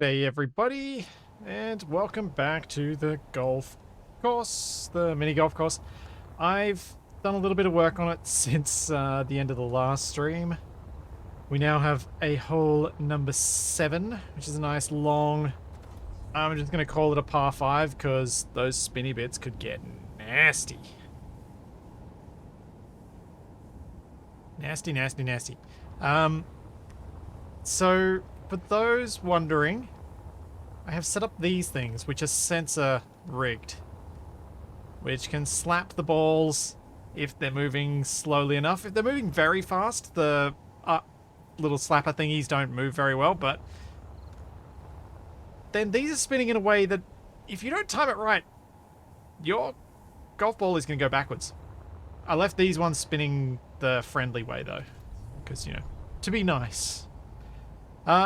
G'day everybody, and welcome back to the golf course, the mini golf course. I've done a little bit of work on it since the end of the last stream. We now have a hole number 7, which is a nice long, I'm just going to call it a par 5 because those spinny bits could get nasty. Nasty, nasty, nasty. So, for those wondering, I have set up these things, which are sensor rigged, which can slap the balls if they're moving slowly enough. If they're moving very fast, the little slapper thingies don't move very well, but then these are spinning in a way that if you don't time it right, your golf ball is going to go backwards. I left these ones spinning the friendly way though, because, you know, to be nice.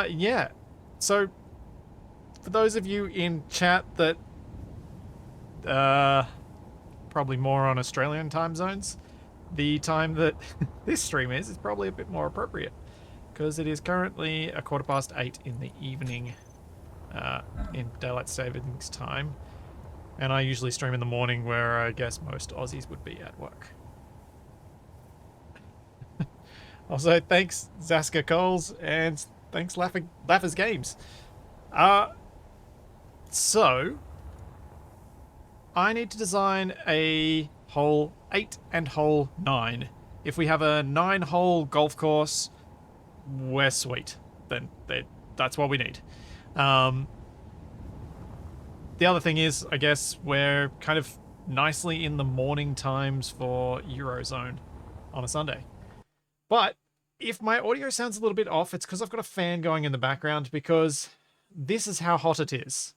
Yeah, so for those of you in chat that probably more on Australian time zones, the time that this stream is probably a bit more appropriate because it is currently 8:15 in the evening in daylight savings time, and I usually stream in the morning where I guess most Aussies would be at work. Also, thanks Zaska Coles and thanks Laffers Games. So I need to design a hole 8 and hole 9. If we have a 9-hole golf course, we're sweet. Then that's what we need. The other thing is, I guess, we're kind of nicely in the morning times for Eurozone on a Sunday. But if my audio sounds a little bit off, it's because I've got a fan going in the background, because this is how hot it is.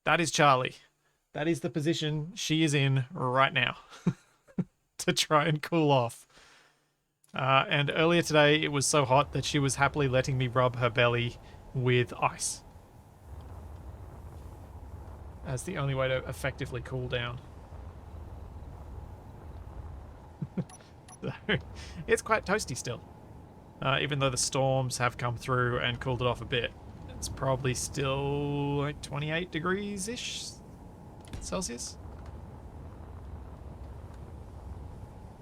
That is Charlie. That is the position she is in right now to try and cool off. And earlier today, it was so hot that she was happily letting me rub her belly with ice as the only way to effectively cool down. So, it's quite toasty still. Even though the storms have come through and cooled it off a bit. It's probably still like 28 degrees-ish Celsius.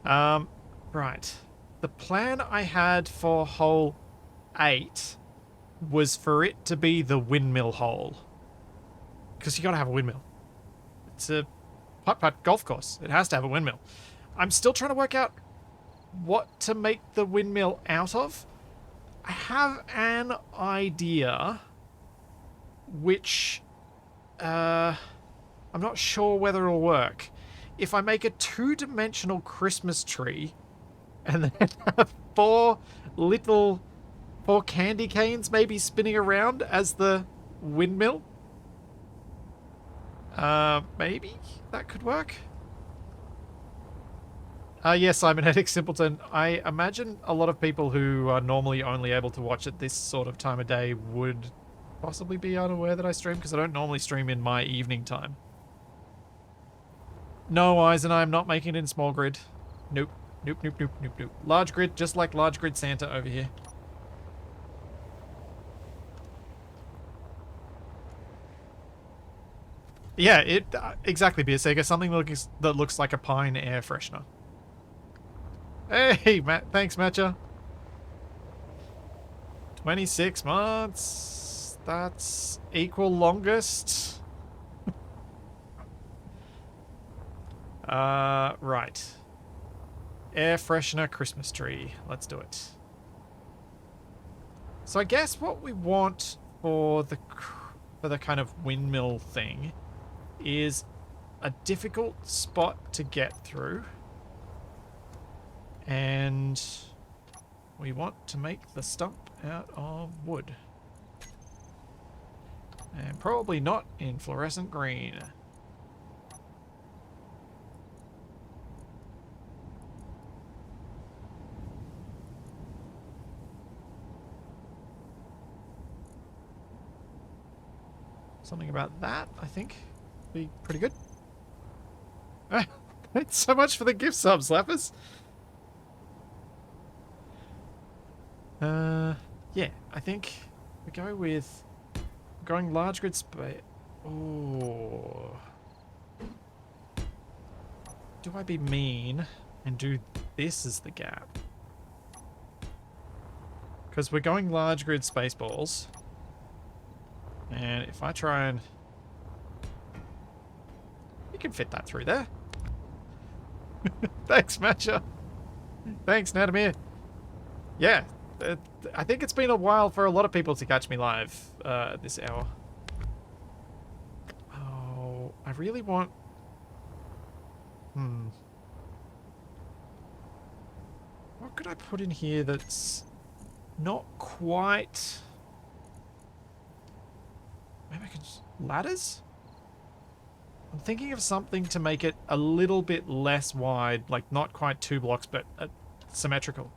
Right. The plan I had for hole 8 was for it to be the windmill hole. Because you gotta have a windmill. It's a putt-putt golf course. It has to have a windmill. I'm still trying to work out what to make the windmill out of. I have an idea, which I'm not sure whether it'll work. If I make a 2-dimensional Christmas tree and then have 4 candy canes maybe spinning around as the windmill, maybe that could work. Yes, Cybernetic Simpleton. I imagine a lot of people who are normally only able to watch at this sort of time of day would possibly be unaware that I stream, because I don't normally stream in my evening time. No, Eisen, I'm not making it in small grid. Nope. Nope, nope, nope, nope, nope. Large grid, just like large grid Santa over here. Yeah, exactly, Beersega. Something that looks like a pine air freshener. Hey, Matt. Thanks, Matcha. 26 months. That's equal longest. Right. Air freshener Christmas tree. Let's do it. So I guess what we want for the kind of windmill thing is a difficult spot to get through. And we want to make the stump out of wood. And probably not in fluorescent green. Something about that, I think, be pretty good. Thanks so much for the gift subs, Lappers. Yeah, I think we go with going large grid space. Oh. Do I be mean and do this as the gap? Because we're going large grid space balls. And if I try and... You can fit that through there. Thanks, Matcha. Thanks, Nadamir. Yeah, I think it's been a while for a lot of people to catch me live this hour. Oh, I really want... What could I put in here that's not quite... Maybe I could... Ladders? I'm thinking of something to make it a little bit less wide, like not quite 2 blocks, but symmetrical.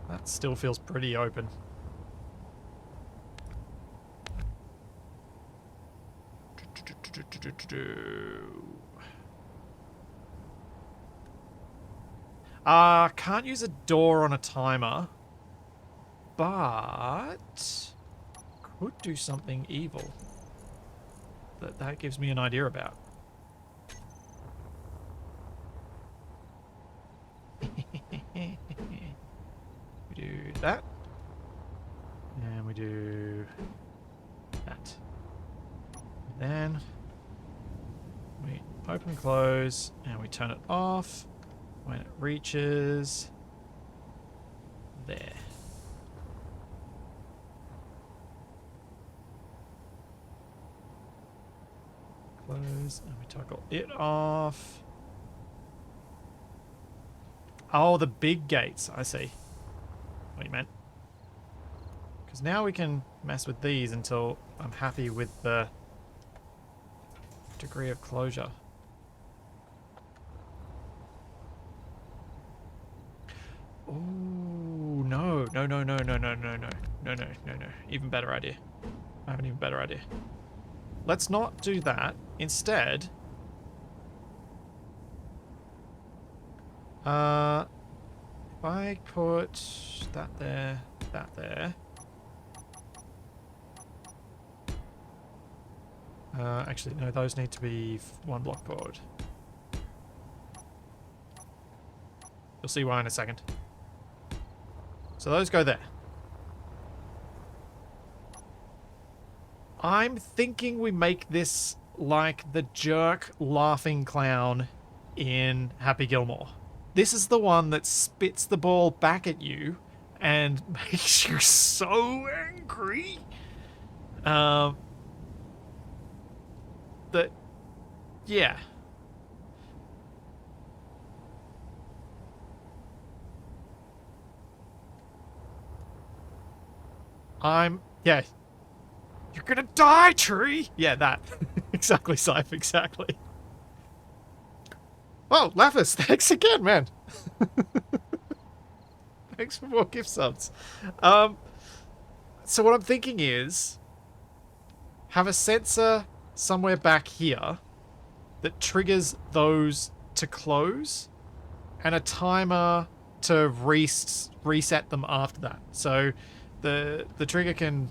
That still feels pretty open. Can't use a door on a timer, but could do something evil that gives me an idea about. We do that, and we do that. And then we open, close, and we turn it off when it reaches there. Close, and we toggle it off. Oh, the big gates. I see what you meant. Because now we can mess with these until I'm happy with the degree of closure. Oh, no. No. Even better idea. I have an even better idea. Let's not do that. Instead, if I put that there, that there. Actually, no, those need to be 1 block forward. You'll see why in a second. So those go there. I'm thinking we make this like the jerk laughing clown in Happy Gilmore. This is the one that spits the ball back at you and makes you so angry. That, yeah. Yeah. You're gonna die, tree! Yeah, that. Exactly, Scythe, exactly. Oh, Lapis, thanks again, man. Thanks for more gift subs. So what I'm thinking is, have a sensor somewhere back here that triggers those to close, and a timer to reset them after that. So the trigger can...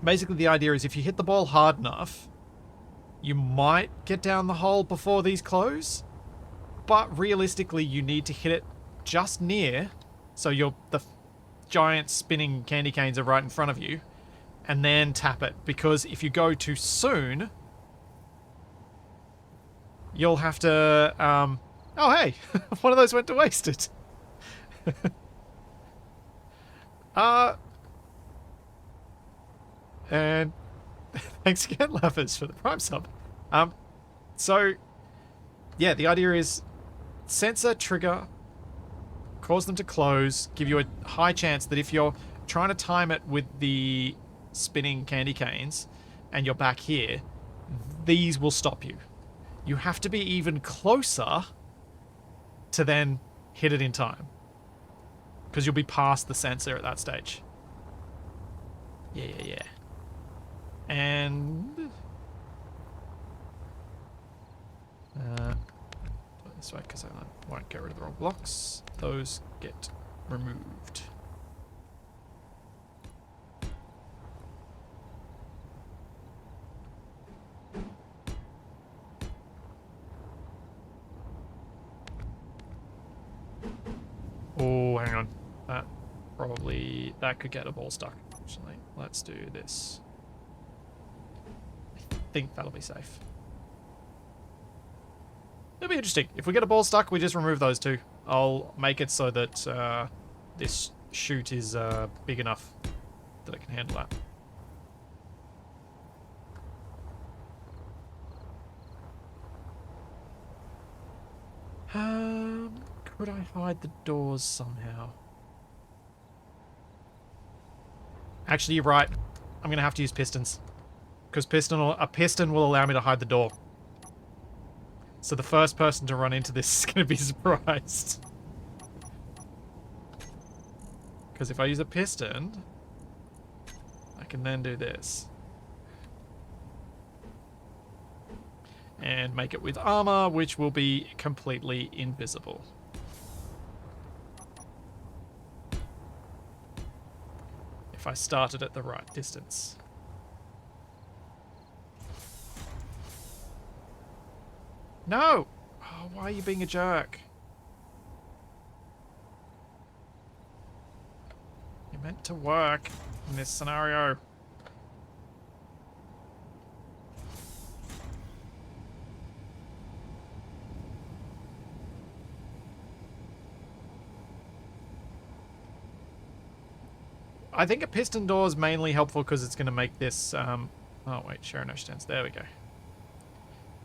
Basically, the idea is if you hit the ball hard enough, you might get down the hole before these close, but realistically, you need to hit it just near, so the giant spinning candy canes are right in front of you, and then tap it, because if you go too soon, you'll have to... oh, hey! One of those went to wasted. And thanks again, Laughers, for the Prime sub. So, yeah, the idea is sensor, trigger, cause them to close, give you a high chance that if you're trying to time it with the spinning candy canes and you're back here, these will stop you. You have to be even closer to then hit it in time, because you'll be past the sensor at that stage. Yeah. And... do it this way, because I won't get rid of the wrong blocks. Those get removed. Oh, hang on. That could get a ball stuck, actually. Let's do this. I think that'll be safe. It'll be interesting. If we get a ball stuck, we just remove those two. I'll make it so that this chute is big enough that it can handle that. Could I hide the doors somehow? Actually, you're right. I'm going to have to use pistons. Because a piston will allow me to hide the door. So the first person to run into this is going to be surprised. Because if I use a piston, I can then do this. And make it with armor, which will be completely invisible. If I started at the right distance. No! Oh, why are you being a jerk? You're meant to work in this scenario. I think a piston door is mainly helpful because it's going to make this... oh, wait, share no stands. There we go.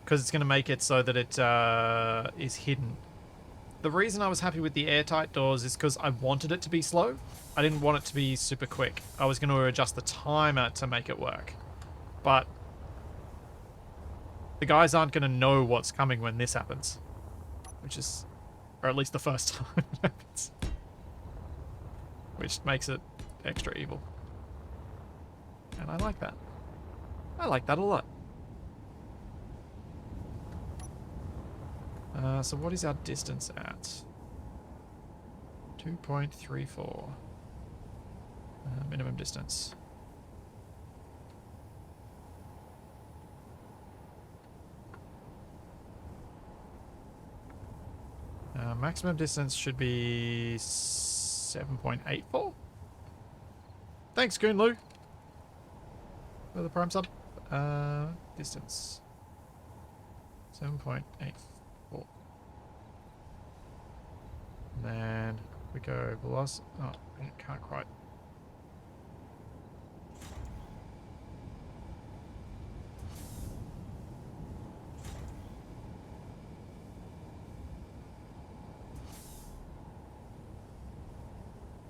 Because it's going to make it so that it is hidden. The reason I was happy with the airtight doors is because I wanted it to be slow. I didn't want it to be super quick. I was going to adjust the timer to make it work. But the guys aren't going to know what's coming when this happens. Which is... or at least the first time it happens. Which makes it extra evil. And I like that. I like that a lot. So what is our distance at? 2.34. Minimum distance. Maximum distance should be 7.84. Thanks, Goonloo, for the prime sub. Distance 7.84. Then we go velocity. Oh, I can't quite.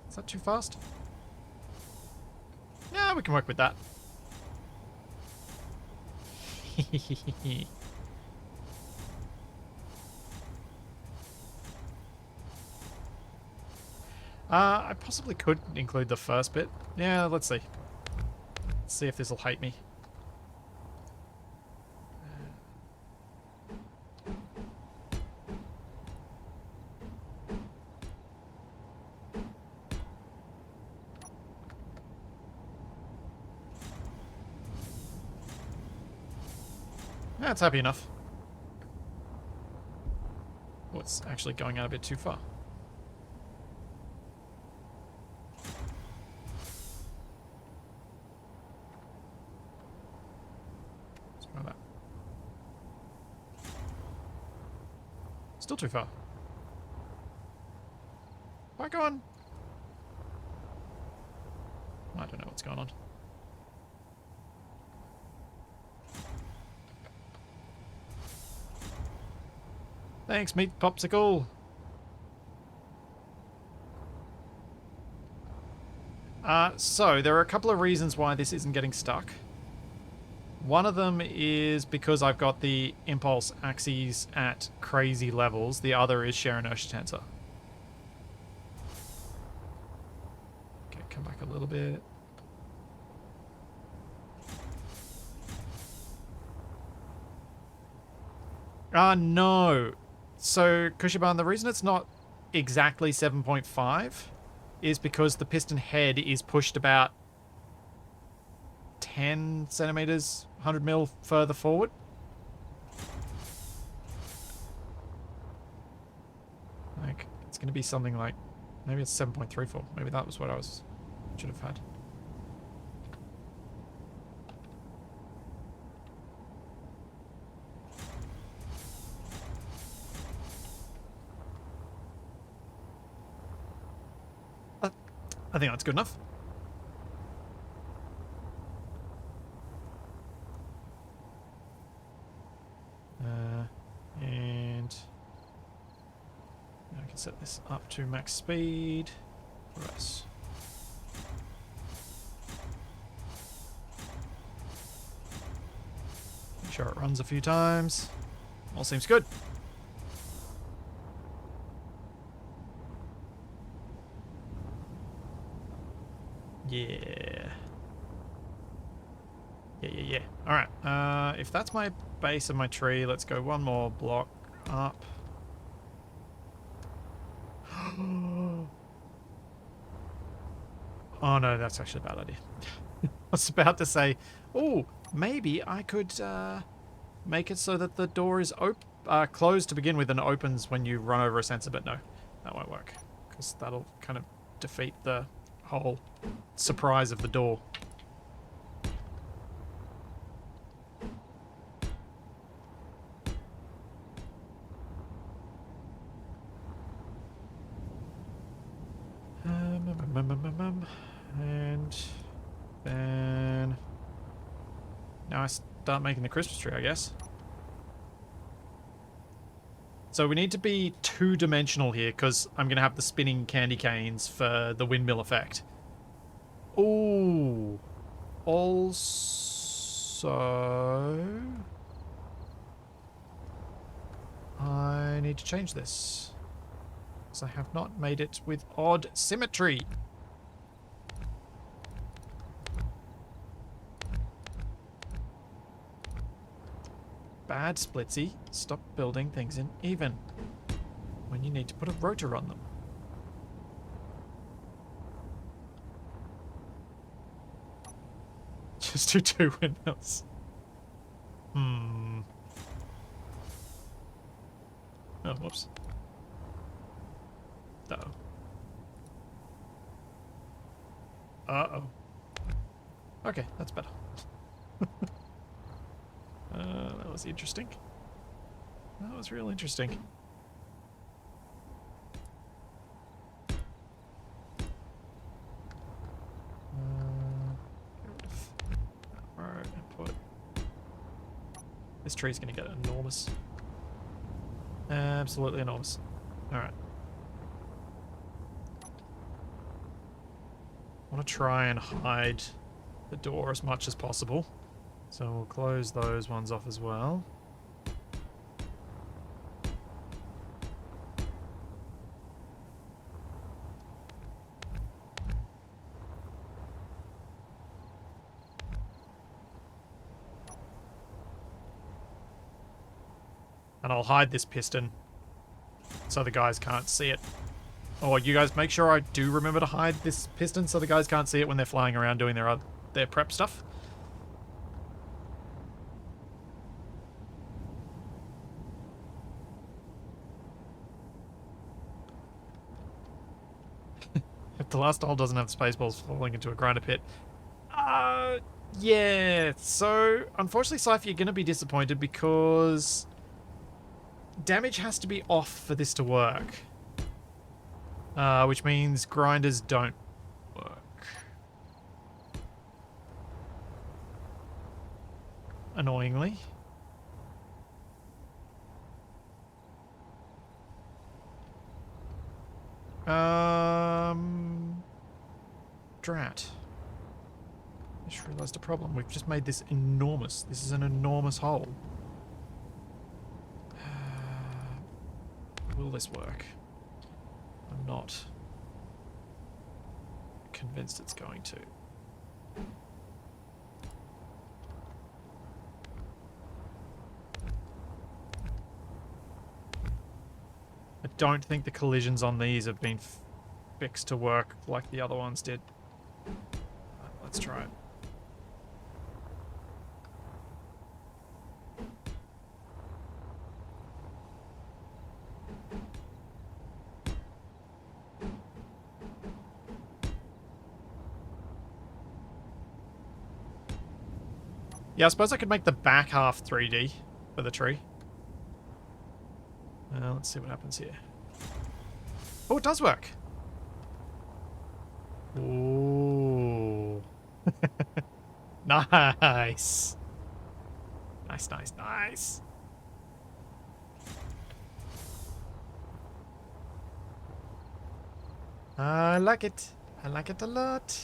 Is that too fast? Yeah, we can work with that. I possibly could include the first bit. Yeah, let's see. Let's see if this will hate me. That's happy enough. Oh, it's actually going out a bit too far. Let's try that. Still too far. Why go on? I don't know what's going on. Thanks, Meat Popsicle. So, there are a couple of reasons why this isn't getting stuck. One of them is because I've got the impulse axes at crazy levels. The other is shear inertia tensor. Okay, come back a little bit. No. So, Kushiban, the reason it's not exactly 7.5 is because the piston head is pushed about 10 centimeters, 100 mil further forward. Like, it's going to be something like, maybe it's 7.34. Maybe that was what I should have had. I think that's good enough. And I can set this up to max speed for us. Make sure it runs a few times. All seems good. Yeah. Yeah. Alright, if that's my base of my tree, let's go one more block up. Oh no, that's actually a bad idea. I was about to say, oh, maybe I could make it so that the door is closed to begin with and opens when you run over a sensor, but no, that won't work. Because that'll kind of defeat the whole surprise of the door. And then now I start making the Christmas tree, I guess. So we need to be two-dimensional here because I'm going to have the spinning candy canes for the windmill effect. Ooh. Also, I need to change this because I have not made it with odd symmetry. Bad Splitsy. Stop building things in even when you need to put a rotor on them. Just do 2 windmills. Oh, whoops. Uh-oh. Uh-oh. Okay, that's better. That was interesting. That was real interesting. Get rid of that road and put... This tree's going to get enormous. Absolutely enormous. Alright. I want to try and hide the door as much as possible. So we'll close those ones off as well. And I'll hide this piston so the guys can't see it. Or you guys make sure I do remember to hide this piston so the guys can't see it when they're flying around doing their prep stuff. If the last hole doesn't have spaceballs falling into a grinder pit. Yeah. So, unfortunately, Cypher, you're going to be disappointed because damage has to be off for this to work. Which means grinders don't work. Annoyingly. Drat. I just realised a problem. We've just made this enormous. This is an enormous hole. Will this work? I'm not convinced it's going to. I don't think the collisions on these have been fixed to work like the other ones did. Let's try it. Yeah, I suppose I could make the back half 3D for the tree. Let's see what happens here. Oh, it does work. Ooh. Nice. Nice, nice, nice. I like it. I like it a lot.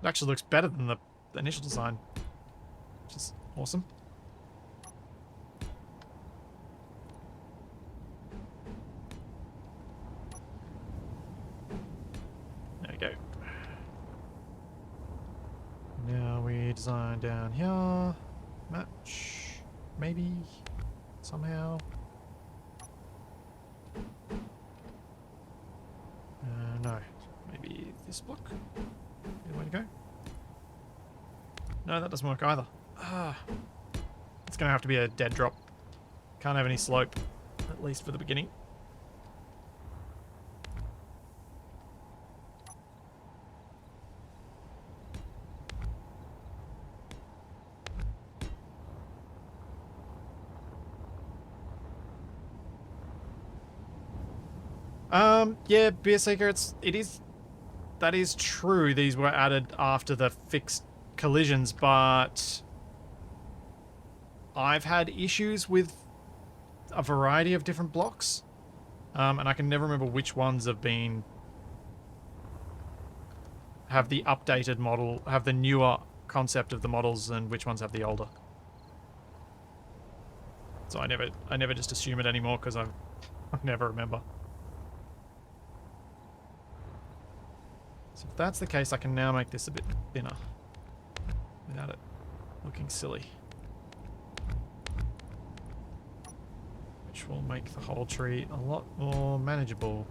It actually looks better than the initial design, which is awesome. There we go. Now we design down here. Match. Maybe. Somehow. No. Maybe this block. Good way to go. No, that doesn't work either. It's going to have to be a dead drop. Can't have any slope, at least for the beginning. Yeah, Beer Seeker, that is true. These were added after the fixed collisions, but I've had issues with a variety of different blocks, and I can never remember which ones have the updated model, have the newer concept of the models, and which ones have the older. So I never just assume it anymore because I never remember. So if that's the case, I can now make this a bit thinner without it looking silly. Which will make the whole tree a lot more manageable.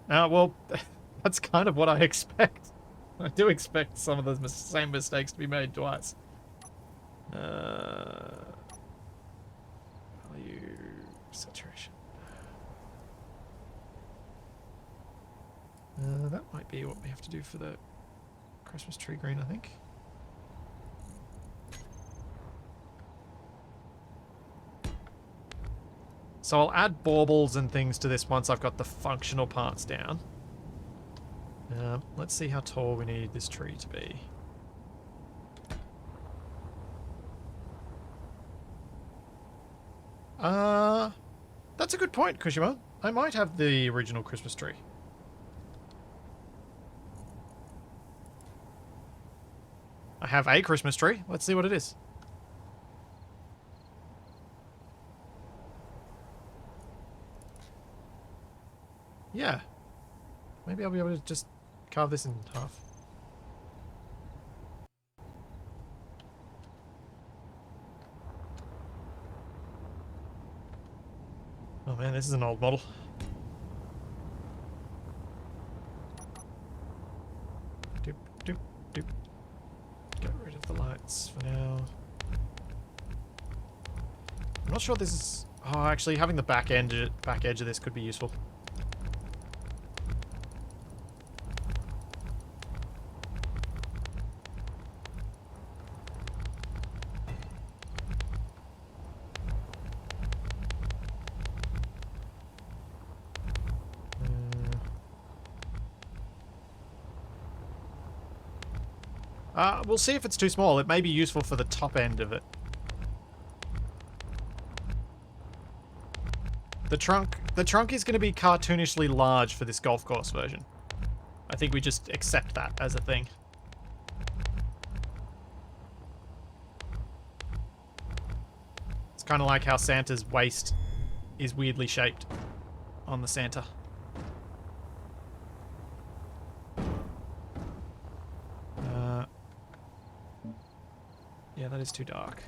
Well, that's kind of what I expect. I do expect some of the same mistakes to be made twice. Value saturation. That might be what we have to do for the Christmas tree green, I think. So I'll add baubles and things to this once I've got the functional parts down. Let's see how tall we need this tree to be. That's a good point, Kushima. I might have the original Christmas tree. I have a Christmas tree. Let's see what it is. Yeah. Maybe I'll be able to just carve this in half. Oh man, this is an old model. Doop, doop, doop. Get rid of the lights for now. I'm not sure this is... Oh, actually, having the back edge of this could be useful. We'll see if it's too small. It may be useful for the top end of it. The trunk is going to be cartoonishly large for this golf course version. I think we just accept that as a thing. It's kind of like how Santa's waist is weirdly shaped. on the Santa. Yeah, that is too dark.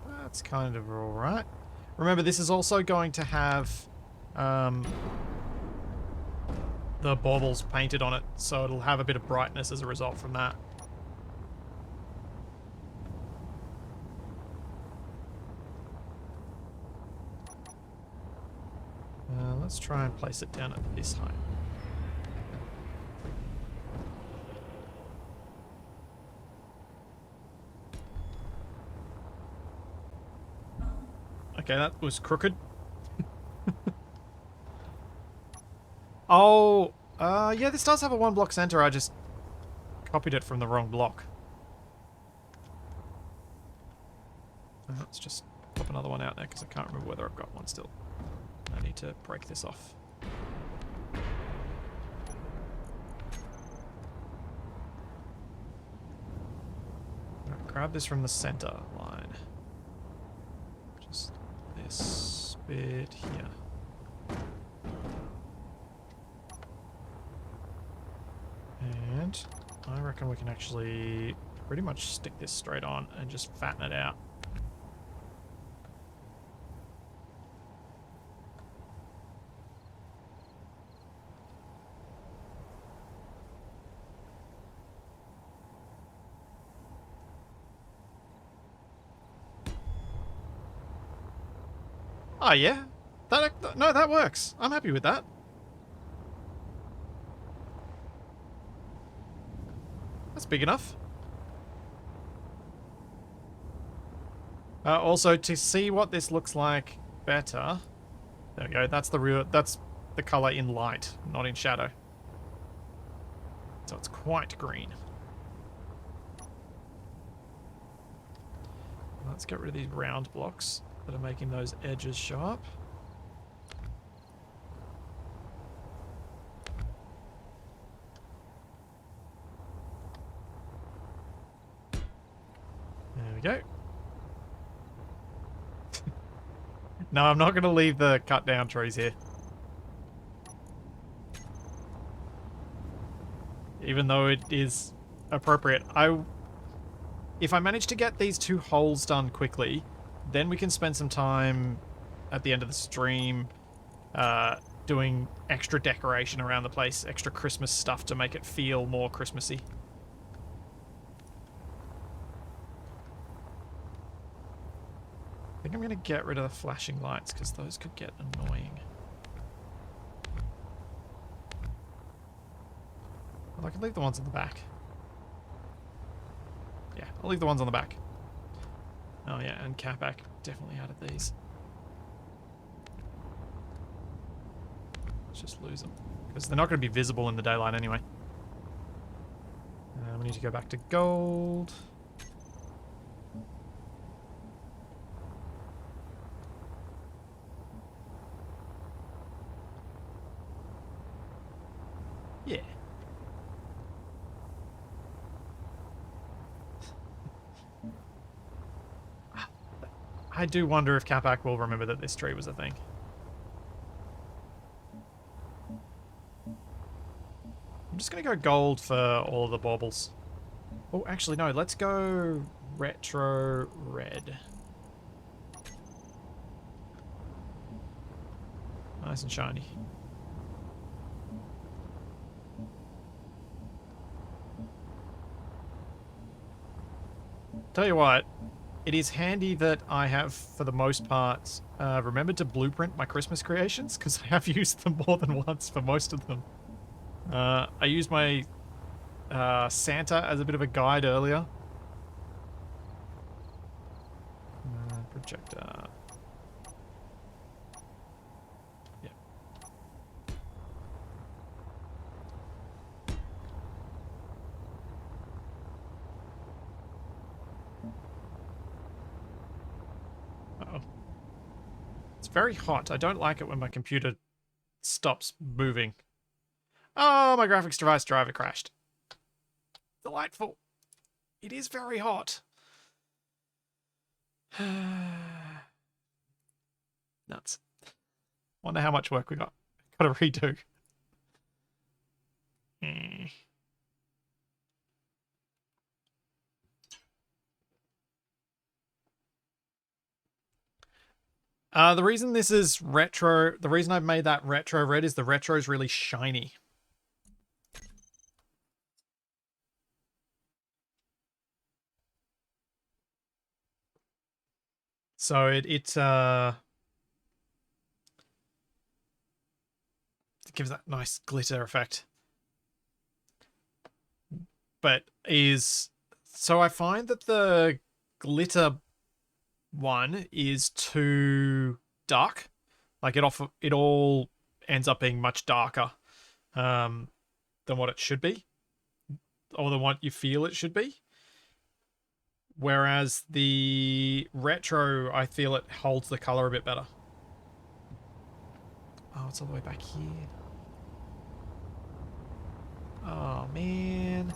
That's kind of alright. Remember, this is also going to have the baubles painted on it, so it'll have a bit of brightness as a result from that. Let's try and place it down at this height. Okay, that was crooked. Oh, yeah, this does have a 1 block center. I just copied it from the wrong block. Let's just pop another one out there because I can't remember whether I've got one still. I need to break this off. Right, grab this from the center line. Just this bit here. And I reckon we can actually pretty much stick this straight on and just fatten it out. Oh yeah, no, that works. I'm happy with that. That's big enough. Also, to see what this looks like better, there we go. That's the color in light, not in shadow. So it's quite green. Let's get rid of these round blocks that are making those edges sharp. There we go. No, I'm not going to leave the cut down trees here. Even though it is appropriate. If I manage to get these 2 holes done quickly, then we can spend some time at the end of the stream doing extra decoration around the place, extra Christmas stuff to make it feel more Christmassy. I think I'm going to get rid of the flashing lights because those could get annoying. Well, I could leave the ones on the back. Yeah, I'll leave the ones on the back. Oh yeah, and Capac definitely added these. Let's just lose them. Because they're not going to be visible in the daylight anyway. We need to go back to gold. Yeah. I do wonder if Capac will remember that this tree was a thing. I'm just going to go gold for all of the baubles. Oh, actually, no. Let's go retro red. Nice and shiny. Tell you what, it is handy that I have, for the most part, remembered to blueprint my Christmas creations, because I have used them more than once for most of them. I used my Santa as a bit of a guide earlier. Projector. Yep. Uh-oh. It's very hot. I don't like it when my computer stops moving. Oh, my graphics device driver crashed. Delightful. It is very hot. Nuts. Wonder how much work we got. Got to redo. The reason this is retro, the reason I've made that retro red is the retro is really shiny. So it gives that nice glitter effect. But so I find that the glitter one is too dark. Like it all ends up being much darker than what it should be, or than what you feel it should be. Whereas the retro, I feel it holds the color a bit better. Oh, it's all the way back here. Oh, man.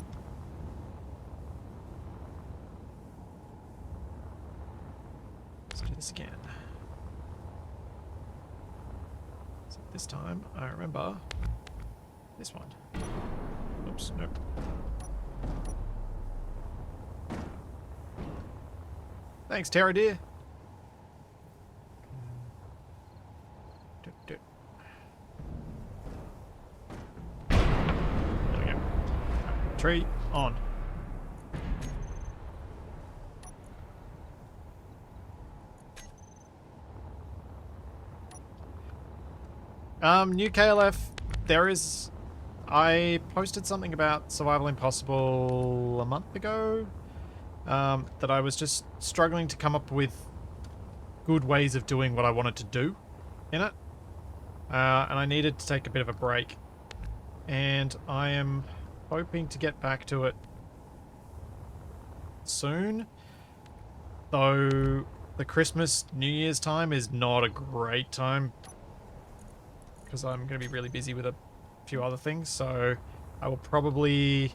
Let's do this again. So this time, I remember this one. Oops, nope. Thanks, Terra dear. There we go. Tree on. New KLF, I posted something about Survival Impossible a month ago. That I was just struggling to come up with good ways of doing what I wanted to do in it. And I needed to take a bit of a break. And I am hoping to get back to it soon. Though the Christmas, New Year's time is not a great time, because I'm going to be really busy with a few other things. So I will probably...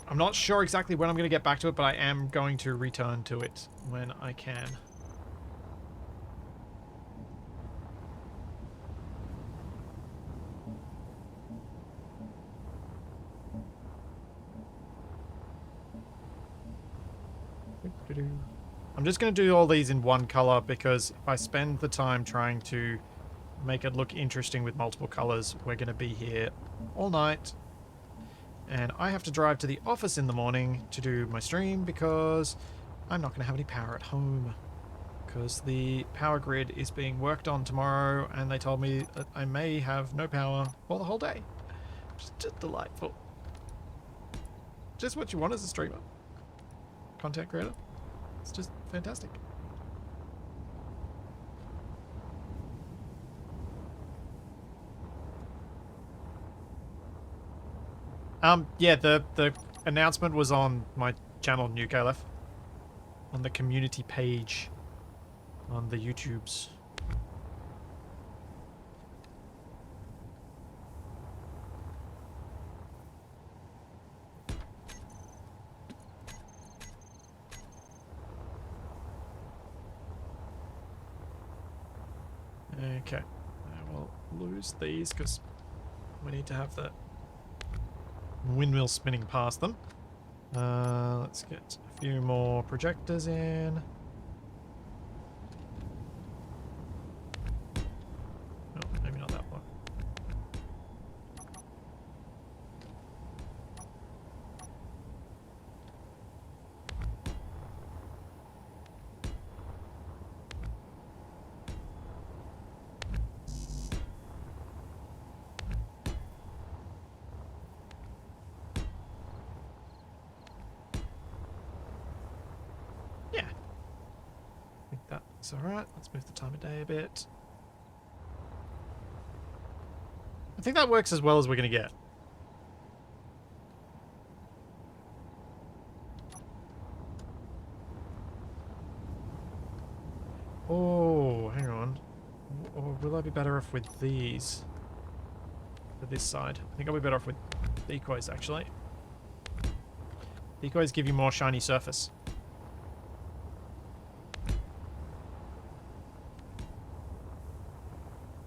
I'm not sure exactly when I'm going to get back to it, but I am going to return to it when I can. I'm just going to do all these in one color, because if I spend the time trying to make it look interesting with multiple colors, we're going to be here all night. And I have to drive to the office in the morning to do my stream, because I'm not going to have any power at home. Because the power grid is being worked on tomorrow, and they told me that I may have no power for the whole day. Just delightful. Just what you want as a streamer. Content creator. It's just fantastic. Yeah, the announcement was on my channel, New KLF, on the community page on the YouTubes. Okay, I will lose these because we need to have the windmill spinning past them. Let's get a few more projectors in. Oh, maybe not that one. That's alright. Let's move the time of day a bit. I think that works as well as we're going to get. Oh, hang on. Or will I be better off with these? For this side. I think I'll be better off with decoys, actually. Decoys give you more shiny surface.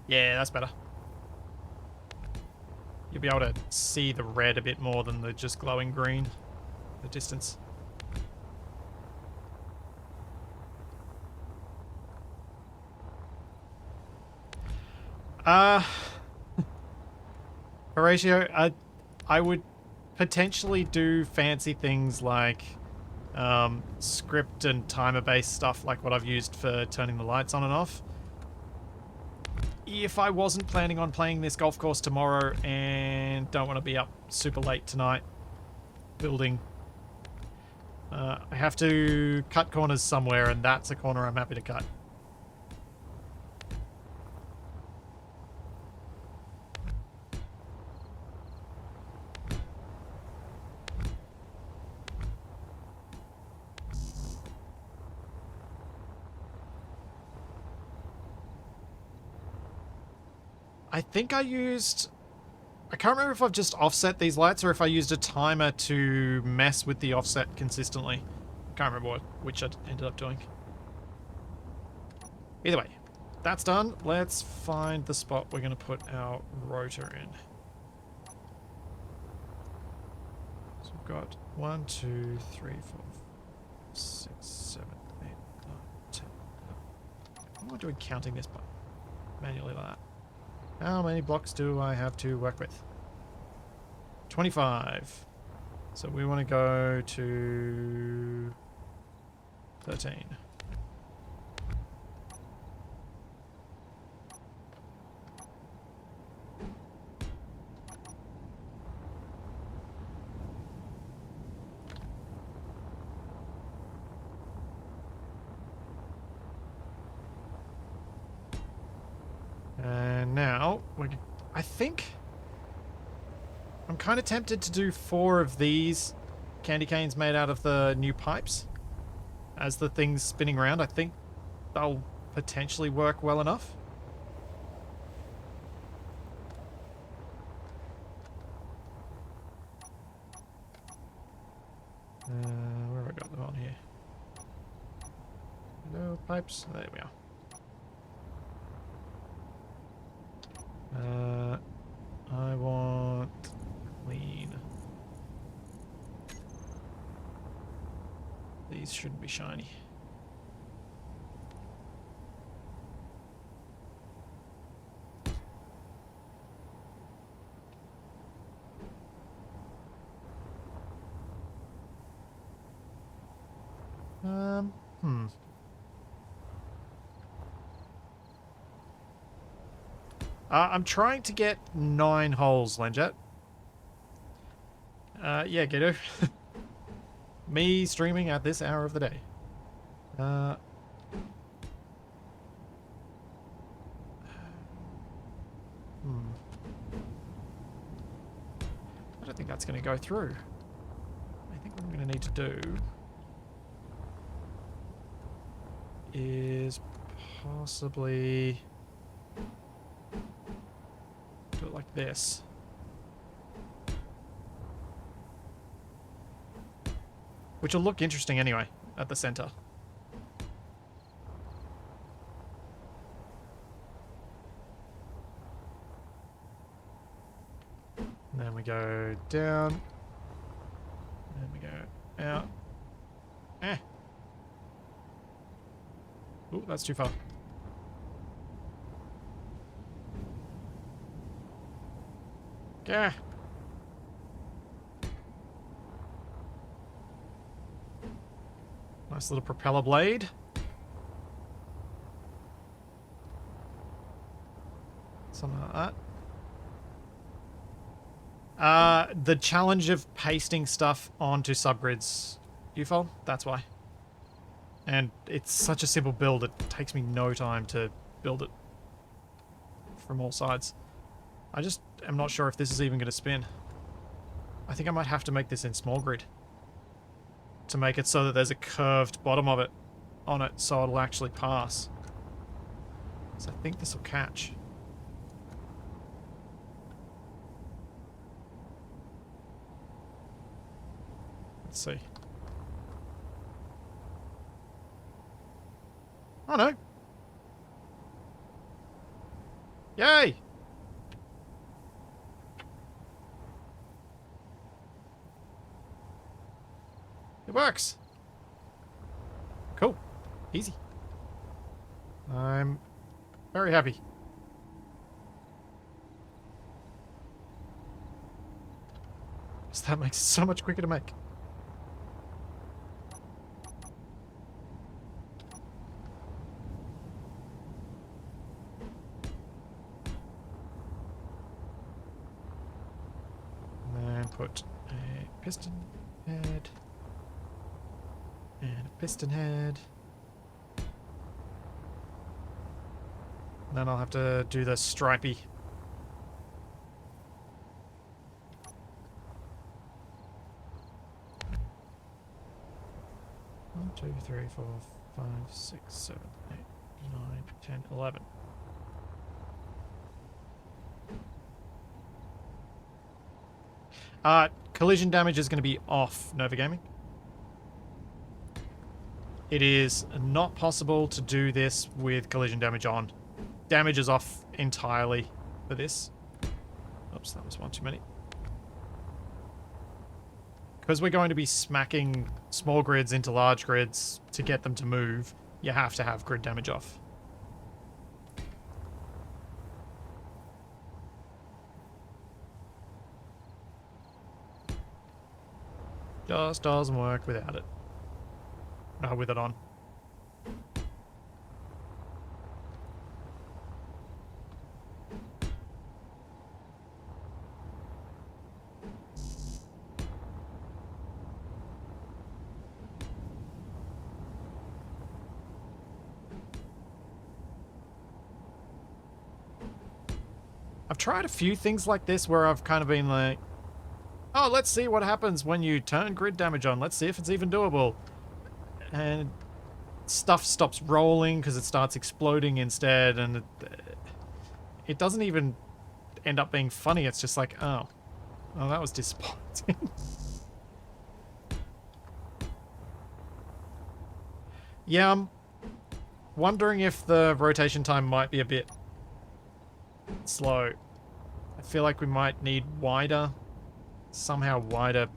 Yeah, that's better. You'll be able to see the red a bit more than the just glowing green, the distance. Uh, Horatio, I would potentially do fancy things like script and timer-based stuff like what I've used for turning the lights on and off. If I wasn't planning on playing this golf course tomorrow and don't want to be up super late tonight building, I have to cut corners somewhere, and that's a corner I'm happy to cut. I think I can't remember if I've just offset these lights or if I used a timer to mess with the offset consistently. Can't remember which I ended up doing. Either way, that's done. Let's find the spot we're going to put our rotor in. So we've got 1, 2, 3, 4, 6, 7, 8, 9, 10. How am I doing counting this manually like that? How many blocks do I have to work with? 25. So we want to go to 13. And now, I think I'm kind of tempted to do 4 of these candy canes made out of the new pipes. As the thing's spinning around, I think they'll potentially work well enough. Where have I got them on here? No pipes. There we are. I want clean. These shouldn't be shiny. I'm trying to get 9 holes, Lenjet. Yeah, Ghetto. Me streaming at this hour of the day. I don't think that's going to go through. I think what I'm going to need to do is possibly do it like this. Which will look interesting anyway, at the center. And then we go down. And we go out. Eh. Ooh, that's too far. Gah. Nice little propeller blade. Something like that. The challenge of pasting stuff onto subgrids, UFO, that's why. And it's such a simple build, it takes me no time to build it from all sides. I just am not sure if this is even going to spin. I think I might have to make this in small grid to make it so that there's a curved bottom of it on it so it'll actually pass. So I think this will catch. Let's see. Oh no. Yay! It works. Cool. Easy. I'm very happy. So that makes it so much quicker to make. And then put a piston head and a piston head. Then I'll have to do the stripey. One, 2, 3, 4, 5, 6, 7, 8, 9, 10, 11. Collision damage is going to be off, Nova Gaming. It is not possible to do this with collision damage on. Damage is off entirely for this. Oops, that was one too many. Because we're going to be smacking small grids into large grids to get them to move, you have to have grid damage off. Just doesn't work without it. With it on. I've tried a few things like this where I've kind of been like, oh, let's see what happens when you turn grid damage on. Let's see if it's even doable. And stuff stops rolling because it starts exploding instead, and it doesn't even end up being funny. It's just like, oh, that was disappointing. Yeah, I'm wondering if the rotation time might be a bit slow. I feel like we might need somehow wider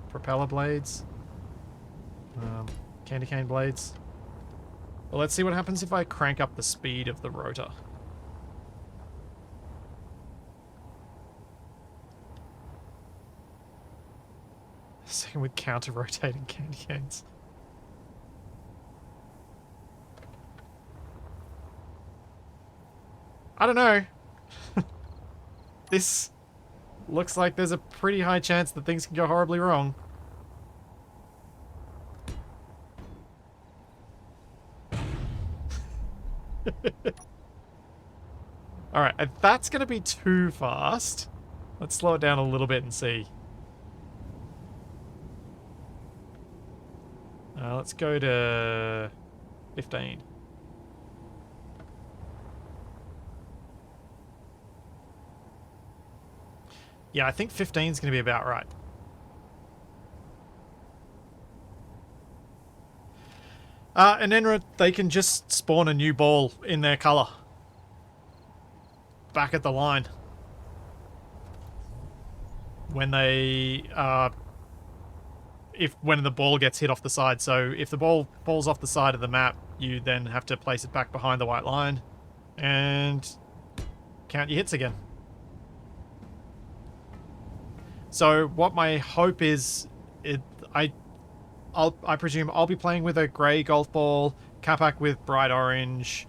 propeller blades. Candy cane blades. Well, let's see what happens if I crank up the speed of the rotor. Same with counter-rotating candy canes. I don't know. This looks like there's a pretty high chance that things can go horribly wrong. Alright, if that's going to be too fast, let's slow it down a little bit and see. Let's go to 15. Yeah, I think 15 is going to be about right. And then they can just spawn a new ball in their color. Back at the line. When they, when the ball gets hit off the side. So if the ball falls off the side of the map, you then have to place it back behind the white line and count your hits again. So what my hope is, I presume I'll be playing with a grey golf ball, Capac with bright orange,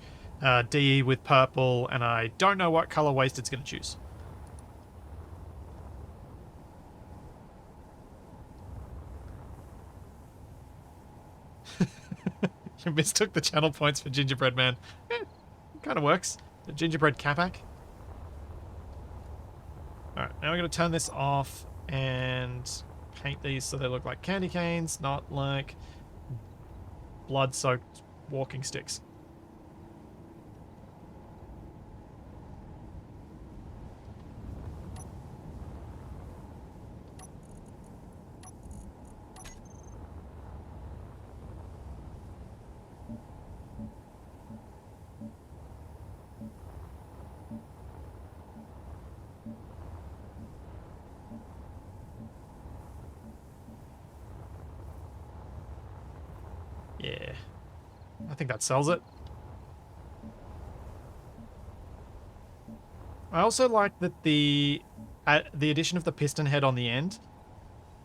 DE with purple, and I don't know what color Wasted's going to choose. You mistook the channel points for Gingerbread Man. Kind of works. The Gingerbread Capac. Alright, now we're going to turn this off and paint these so they look like candy canes, not like blood-soaked walking sticks. Yeah. I think that sells it. I also like that the addition of the piston head on the end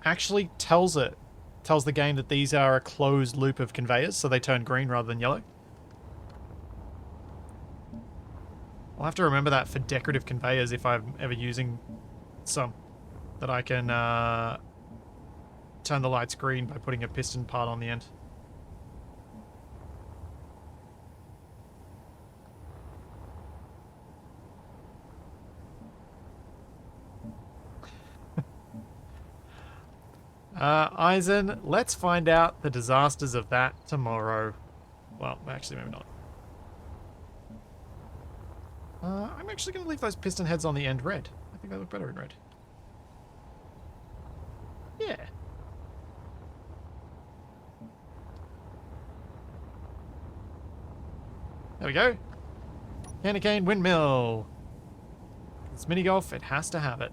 actually tells the game that these are a closed loop of conveyors, so they turn green rather than yellow. I'll have to remember that for decorative conveyors if I'm ever using some, that I can turn the lights green by putting a piston part on the end. Eisen, let's find out the disasters of that tomorrow. Well, actually, maybe not. I'm actually going to leave those piston heads on the end red. I think they look better in red. Yeah. There we go. Candy cane windmill. It's mini golf. It has to have it.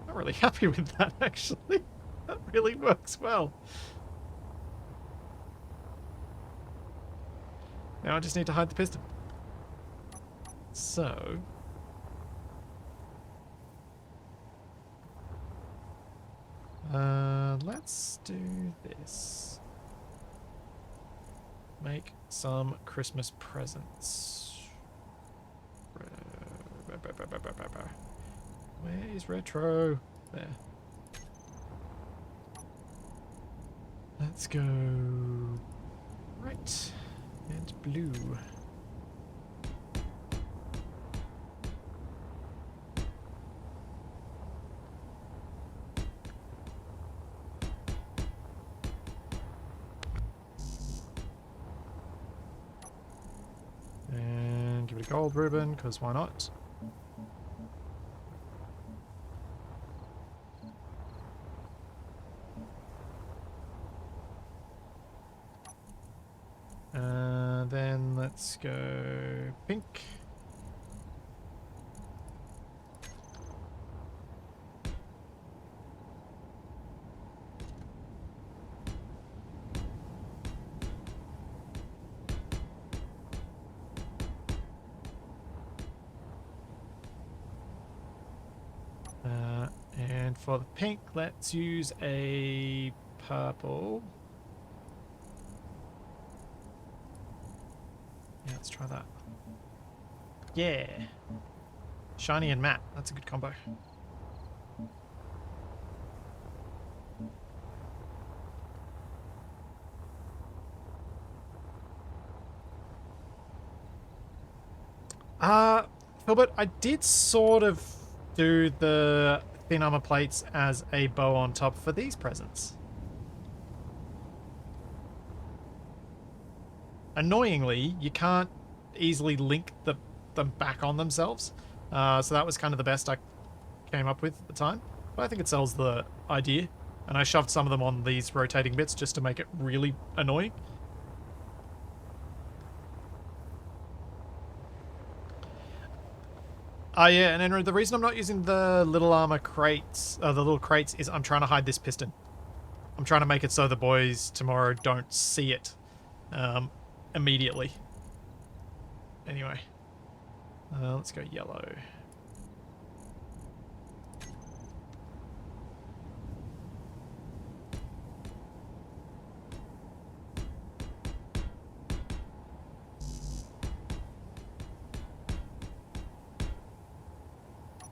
I'm really happy with that, actually. That really works well. Now I just need to hide the piston. So... let's do this. Make some Christmas presents. Where is retro? There. Let's go right and blue. And give it a gold ribbon, because why not? Then let's go pink. And for the pink, let's use a purple. Yeah, let's try that. Yeah. Shiny and matte. That's a good combo. Filbert, I did sort of do the thin armor plates as a bow on top for these presents. Annoyingly, you can't easily link them back on themselves. So that was kind of the best I came up with at the time. But I think it sells the idea. And I shoved some of them on these rotating bits just to make it really annoying. Yeah, and Enro, the reason I'm not using the little armor crates, the little crates, is I'm trying to hide this piston. I'm trying to make it so the boys tomorrow don't see it immediately. Anyway, let's go yellow.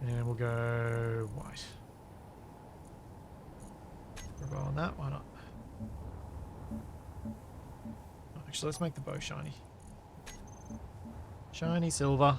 And we'll go white. We'll go on that, why not? Actually, let's make the bow shiny. Shiny silver.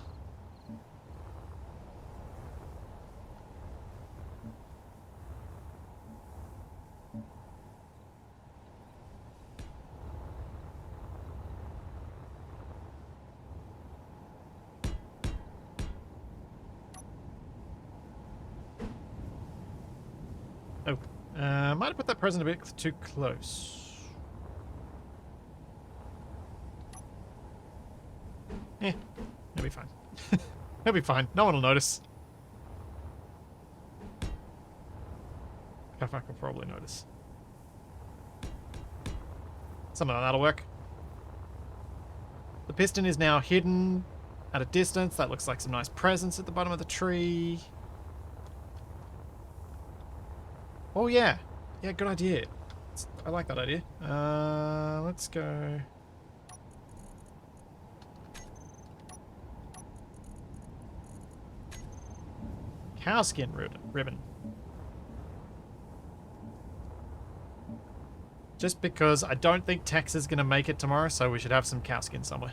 Oh, might have put that present a bit too close. Eh, he'll be fine. He'll be fine. No one will notice. Kafak will probably notice. Something like that'll work. The piston is now hidden at a distance. That looks like some nice presents at the bottom of the tree. Oh, yeah. Yeah, good idea. I like that idea. Let's go... Cowskin ribbon. Just because I don't think Tex is going to make it tomorrow, so we should have some cowskin somewhere.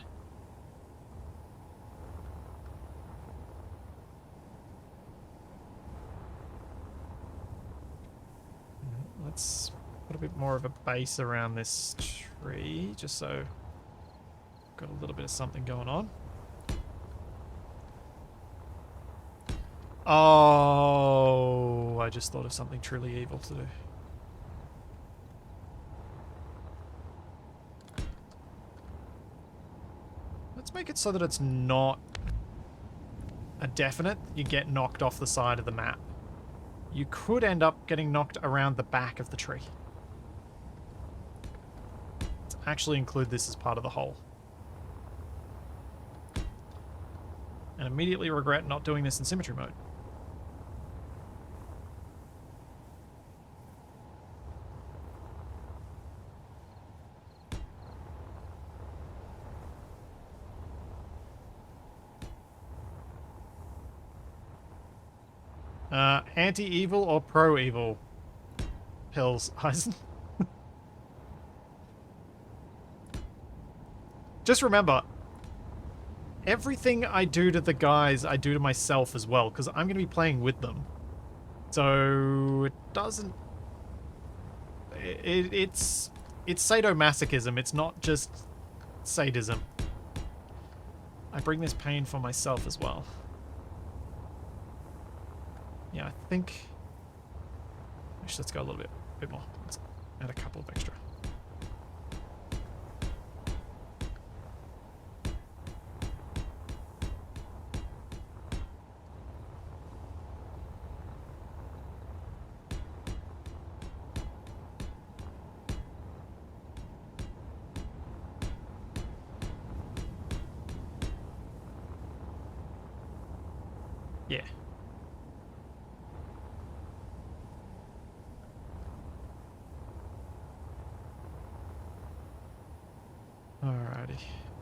Let's put a bit more of a base around this tree, just so I've got a little bit of something going on. Oh, I just thought of something truly evil to do. Let's make it so that it's not a definite you get knocked off the side of the map. You could end up getting knocked around the back of the tree. Let's actually include this as part of the whole. And immediately regret not doing this in symmetry mode. Anti-evil or pro-evil pills, Eisen? Just remember, everything I do to the guys, I do to myself as well, because I'm going to be playing with them. So it doesn't... It's sadomasochism, it's not just sadism. I bring this pain for myself as well. Yeah, I think... Actually, let's go a little bit more. Let's add a couple of extra. Yeah. Alrighty.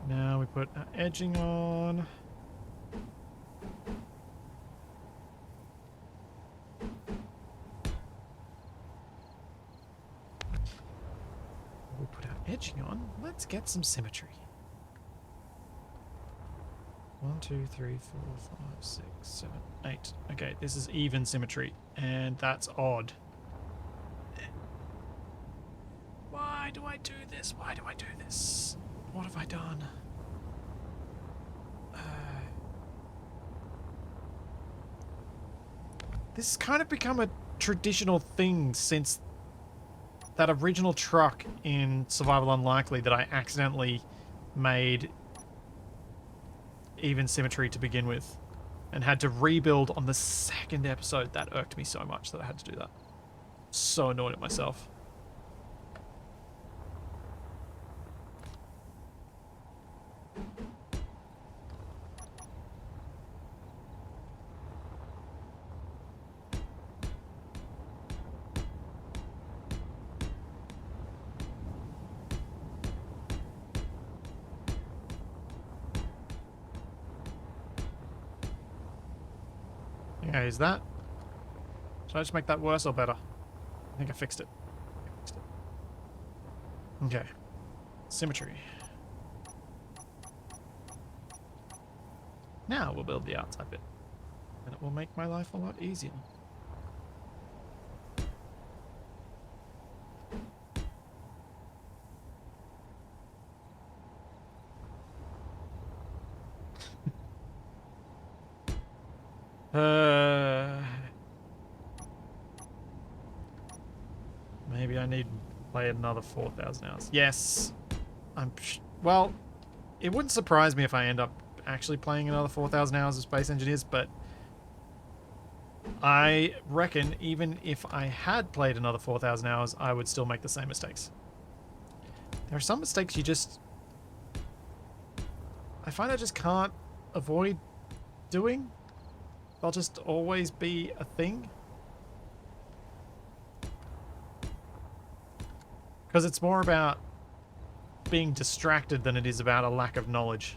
Now we put our edging on. We put our edging on. Let's get some symmetry. 1, 2, 3, 4, 5, 6, 7, 8. Okay, this is even symmetry, and that's odd. Why do I do this? Why do I do this? What have I done? This has kind of become a traditional thing since that original truck in Survival Unlikely that I accidentally made even symmetry to begin with and had to rebuild on the second episode. That irked me so much that I had to do that. So annoyed at myself. Okay, is that... Should I just make that worse or better? I think I fixed it. Okay. Symmetry. Now we'll build the outside bit. And it will make my life a lot easier. Maybe I need to play another 4,000 hours. Yes. Well, it wouldn't surprise me if I end up actually playing another 4,000 hours of Space Engineers, but I reckon even if I had played another 4,000 hours, I would still make the same mistakes. There are some mistakes you just... I find I just can't avoid doing. They'll just always be a thing. Because it's more about being distracted than it is about a lack of knowledge.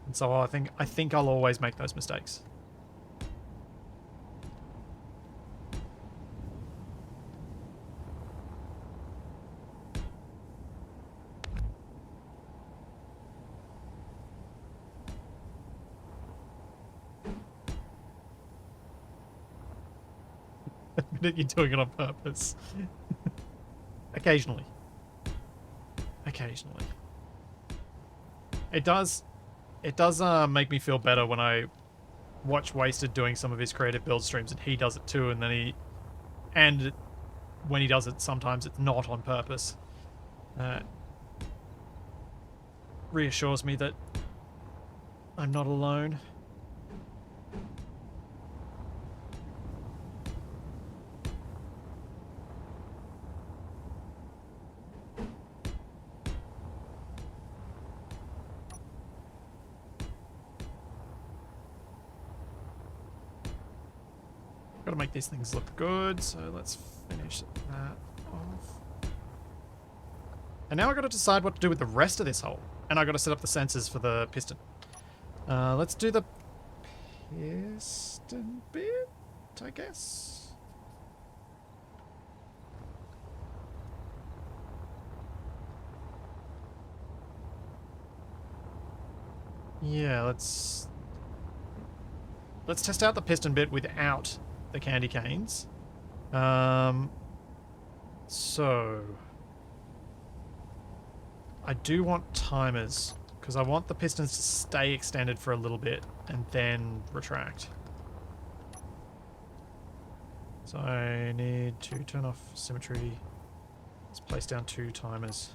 And so I think I'll always make those mistakes. Admit you're doing it on purpose. Occasionally. Occasionally. It does make me feel better when I watch Wasted doing some of his creative build streams and he does it too, and then when he does it, sometimes it's not on purpose. Reassures me that I'm not alone. Gotta make these things look good, so let's finish that off. And now I gotta decide what to do with the rest of this hole. And I gotta set up the sensors for the piston. Let's do the piston bit, I guess. Yeah, let's test out the piston bit without the candy canes. So I do want timers because I want the pistons to stay extended for a little bit and then retract. So I need to turn off symmetry. Let's place down 2 timers.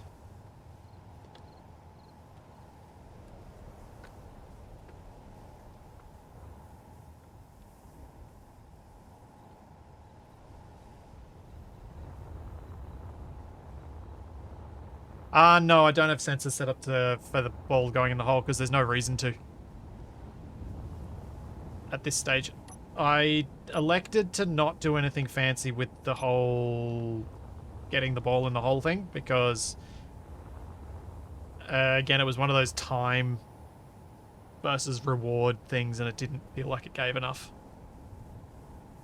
No, I don't have sensors set up for the ball going in the hole because there's no reason to. At this stage, I elected to not do anything fancy with the whole getting the ball in the hole thing because, again, it was one of those time versus reward things and it didn't feel like it gave enough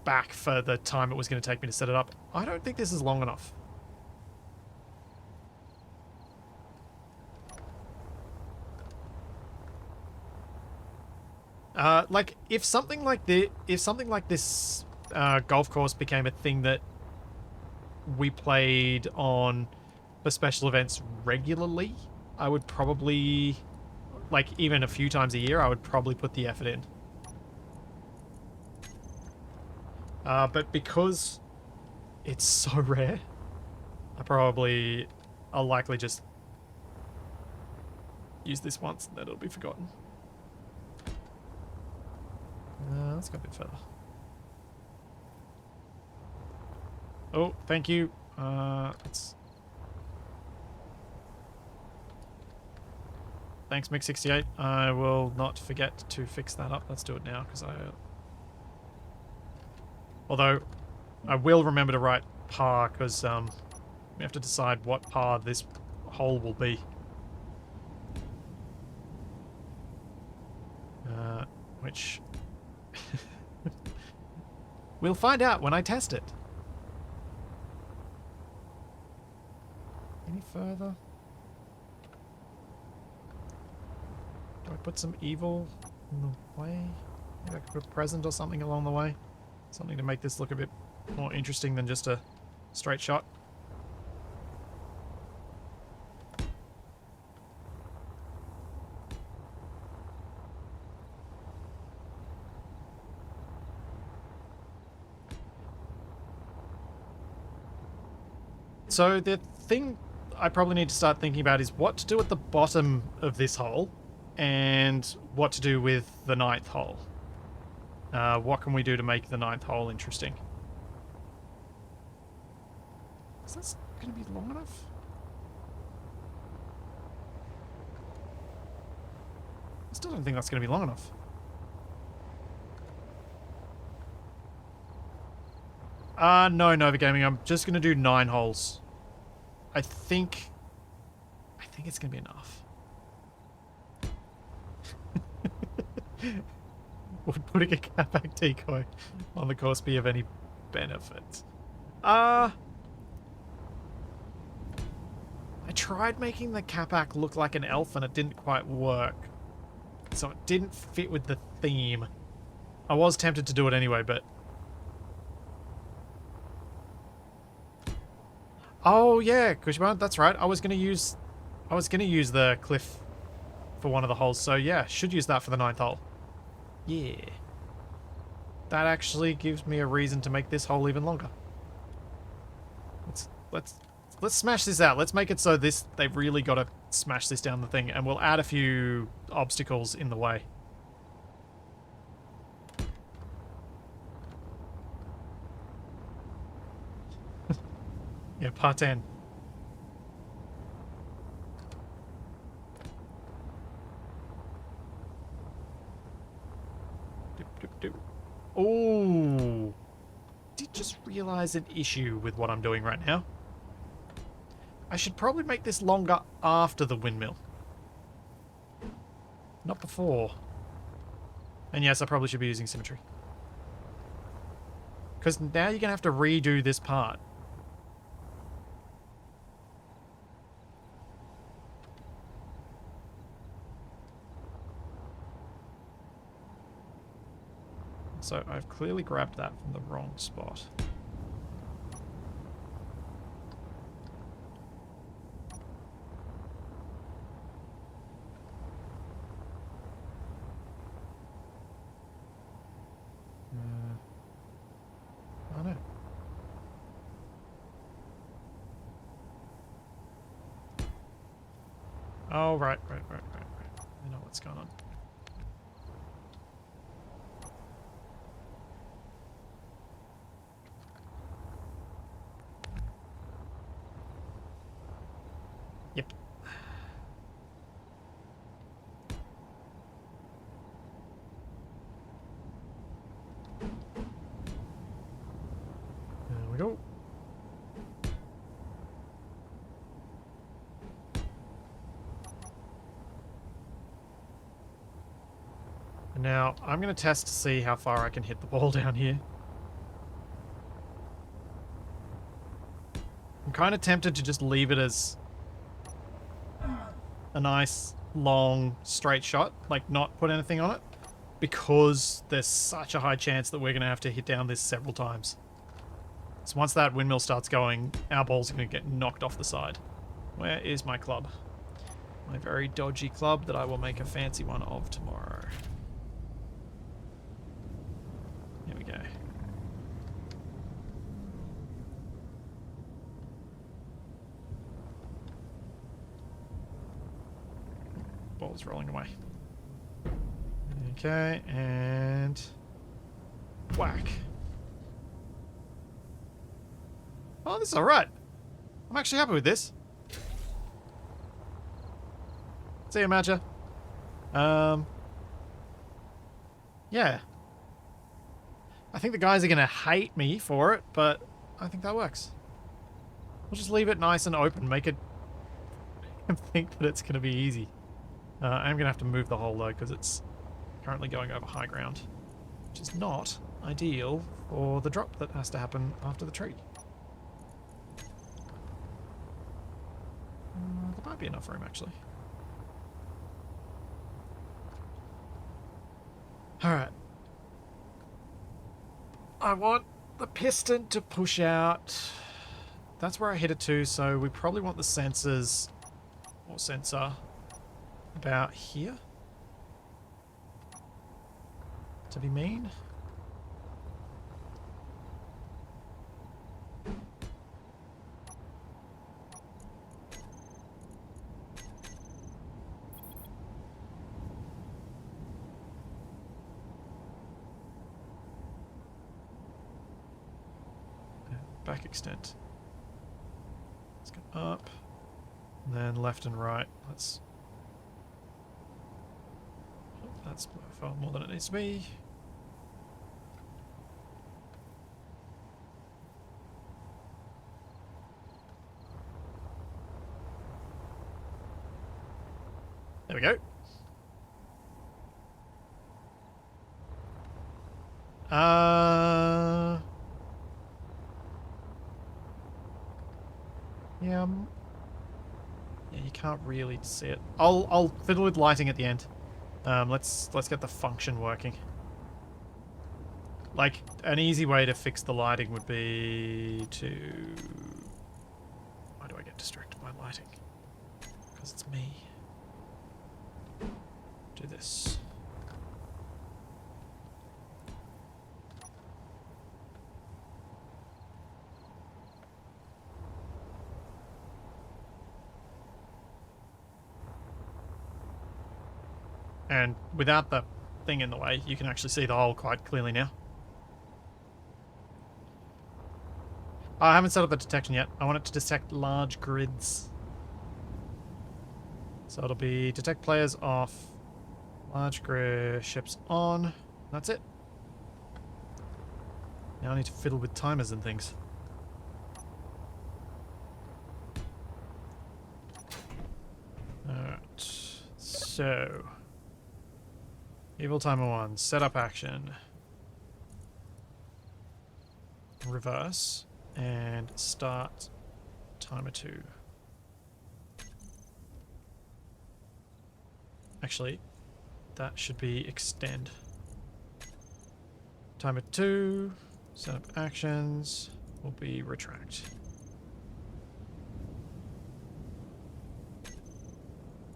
back for the time it was going to take me to set it up. I don't think this is long enough. Like if something like this golf course became a thing that we played on for special events regularly, I would probably, like even a few times a year, I would probably put the effort in. But because it's so rare, I'll likely just use this once and then it'll be forgotten. Let's go a bit further. Oh, thank you. Thanks, Mick68. I will not forget to fix that up. Let's do it now, because although, I will remember to write par, because we have to decide what par this hole will be. Which... we'll find out when I test it. Any further? Do I put some evil in the way? Maybe I could put a present or something along the way. Something to make this look a bit more interesting than just a straight shot. So the thing I probably need to start thinking about is what to do at the bottom of this hole and what to do with the 9th hole. What can we do to make the 9th hole interesting? Is this going to be long enough? Still don't think that's going to be long enough. No, Nova Gaming. I'm just going to do 9 holes. I think it's going to be enough. Would putting a catback decoy on the course be of any benefit? I tried making the catback look like an elf and it didn't quite work. So it didn't fit with the theme. I was tempted to do it anyway, but... Oh yeah, Kushima, that's right. I was gonna use the cliff for one of the holes, so yeah, should use that for the 9th hole. Yeah. That actually gives me a reason to make this hole even longer. Let's smash this out. Let's make it so they've really got to smash this down the thing, and we'll add a few obstacles in the way. Yeah, part 10. Oh, did just realize an issue with what I'm doing right now. I should probably make this longer after the windmill. Not before. And yes, I probably should be using symmetry. Because now you're going to have to redo this part. So I've clearly grabbed that from the wrong spot. Oh no. Oh, right. I know what's going on. Yep. There we go. And now I'm going to test to see how far I can hit the ball down here. I'm kind of tempted to just leave it as a nice, long, straight shot, like not put anything on it, because there's such a high chance that we're going to have to hit down this several times. So once that windmill starts going, our ball's going to get knocked off the side. Where is my club? My very dodgy club that I will make a fancy one of tomorrow. Here we go. Ball's rolling away. Okay, and whack. Oh, this is alright. I'm actually happy with this. See you, Madger. Yeah. I think the guys are going to hate me for it, but I think that works. We'll just leave it nice and open, make it and think that it's going to be easy. I'm going to have to move the hole though, because it's currently going over high ground, which is not ideal for the drop that has to happen after the tree. There might be enough room, actually. Alright. I want the piston to push out. That's where I hit it to, so we probably want the sensors, or sensor, about here. To be mean. Back extent. Let's go up, and then left and right. Let's That's far more than it needs to be. There we go. Yeah. Yeah, you can't really see it. I'll fiddle with lighting at the end. Let's get the function working. Like, an easy way to fix the lighting would be to... Why do I get distracted by lighting? Because it's me. Do this. And without the thing in the way, you can actually see the hole quite clearly now. I haven't set up the detection yet. I want it to detect large grids. So it'll be detect players off, large grid ships on. That's it. Now I need to fiddle with timers and things. Alright. So... Evil timer 1. Set up action. Reverse. And start timer 2. Actually, that should be extend. Timer 2. Set up actions. Will be retract.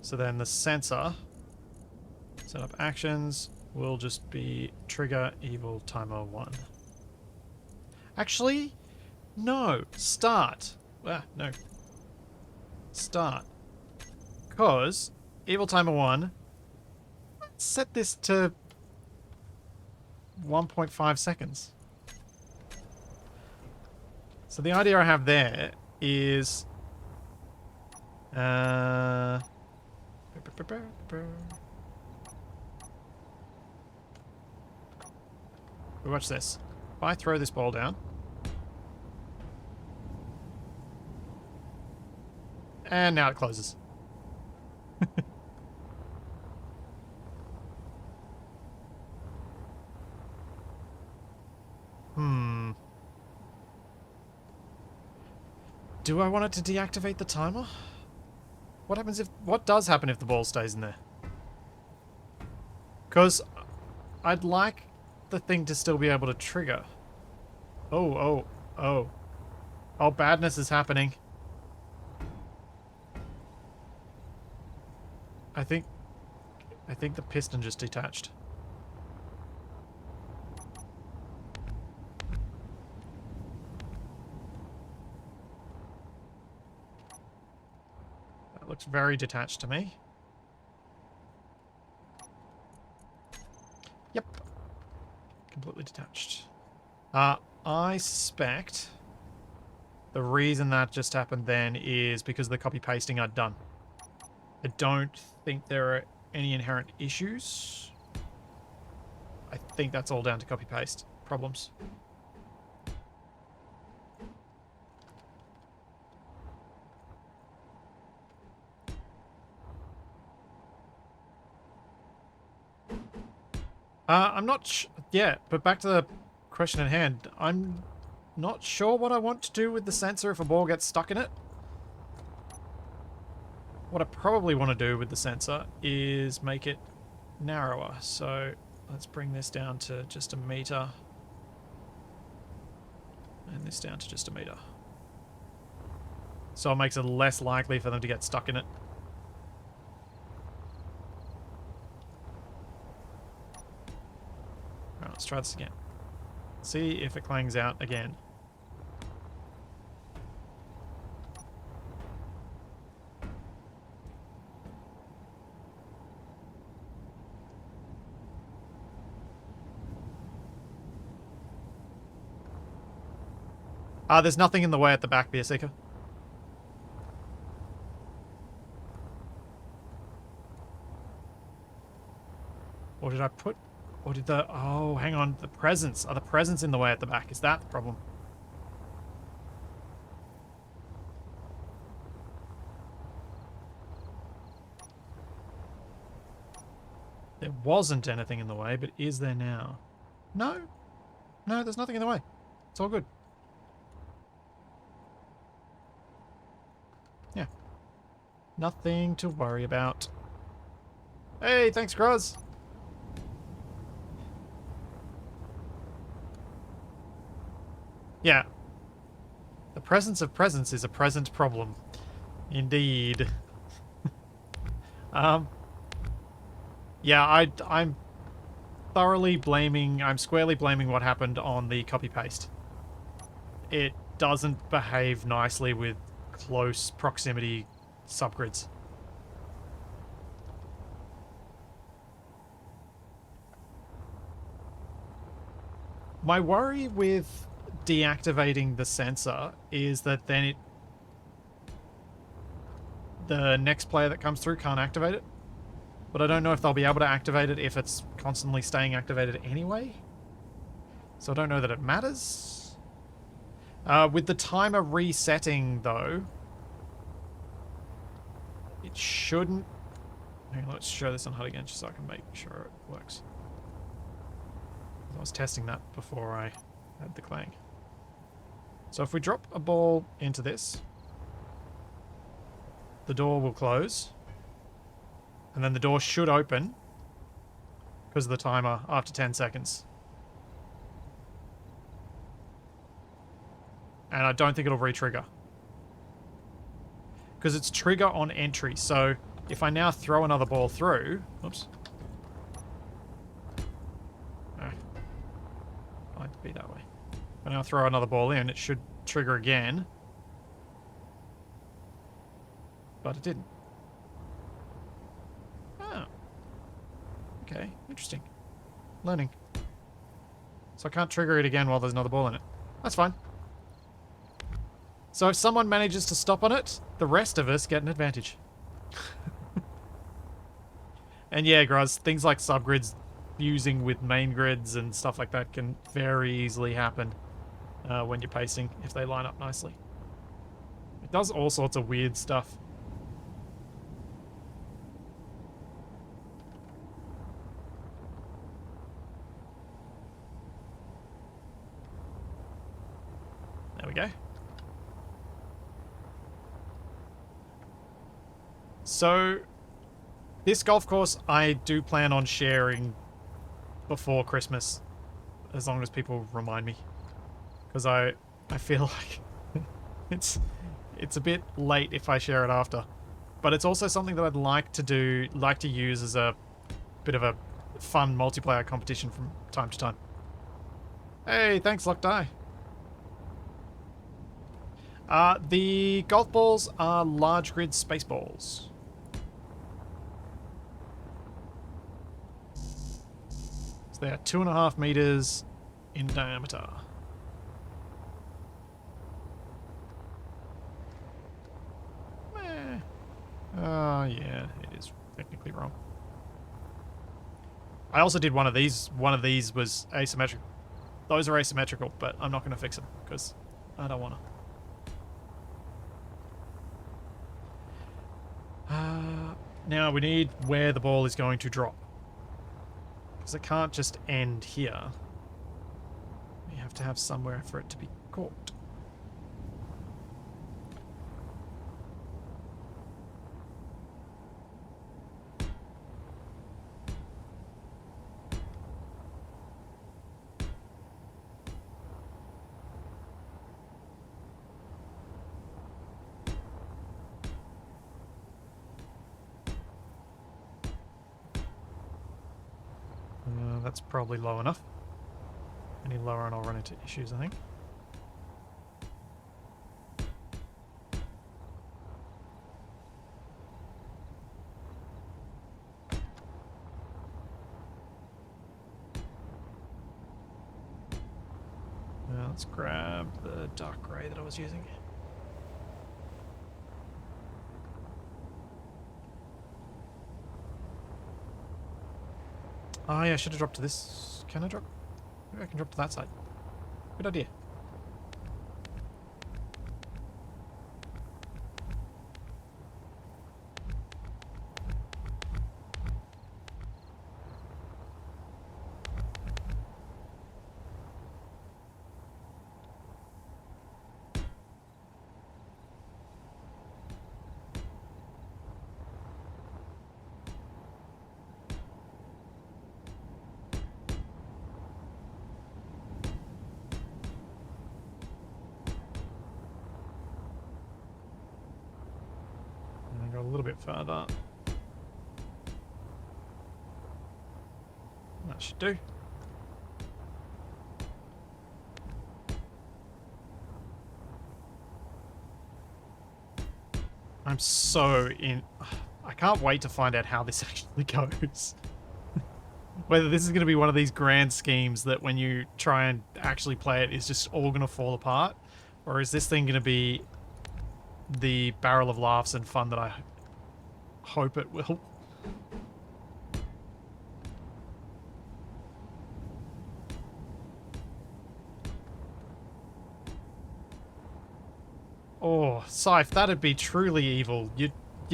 So then the sensor set up actions will just be trigger evil timer 1. Actually, no. Start. No. Start. Because evil timer 1, let's set this to 1.5 seconds. So the idea I have there is... watch this. If I throw this ball down... And now it closes. Do I want it to deactivate the timer? What happens if... What does happen if the ball stays in there? Because I'd like the thing to still be able to trigger. Oh. Oh, badness is happening. I think the piston just detached. That looks very detached to me. Yep. Completely detached. I suspect the reason that just happened then is because of the copy pasting I'd done. I don't think there are any inherent issues. I think that's all down to copy paste problems. I'm not yeah, but back to the question at hand. I'm not sure what I want to do with the sensor if a ball gets stuck in it. What I probably want to do with the sensor is make it narrower. So let's bring this down to just 1 meter. And this down to just 1 meter. So it makes it less likely for them to get stuck in it. Alright, let's try this again. See if it clangs out again. There's nothing in the way at the back, Beer Seeker. Or did I put... Or did the... Oh, hang on. The presents. Are the presents in the way at the back? Is that the problem? There wasn't anything in the way, but is there now? No. No, there's nothing in the way. It's all good. Yeah. Nothing to worry about. Hey, thanks, Graz. Yeah. The presence of presents is a present problem. Indeed. Yeah, I'm thoroughly blaming... I'm squarely blaming what happened on the copy-paste. It doesn't behave nicely with close proximity subgrids. My worry with deactivating the sensor is that then the next player that comes through can't activate it. But I don't know if they'll be able to activate it if it's constantly staying activated anyway. So I don't know that it matters. With the timer resetting, though, it shouldn't... Hang on, let's show this on HUD again just so I can make sure it works. I was testing that before I had the clang. So if we drop a ball into this, the door will close. And then the door should open because of the timer after 10 seconds. And I don't think it'll re-trigger. Because it's trigger on entry. So if I now throw another ball through... Oops. I like to be that way. If I now throw another ball in, it should trigger again. But it didn't. Oh. Okay, interesting. Learning. So I can't trigger it again while there's another ball in it. That's fine. So if someone manages to stop on it, the rest of us get an advantage. And yeah, Graz, things like subgrids fusing with main grids and stuff like that can very easily happen when you're pacing, if they line up nicely. It does all sorts of weird stuff. There we go. So, this golf course I do plan on sharing before Christmas, as long as people remind me. Because I feel like it's a bit late if I share it after. But it's also something that I'd like to use as a bit of a fun multiplayer competition from time to time. Hey, thanks, Locked Eye. The golf balls are large grid space balls. So they are 2.5 meters in diameter. Oh, yeah, it is technically wrong. I also did one of these. One of these was asymmetrical. Those are asymmetrical, but I'm not going to fix them because I don't want to. Now we need where the ball is going to drop. Because it can't just end here. We have to have somewhere for it to be caught. That's probably low enough. Any lower and I'll run into issues, I think. Let's grab the dark grey that I was using. Oh yeah, I should have dropped to this. Can I drop? Maybe I can drop to that side. Good idea. And I go a little bit further. That should do. I'm so in... I can't wait to find out how this actually goes. Whether this is going to be one of these grand schemes that when you try and actually play it is just all going to fall apart. Or is this thing going to be the barrel of laughs and fun that I hope it will? Oh, Scythe, that'd be truly evil. You'd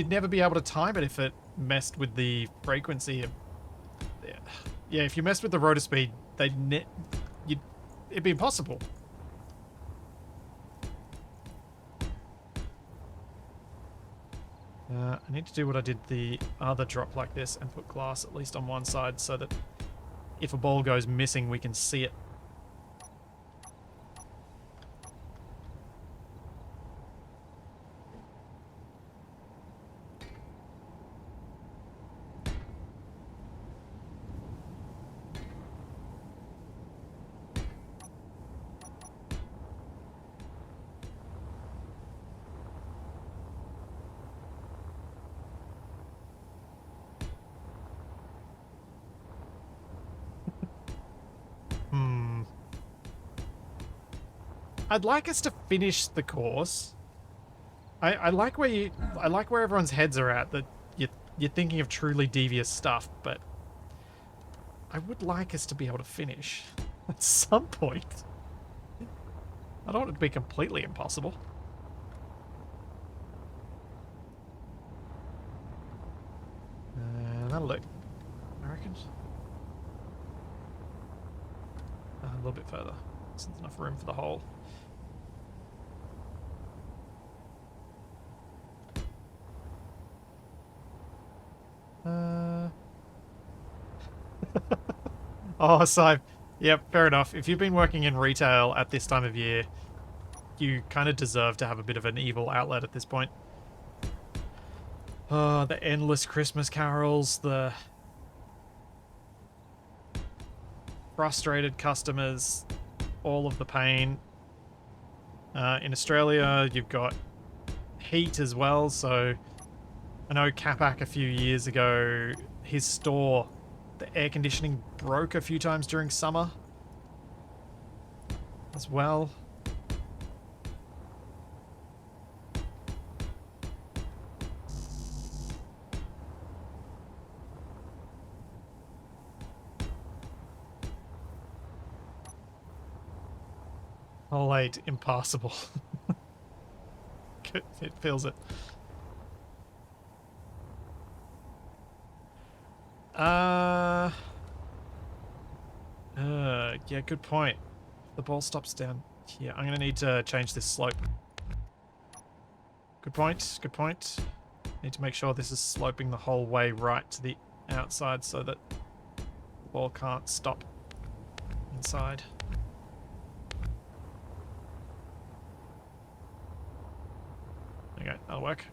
never be able to time it if it messed with the frequency of... Yeah, if you messed with the rotor speed, it'd be impossible. I need to do what I did the other drop like this and put glass at least on one side so that if a ball goes missing, we can see it. I'd like us to finish the course. I like where everyone's heads are at, that you're thinking of truly devious stuff, but I would like us to be able to finish at some point. I don't want it to be completely impossible. That'll do, I reckon. A little bit further. There's enough room for the hole. Oh, so, yep, fair enough. If you've been working in retail at this time of year, you kind of deserve to have a bit of an evil outlet at this point. Oh, the endless Christmas carols, the frustrated customers, all of the pain. In Australia, you've got heat as well, so I know Capac a few years ago, his store, the air conditioning broke a few times during summer as well. Oh, late, impossible. It feels it. Yeah, good point. The ball stops down here. I'm gonna need to change this slope. Good point, good point. Need to make sure this is sloping the whole way right to the outside so that the ball can't stop inside. Okay, that'll work.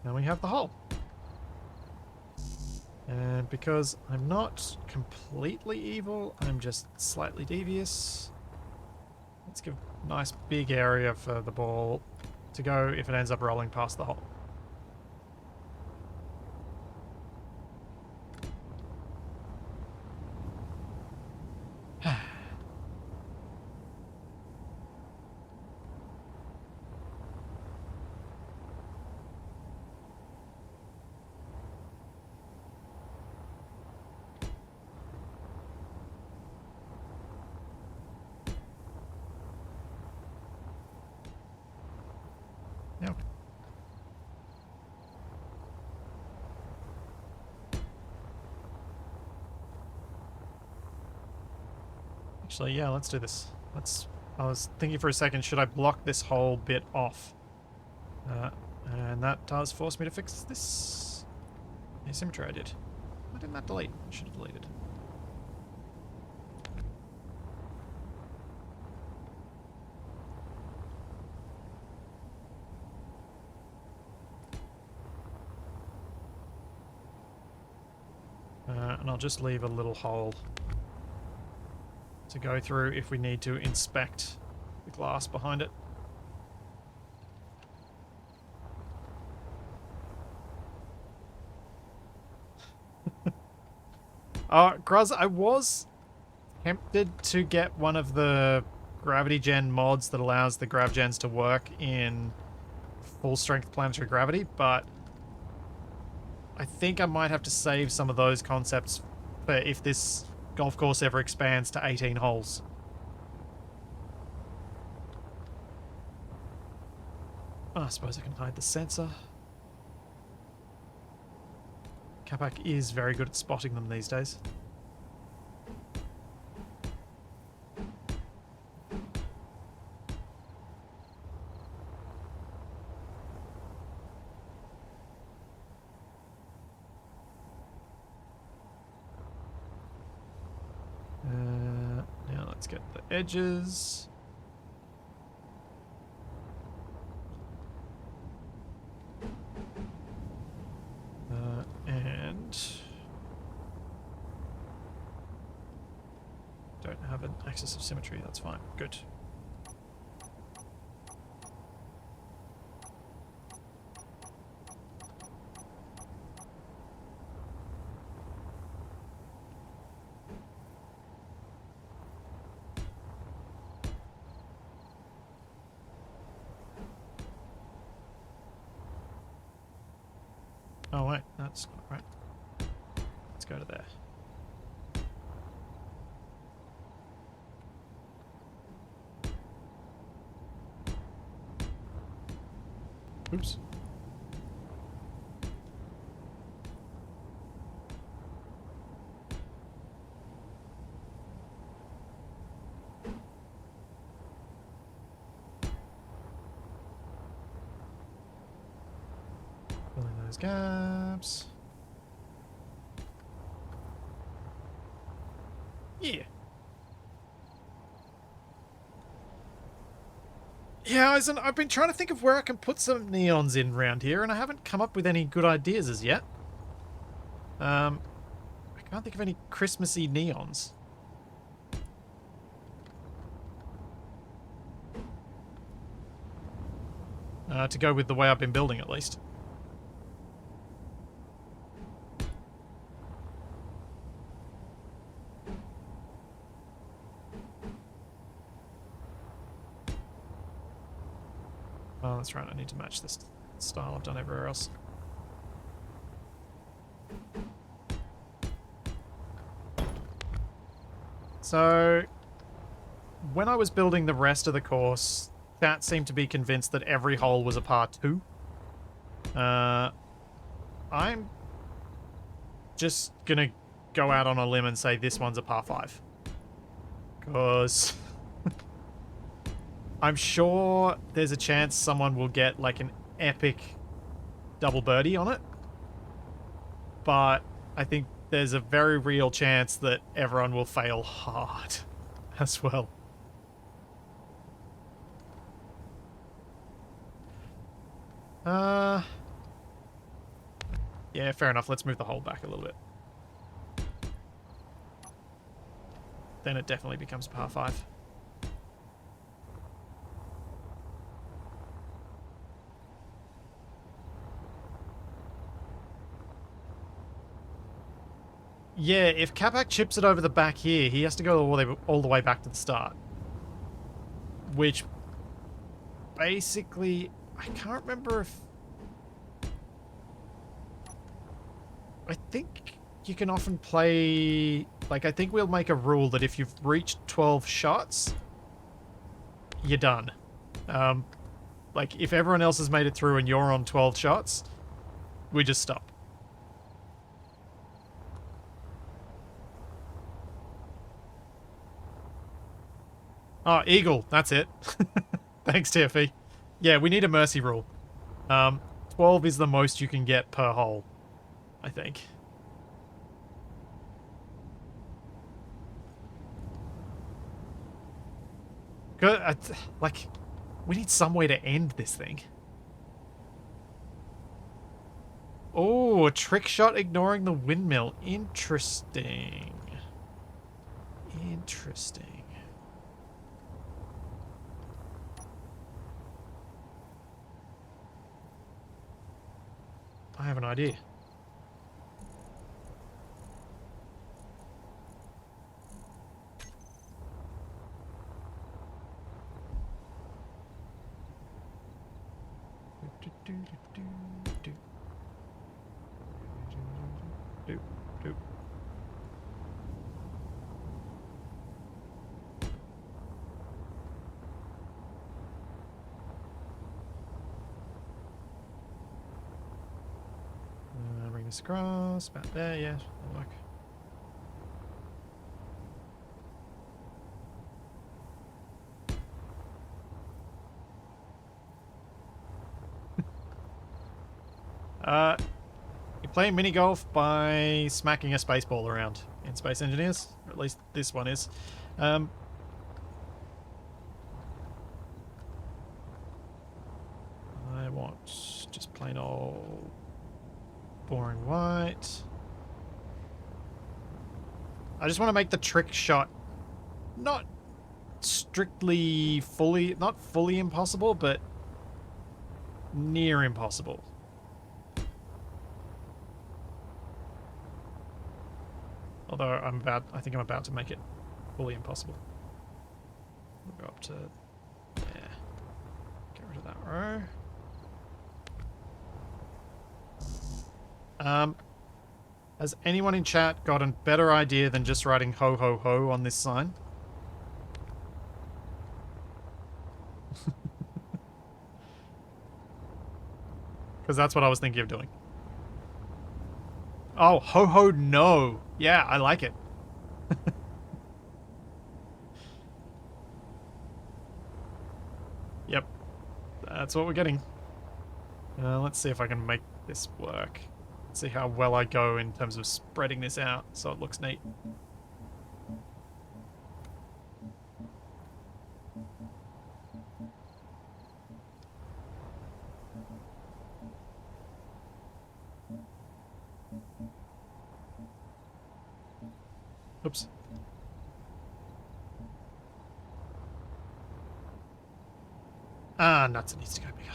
Now we have the hole. And because I'm not completely evil, I'm just slightly devious. Let's give a nice big area for the ball to go if it ends up rolling past the hole. Yeah. Actually, yeah, let's do this. I was thinking for a second, should I block this whole bit off? And that does force me to fix this asymmetry I did. Why didn't that delete? I should have deleted. And I'll just leave a little hole to go through if we need to inspect the glass behind it. Gruz, I was tempted to get one of the gravity gen mods that allows the grav gens to work in full strength planetary gravity, but I think I might have to save some of those concepts for if this golf course ever expands to 18 holes. Oh, I suppose I can hide the sensor. Capac is very good at spotting them these days. Now let's get the edges. And don't have an axis of symmetry, that's fine. Good. Oh wait, that's not right. Let's go to there. Oops. Filling those gaps. Yeah. Yeah, I've been trying to think of where I can put some neons in around here, and I haven't come up with any good ideas as yet. I can't think of any Christmassy neons. To go with the way I've been building, at least. Oh, that's right, I need to match this style I've done everywhere else. So, when I was building the rest of the course, that seemed to be convinced that every hole was a par 2. I'm just gonna go out on a limb and say this one's a par 5. Because I'm sure there's a chance someone will get like an epic double birdie on it. But I think there's a very real chance that everyone will fail hard as well. Yeah, fair enough. Let's move the hole back a little bit. Then it definitely becomes par 5. Yeah, if Capac chips it over the back here, he has to go all the way back to the start. Which, basically, I can't remember if... I think you can often play... Like, I think we'll make a rule that if you've reached 12 shots, you're done. Like, if everyone else has made it through and you're on 12 shots, we just stop. Oh, Eagle. That's it. Thanks, TFE. Yeah, we need a mercy rule. 12 is the most you can get per hole, I think. Good. Like, we need some way to end this thing. Oh, a trick shot ignoring the windmill. Interesting. Interesting. I have an idea. Bring this across, about there, yeah, that'll work. You're playing mini golf by smacking a space ball around in Space Engineers, or at least this one is. I want just plain old boring white. I just want to make the trick shot not strictly not fully impossible, but near impossible. Although I think I'm about to make it fully impossible. We'll go up to, yeah, get rid of that row. Has anyone in chat got a better idea than just writing ho ho ho on this sign? Because that's what I was thinking of doing. Oh, ho ho no. Yeah, I like it. Yep. That's what we're getting. Let's see if I can make this work. See how well I go in terms of spreading this out so it looks neat. Oops. Ah, nuts, it needs to go bigger.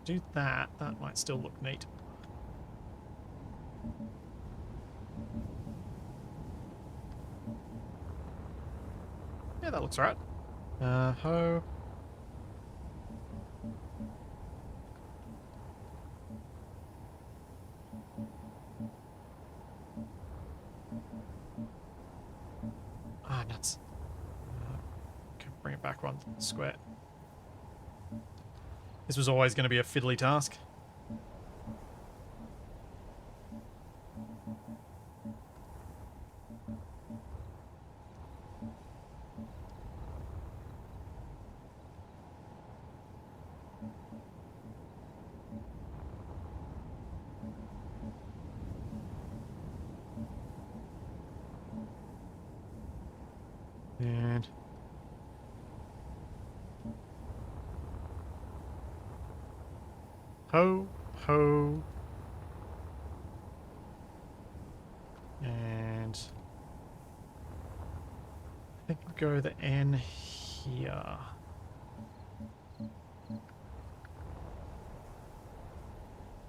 Do that. That might still look neat. Yeah, that looks right. Ho. Ah, nuts. Can bring it back one square. This was always going to be a fiddly task. And ho, ho. think we'll go the N here.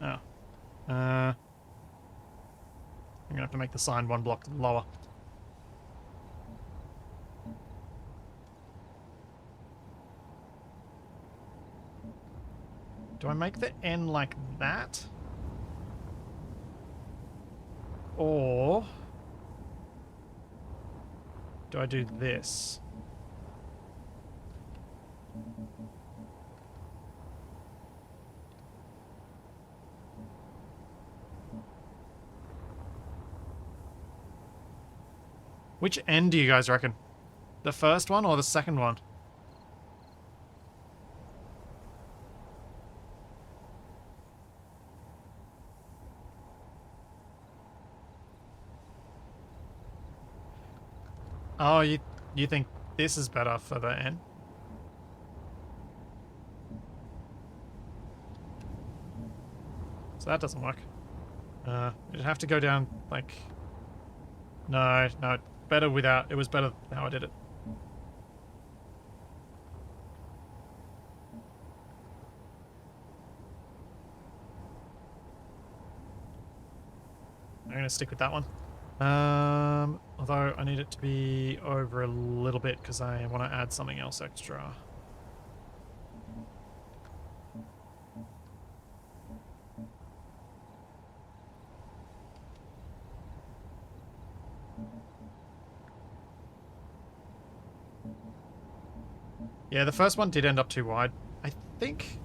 Oh. I'm gonna have to make the sign one block lower. Do I make the N like that? Or do I do this? Which N do you guys reckon? The first one or the second one? Oh, you think this is better for the N? So that doesn't work. It'd have to go down like... No, better without... It was better how I did it. I'm gonna stick with that one. Although I need it to be over a little bit because I want to add something else extra. Yeah, the first one did end up too wide. I think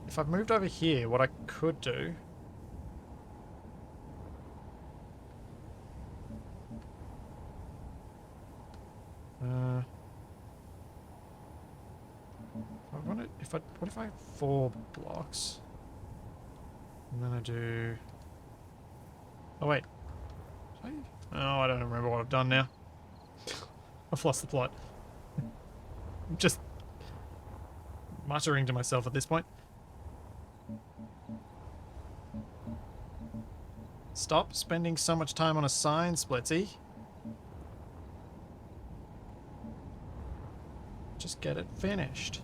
if I've moved over here, what I could do... what if I have 4 blocks? And then I do... Oh, wait. Oh, I don't remember what I've done now. I've lost the plot. I'm just muttering to myself at this point. Stop spending so much time on a sign, Splitsy. Just get it finished.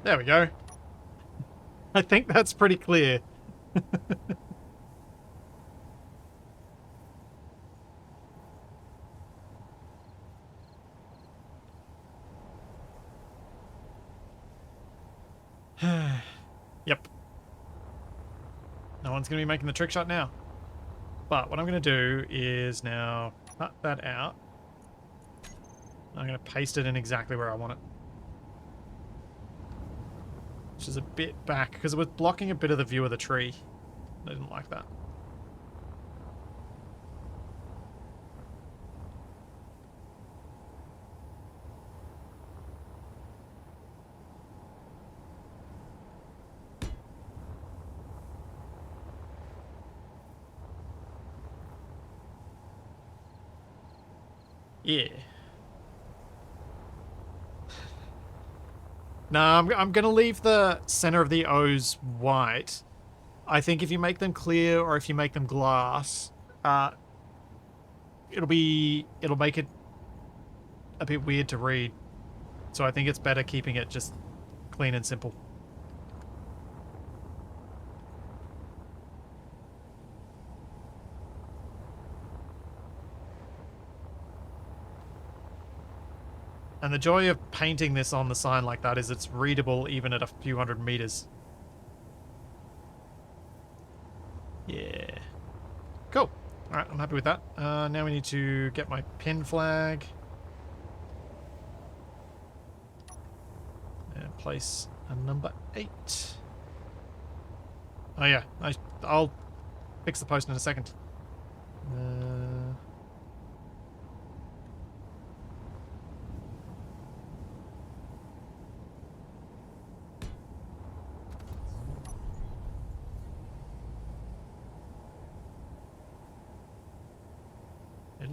There we go. I think that's pretty clear. Yep. No one's going to be making the trick shot now. But what I'm going to do is now cut that out. I'm going to paste it in exactly where I want it. Which is a bit back, because it was blocking a bit of the view of the tree. I didn't like that. Yeah. No, I'm going to leave the center of the O's white. I think if you make them clear or if you make them glass, it'll make it a bit weird to read. So I think it's better keeping it just clean and simple. And the joy of painting this on the sign like that is it's readable even at a few hundred meters. Yeah. Cool. Alright, I'm happy with that. Now we need to get my pin flag. And place a number 8. Oh yeah, I'll fix the post in a second.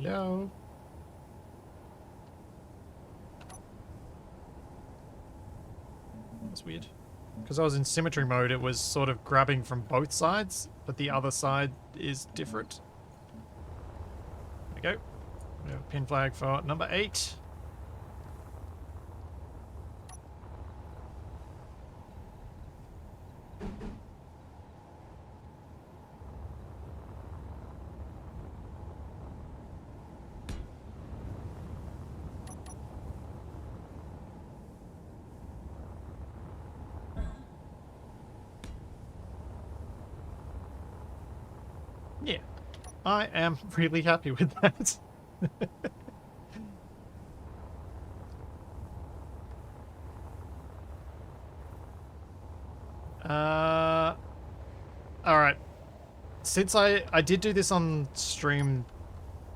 Hello? That's weird. Because I was in symmetry mode, it was sort of grabbing from both sides, but the other side is different. There we go. We have a pin flag for number 8. Yeah, I am really happy with that. Alright. Since I did do this on stream...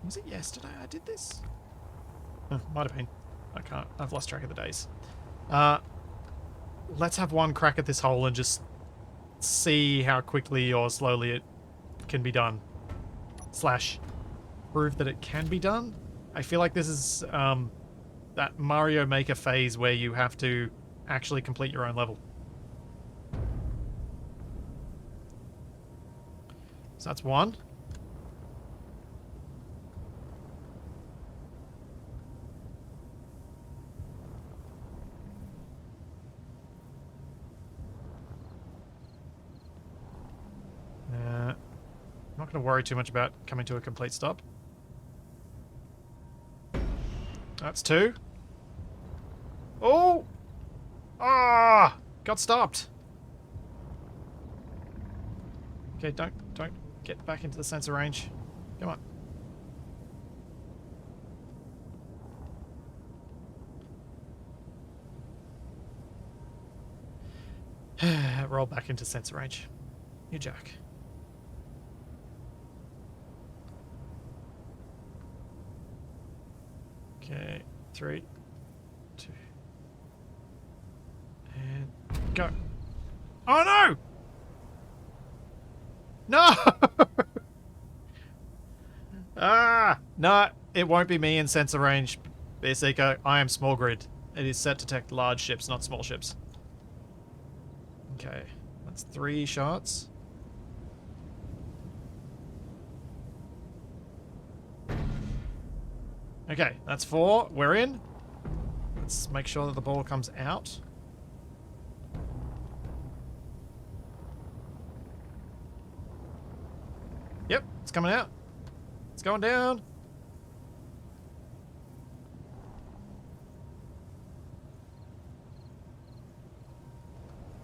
Was it yesterday I did this? Might have been. I've lost track of the days. Let's have one crack at this hole and just see how quickly or slowly it can be done. Slash, prove that it can be done. I feel like this is that Mario Maker phase where you have to actually complete your own level. So that's one. I'm not going to worry too much about coming to a complete stop. That's 2. Oh! Ah! Got stopped. Okay, don't get back into the sensor range. Come on. Roll back into sensor range. You jack. Okay, 3, 2, and go. Oh no! No! Ah! No, it won't be me in sensor range, Beerseka. I am small grid. It is set to detect large ships, not small ships. Okay, that's 3 shots. Okay, that's 4. We're in. Let's make sure that the ball comes out. Yep, it's coming out. It's going down.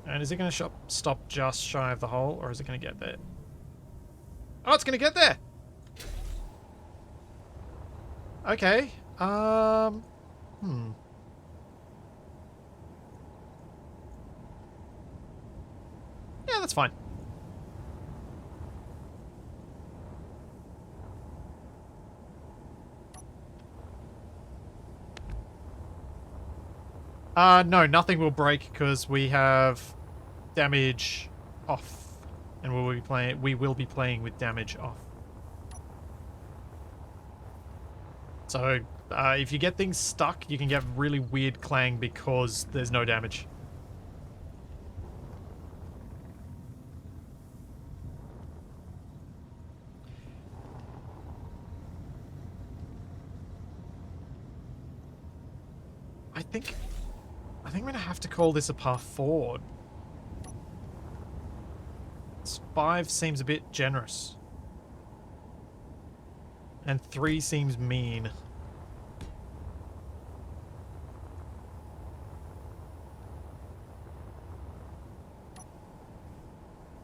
And is it going to stop just shy of the hole, or is it going to get there? Oh, it's going to get there! Okay. Yeah, that's fine. No, nothing will break because we have damage off, and we will be playing with damage off. So, if you get things stuck, you can get really weird clang because there's no damage. I think I'm gonna have to call this a par 4. 5 seems a bit generous. And 3 seems mean.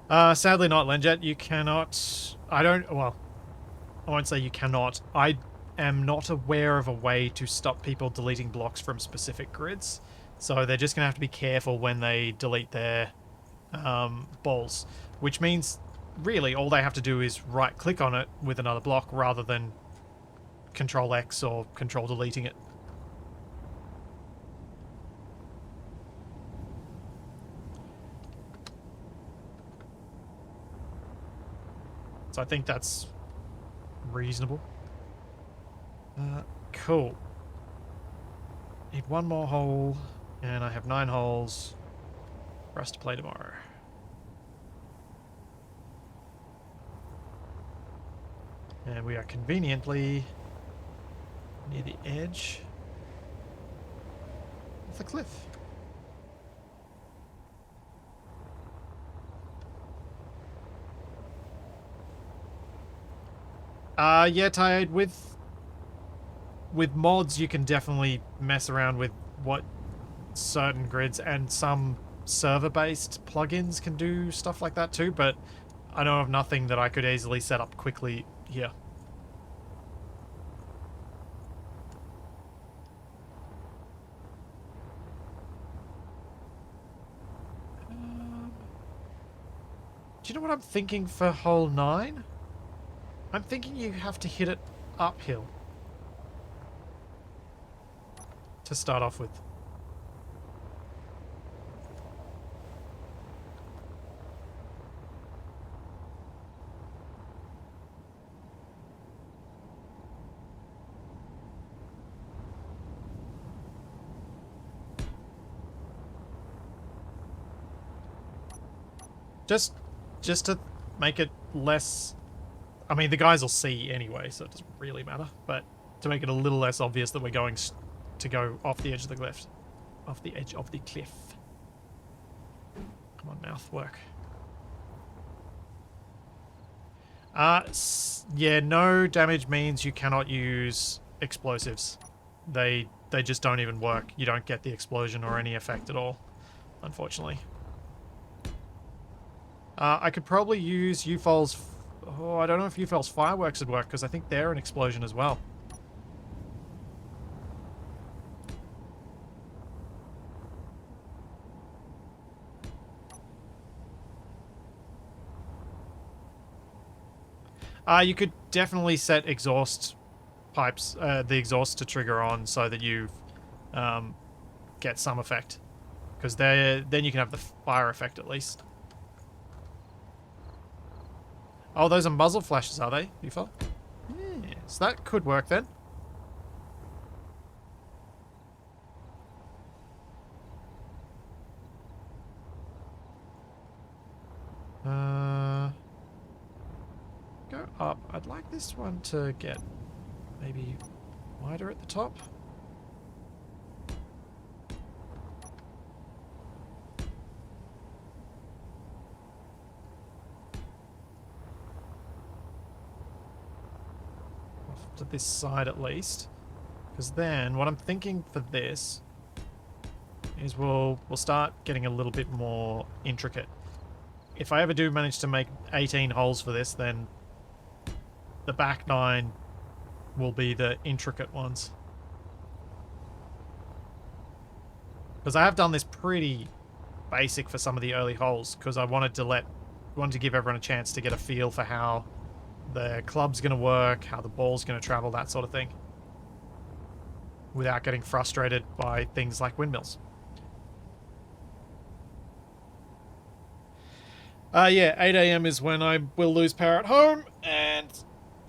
Sadly not, Lenjet. You cannot... well, I won't say you cannot. I am not aware of a way to stop people deleting blocks from specific grids. So they're just going to have to be careful when they delete their balls. Which means, really, all they have to do is right-click on it with another block rather than Control-X or Control-deleting it. So I think that's reasonable. Cool. Need one more hole, and I have 9 holes. for us to play tomorrow. And we are conveniently near the edge of the cliff. Yeah, Tired, with mods you can definitely mess around with what certain grids, and some server-based plugins can do stuff like that too, but I know of nothing that I could easily set up quickly here. Do you know what I'm thinking for hole 9? I'm thinking you have to hit it uphill to start off with. Just to make it less... I mean, the guys will see anyway, so it doesn't really matter. But to make it a little less obvious that we're going to go off the edge of the cliff. Off the edge of the cliff. Come on, mouth, work. Yeah, no damage means you cannot use explosives. They just don't even work. You don't get the explosion or any effect at all, unfortunately. I could probably use UFOL's... Oh, I don't know if UFOL's fireworks would work, because I think they're an explosion as well. You could definitely set exhaust pipes, the exhaust to trigger on so that you get some effect. Because then you can have the fire effect at least. Oh, those are muzzle flashes, are they, UFO? Yes, that could work then. Go up. I'd like this one to get maybe wider at the top. To this side at least, because then what I'm thinking for this is we'll start getting a little bit more intricate. If I ever do manage to make 18 holes for this, then the back 9 will be the intricate ones, because I have done this pretty basic for some of the early holes, because I wanted to give everyone a chance to get a feel for how the club's going to work, how the ball's going to travel, that sort of thing, without getting frustrated by things like windmills. Yeah, 8 AM is when I will lose power at home, and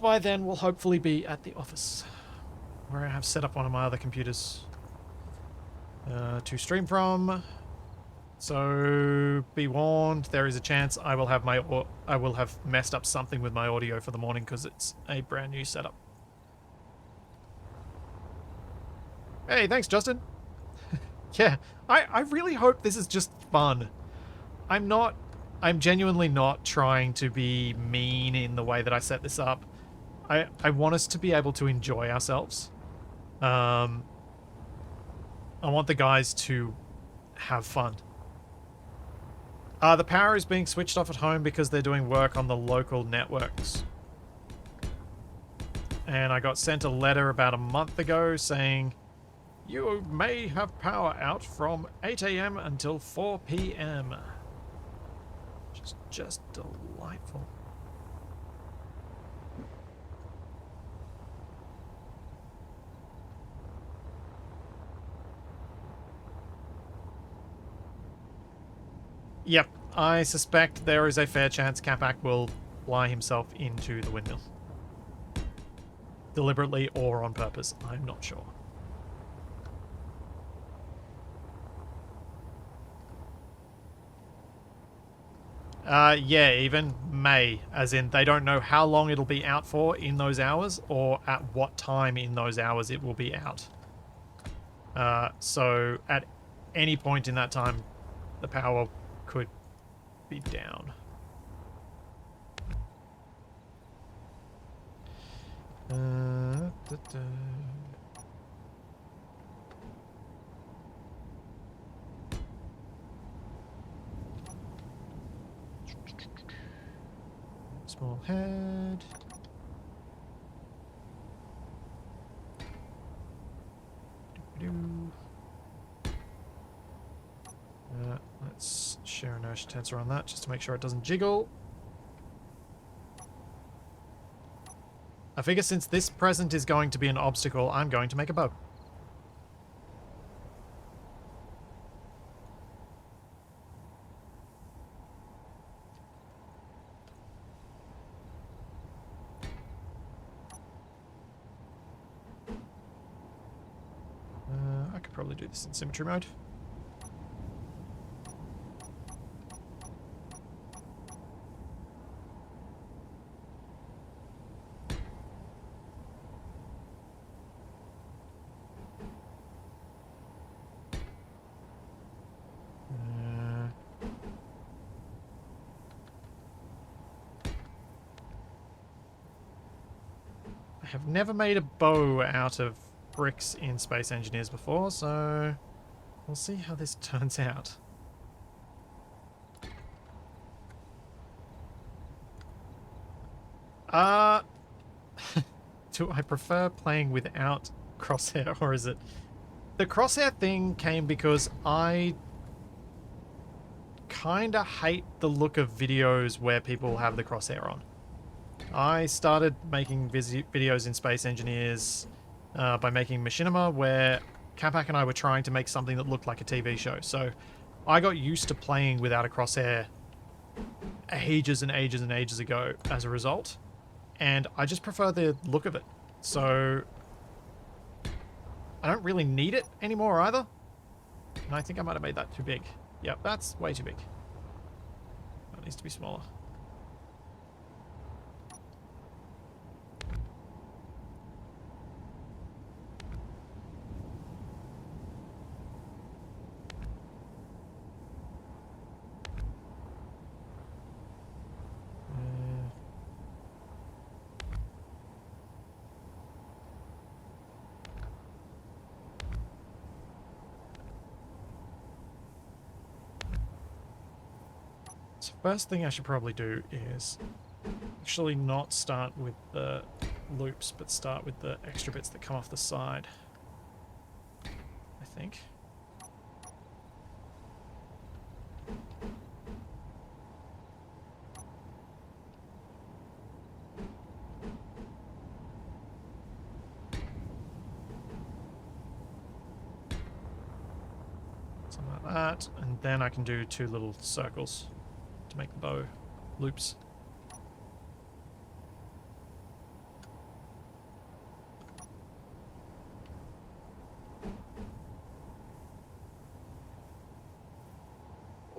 by then we'll hopefully be at the office, where I have set up one of my other computers to stream from. So be warned, there is a chance I will have messed up something with my audio for the morning, because it's a brand new setup. Hey, thanks, Justin. Yeah, I really hope this is just fun. I'm genuinely not trying to be mean in the way that I set this up. I want us to be able to enjoy ourselves. I want the guys to have fun. The power is being switched off at home because they're doing work on the local networks. And I got sent a letter about a month ago saying, you may have power out from 8 AM until 4 PM. Which is just delightful. Yep, I suspect there is a fair chance Capac will fly himself into the windmill. Deliberately or on purpose, I'm not sure. Yeah, even May, as in they don't know how long it'll be out for in those hours or at what time in those hours it will be out. So at any point in that time, the power could be down. Small head. Let's share inertia tensor on that just to make sure it doesn't jiggle. I figure since this present is going to be an obstacle, I'm going to make a bow. I could probably do this in symmetry mode. I have never made a bow out of bricks in Space Engineers before, so we'll see how this turns out. Do I prefer playing without crosshair, or is it... The crosshair thing came because I kinda hate the look of videos where people have the crosshair on. I started making videos in Space Engineers by making Machinima, where Capac and I were trying to make something that looked like a TV show. So I got used to playing without a crosshair ages and ages and ages ago as a result. And I just prefer the look of it. So I don't really need it anymore either. And I think I might have made that too big. Yep, that's way too big. That needs to be smaller. So first thing I should probably do is actually not start with the loops, but start with the extra bits that come off the side, I think. Something like that, and then I can do two little circles to make the bow loops.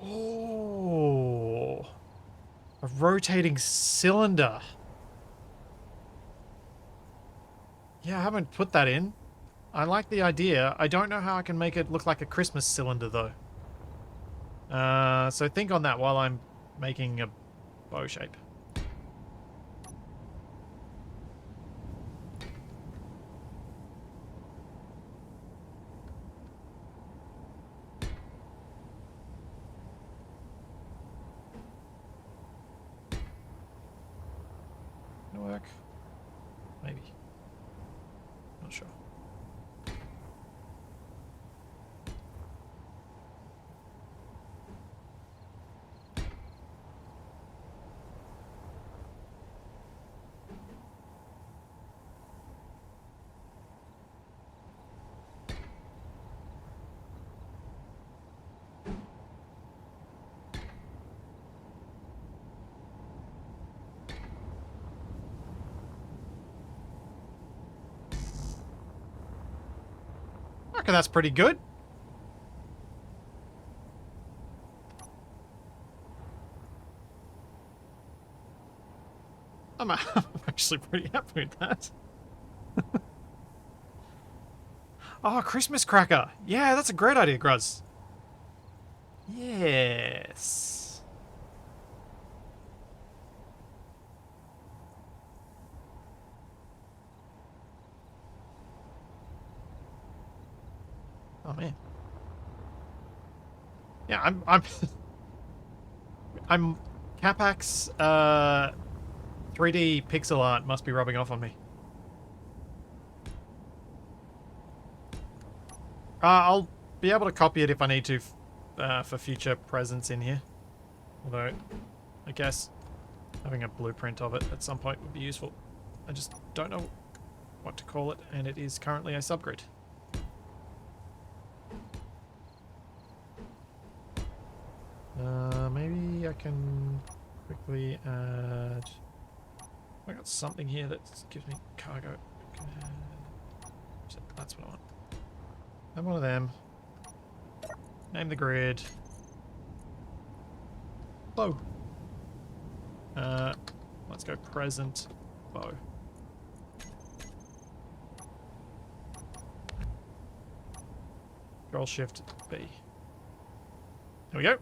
Oh, a rotating cylinder. Yeah, I haven't put that in. I like the idea. I don't know how I can make it look like a Christmas cylinder, though. So think on that while I'm making a bow shape. Gonna work? Maybe. Not sure. Okay, that's pretty good. I'm actually pretty happy with that. Oh, Christmas cracker. Yeah, that's a great idea, Gruz. Yes. Oh man. Yeah, I'm Capac's 3D pixel art must be rubbing off on me. I'll be able to copy it if I need to for future presence in here. Although, I guess having a blueprint of it at some point would be useful. I just don't know what to call it, and it is currently a subgrid. Maybe I can quickly add... I got something here that gives me cargo. That's what I want. Have one of them. Name the grid. Bow. Let's go present bow. Control Shift B. There we go.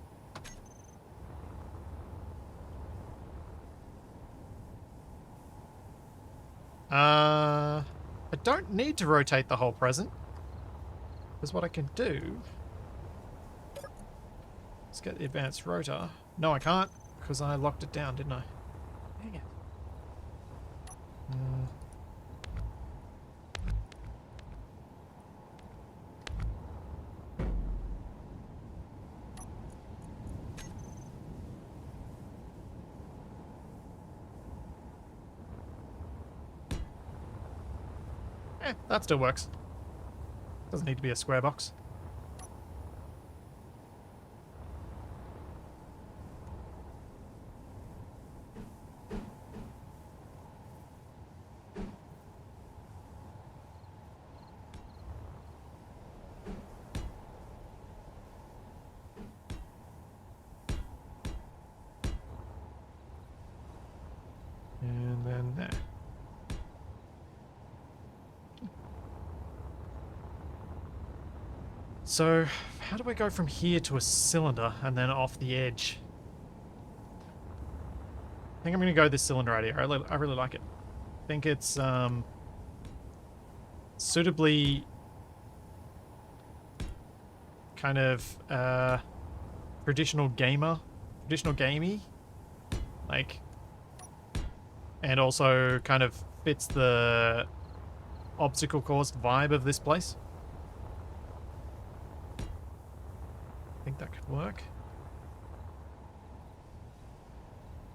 I don't need to rotate the whole present. Because what I can do... Let's get the advanced rotor. No, I can't, because I locked it down, didn't I? Dang it. That still works. Doesn't need to be a square box. And then there. So, how do we go from here to a cylinder and then off the edge? I think I'm going to go this cylinder right here. I really like it. I think it's suitably kind of traditional gamey, like, and also kind of fits the obstacle course vibe of this place. I think that could work.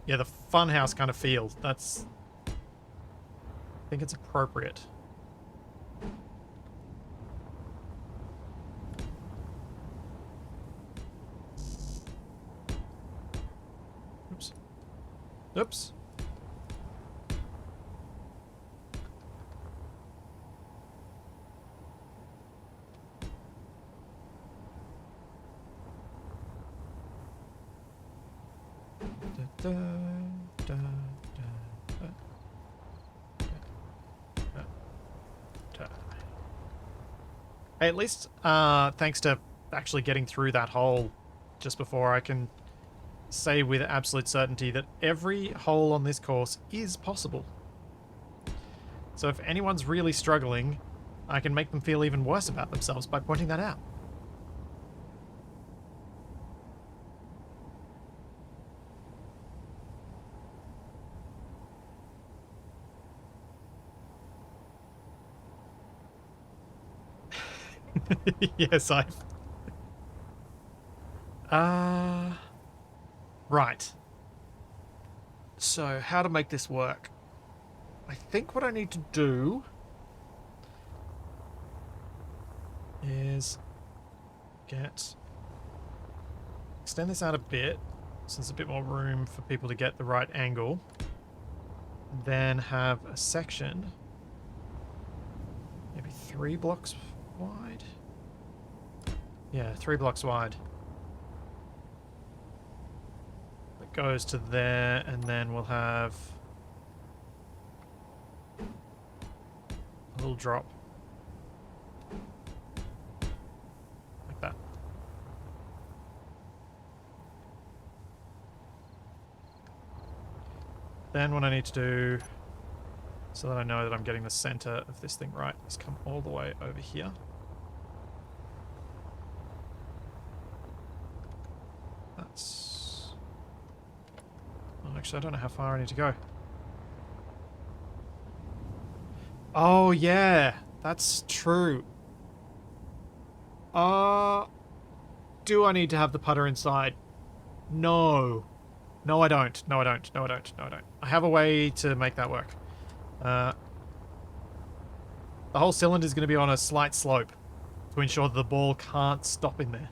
Yeah, the funhouse kind of feel. That's... I think it's appropriate. Oops. Oops. Hey, at least thanks to actually getting through that hole just before, I can say with absolute certainty that every hole on this course is possible. So if anyone's really struggling, I can make them feel even worse about themselves by pointing that out. Yes, I've... Right. So, how to make this work? I think what I need to do is extend this out a bit, so there's a bit more room for people to get the right angle. Then have a section, maybe 3 blocks wide. Yeah, 3 blocks wide. That goes to there, and then we'll have little drop. Like that. Then what I need to do, so that I know that I'm getting the center of this thing right, is come all the way over here. That's... Well, actually, I don't know how far I need to go. Oh, yeah. That's true. Do I need to have the putter inside? No. No, I don't. No, I don't. No, I don't. No, I don't. I have a way to make that work. The whole cylinder is going to be on a slight slope to ensure that the ball can't stop in there.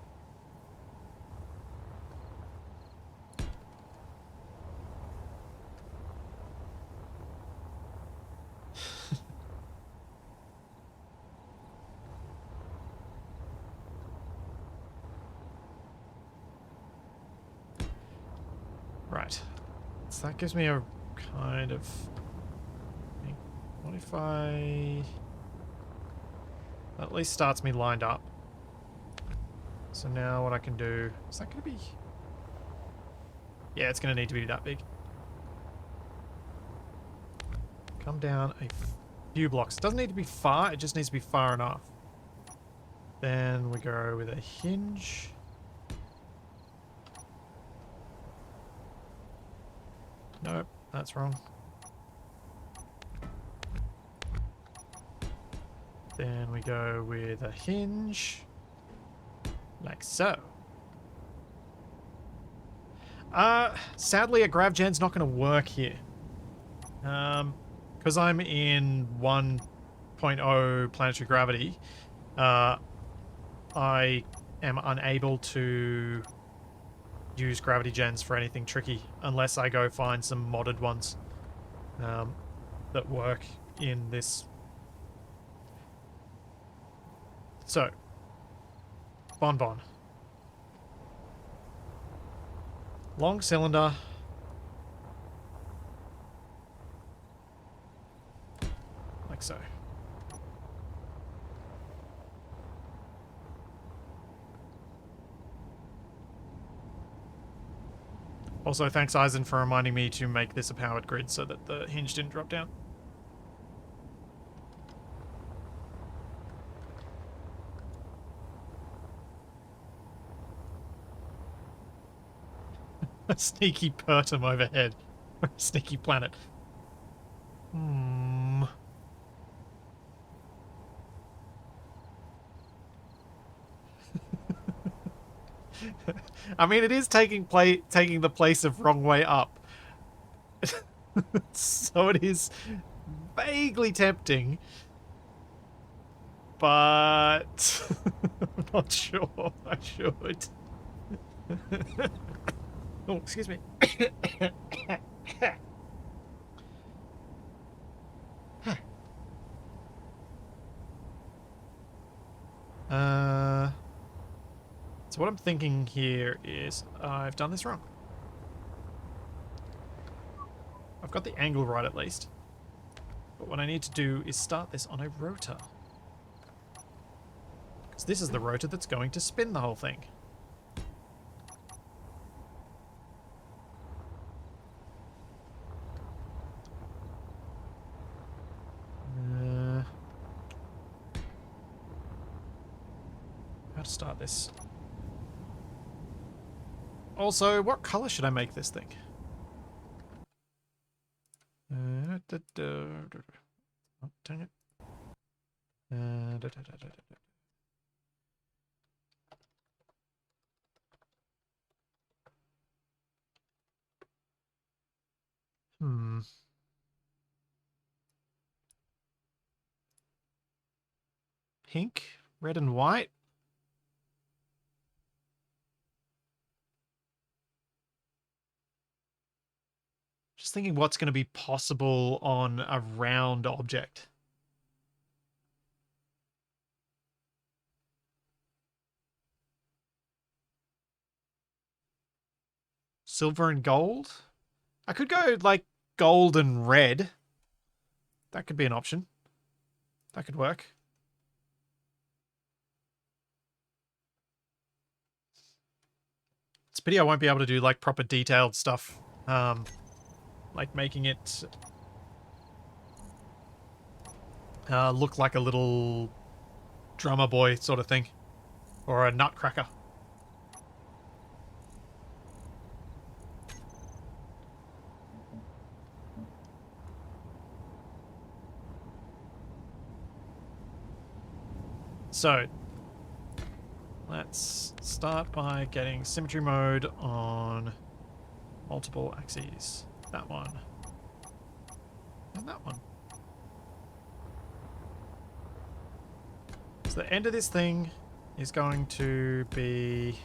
Right. So that gives me a kind of... What if I... That at least starts me lined up. So now what I can do... Is that going to be... Yeah, it's going to need to be that big. Come down a few blocks. It doesn't need to be far, it just needs to be far enough. Then we go with a hinge. Nope, that's wrong. Then we go with a hinge. Like so. Sadly a grav gen's not going to work here. Because I'm in 1.0 planetary gravity, I am unable to use gravity gens for anything tricky unless I go find some modded ones that work in this. So, Bonbon. Long cylinder. Like so. Also, thanks Eisen for reminding me to make this a powered grid so that the hinge didn't drop down. A sneaky Pertum overhead. Sneaky planet. I mean, it is taking the place of wrong way up. So it is vaguely tempting. But I'm not sure I should. Oh, excuse me. So what I'm thinking here is I've done this wrong. I've got the angle right at least. But what I need to do is start this on a rotor. Because this is the rotor that's going to spin the whole thing. How to start this? Also, what color should I make this thing? Oh, dang it. Pink, red and white. Just thinking what's going to be possible on a round object. Silver and gold? I could go like gold and red. That could be an option. That could work. It's a pity I won't be able to do like proper detailed stuff. Like making it look like a little drummer boy sort of thing. Or a nutcracker. So, let's start by getting symmetry mode on multiple axes. That one. And that one. So the end of this thing is going to be...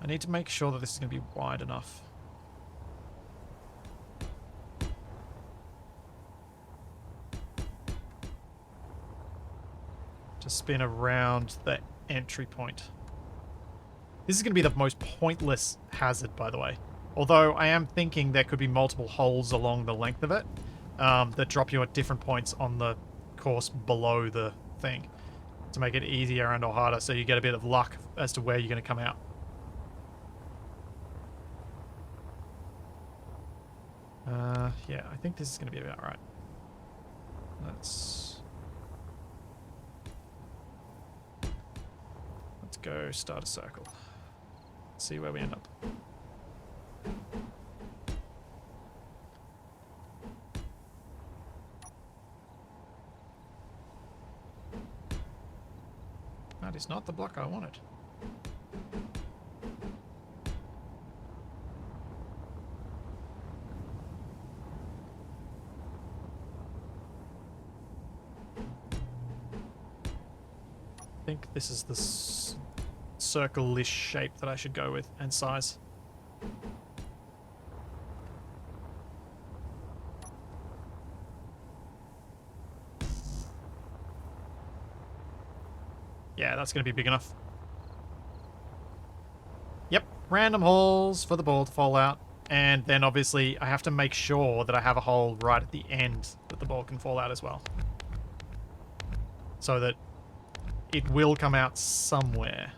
I need to make sure that this is going to be wide enough. To spin around the entry point. This is going to be the most pointless hazard, by the way. Although I am thinking there could be multiple holes along the length of it that drop you at different points on the course below the thing to make it easier and or harder, so you get a bit of luck as to where you're going to come out. Yeah, I think this is going to be about right. Let's go start a circle. See where we end up. That is not the block I wanted. I think this is the circle-ish shape that I should go with, and size. Yeah, that's going to be big enough. Yep, random holes for the ball to fall out. And then obviously I have to make sure that I have a hole right at the end that the ball can fall out as well. So that it will come out somewhere.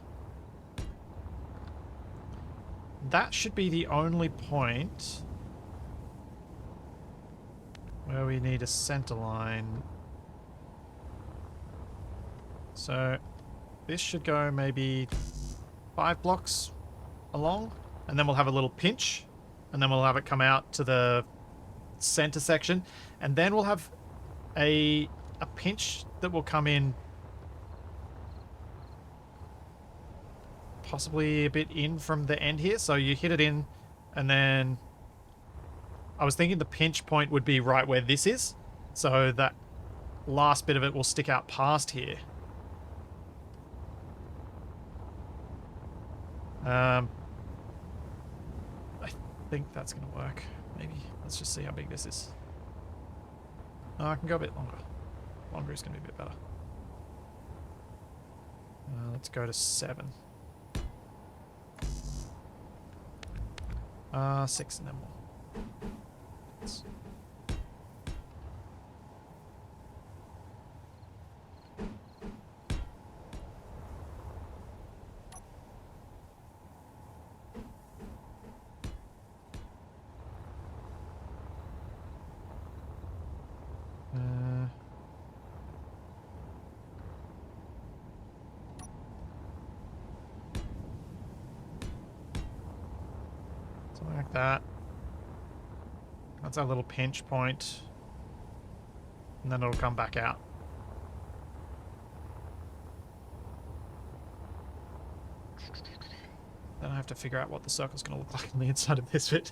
That should be the only point where we need a center line. So this should go maybe 5 blocks along, and then we'll have a little pinch, and then we'll have it come out to the center section, and then we'll have a pinch that will come in possibly a bit in from the end here. So you hit it in, and then I was thinking the pinch point would be right where this is, so that last bit of it will stick out past here. I think that's going to work. Maybe. Let's just see how big this is. Oh, I can go a bit longer. Longer is going to be a bit better. Let's go to 7. 6, and then more. Something like that. That's our little pinch point. And then it'll come back out. Then I have to figure out what the circle's going to look like on the inside of this bit.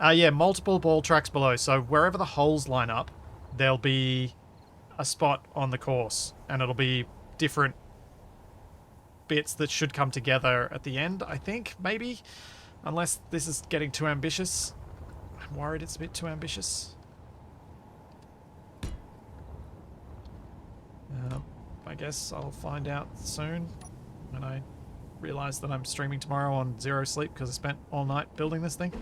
Yeah, multiple ball tracks below. So wherever the holes line up, there'll be a spot on the course. And it'll be different bits that should come together at the end, I think, maybe. Unless this is getting too ambitious. I'm worried it's a bit too ambitious. I guess I'll find out soon when I realize that I'm streaming tomorrow on 0 sleep because I spent all night building this thing.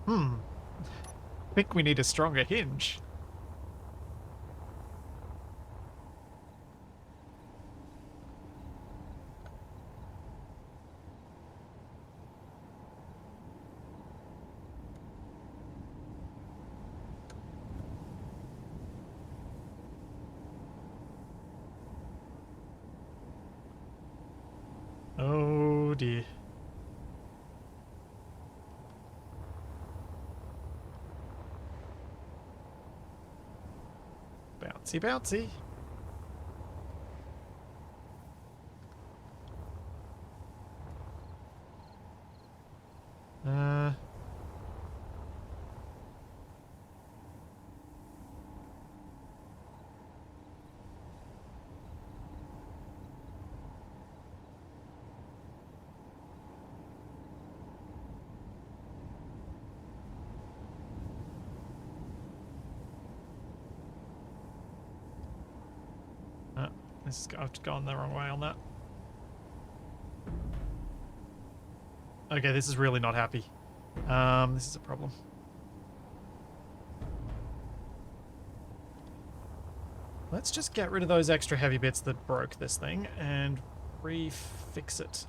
I think we need a stronger hinge. Oh dear. Bouncy, bouncy. Uh... I've gone the wrong way on that. Okay, this is really not happy. This is a problem. Let's just get rid of those extra heavy bits that broke this thing and refix it.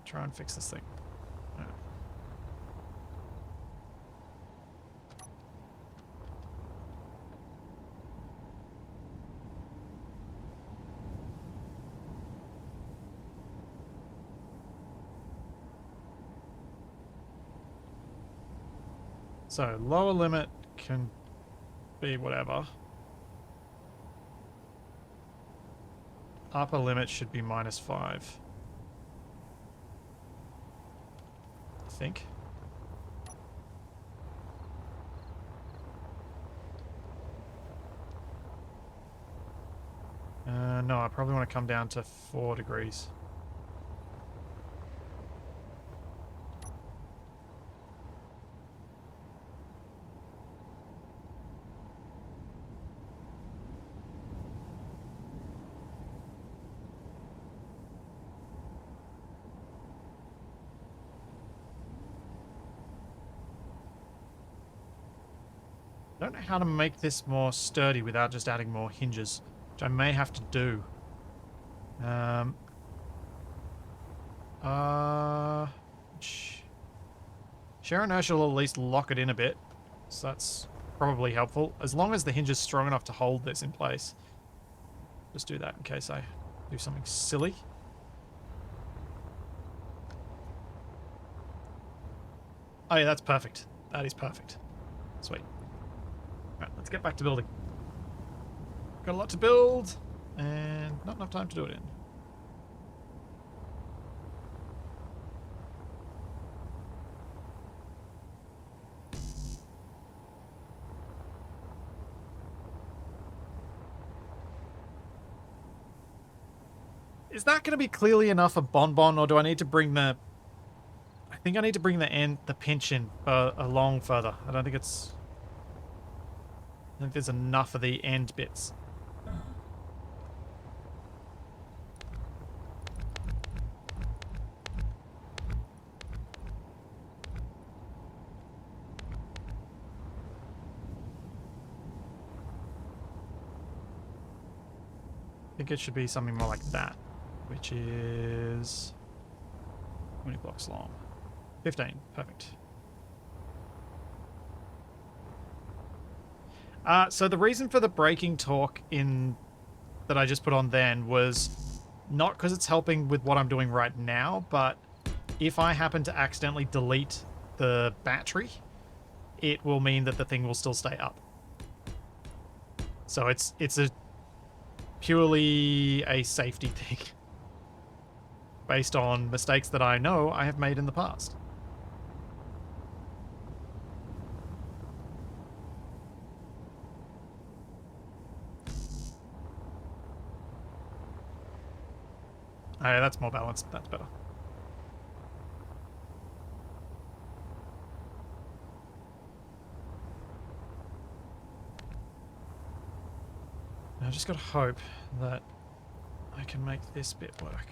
Try and fix this thing. Right. So, lower limit can be whatever. Upper limit should be -5. I think. No, I probably want to come down to 4 degrees. I don't know how to make this more sturdy without just adding more hinges, which I may have to do. Share inertia will at least lock it in a bit, so that's probably helpful. As long as the hinge is strong enough to hold this in place. Just do that in case I do something silly. Oh yeah, that's perfect. That is perfect. Sweet. Alright, let's get back to building. Got a lot to build, and not enough time to do it in. Is that going to be clearly enough a bonbon, or do I need to bring the... I think I need to bring the pinch in along further. I don't think it's... I think there's enough of the end bits. I think it should be something more like that, which is 20 blocks long. 15, perfect. So the reason for the braking torque that I just put on then was not because it's helping with what I'm doing right now, but if I happen to accidentally delete the battery, it will mean that the thing will still stay up. So it's a purely a safety thing based on mistakes that I know I have made in the past. Oh, yeah, that's more balanced. That's better. I just gotta hope that I can make this bit work.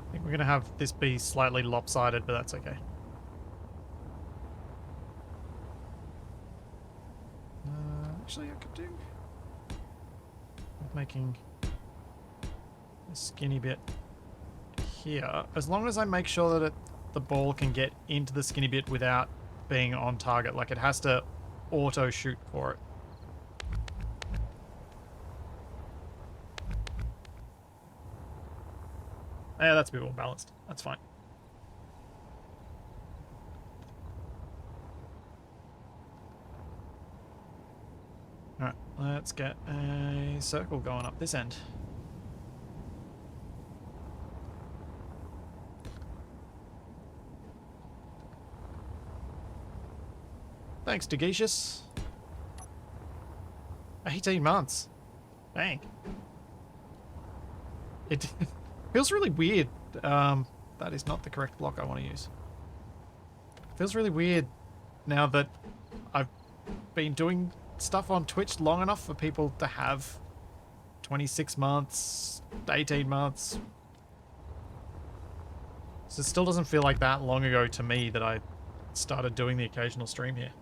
I think we're going to have this be slightly lopsided, but that's okay. Actually, I could do with making a skinny bit here, as long as I make sure that the ball can get into the skinny bit without being on target. Like, it has to auto shoot for it. Yeah, that's a bit more balanced. That's fine. Alright, let's get a circle going up this end. Thanks, Degetius. 18 months. Dang. It feels really weird. That is not the correct block I want to use. It feels really weird now that I've been doing stuff on Twitch long enough for people to have 26 months, 18 months. So it still doesn't feel like that long ago to me that I started doing the occasional stream here.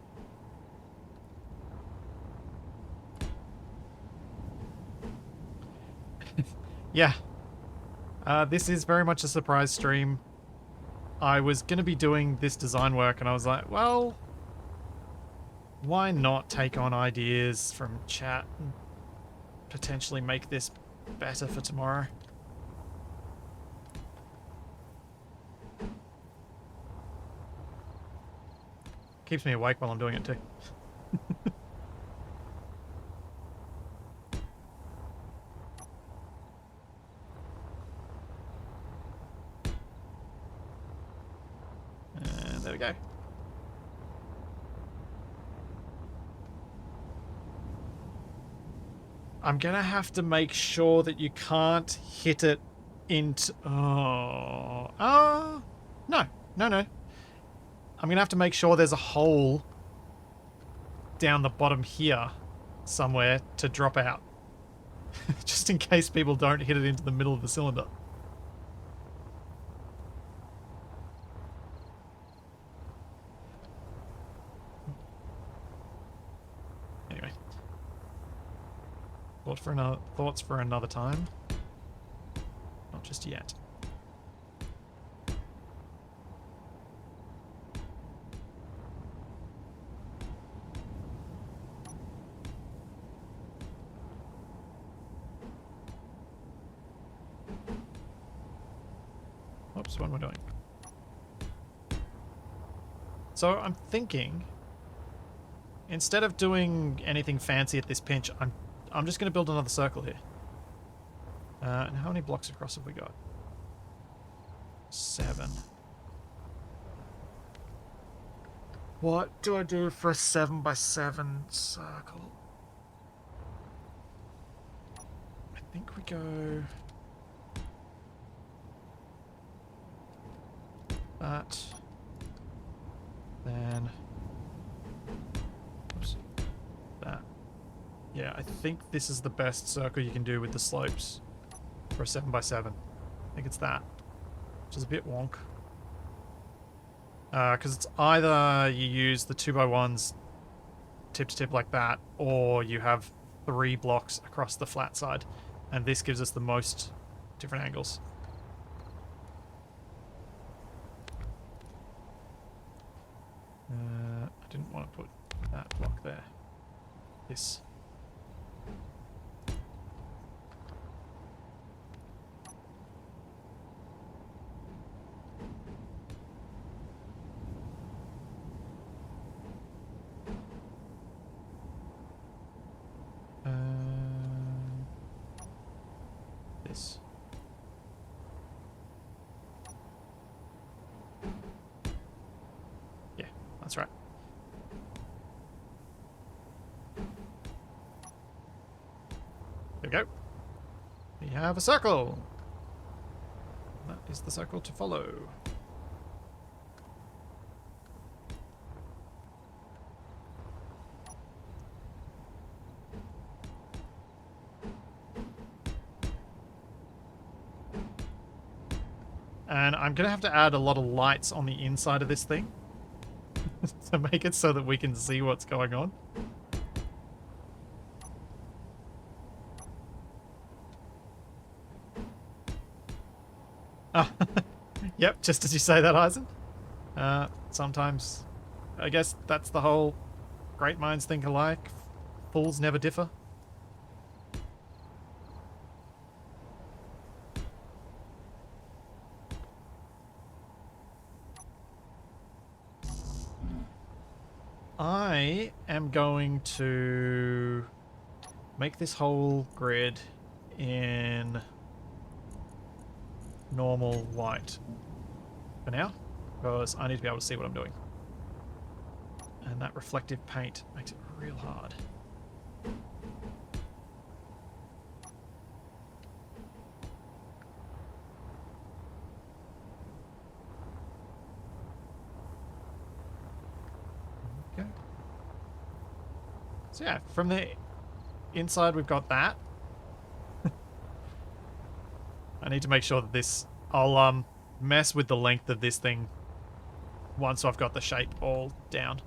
Yeah. This is very much a surprise stream. I was going to be doing this design work and I was like, well, why not take on ideas from chat and potentially make this better for tomorrow? Keeps me awake while I'm doing it too. And there we go. I'm gonna have to make sure that you can't hit it into... no. I'm gonna have to make sure there's a hole down the bottom here somewhere to drop out. Just in case people don't hit it into the middle of the cylinder. Anyway. Thoughts for another time. Not just yet. Oops, what am I doing? So I'm thinking, instead of doing anything fancy at this pinch, I'm just going to build another circle here. And how many blocks across have we got? 7. What do I do for a 7x7 circle? I think we go... that. Then... oops. That. Yeah, I think this is the best circle you can do with the slopes for a 7x7. I think it's that, which is a bit wonk. Because it's either you use the 2x1s tip to tip like that, or you have 3 blocks across the flat side, and this gives us the most different angles. I didn't want to put that block there. This. This. Yeah, that's right. There we go. We have a circle. That is the circle to follow. And I'm going to have to add a lot of lights on the inside of this thing to make it so that we can see what's going on. Ah, yep, just as you say that, Eisen. Sometimes, I guess that's the whole great minds think alike, fools never differ. I am going to make this whole grid in normal white for now, because I need to be able to see what I'm doing. And that reflective paint makes it real hard. Okay. So yeah, from the inside we've got that. I need to make sure that this... I'll mess with the length of this thing once I've got the shape all down.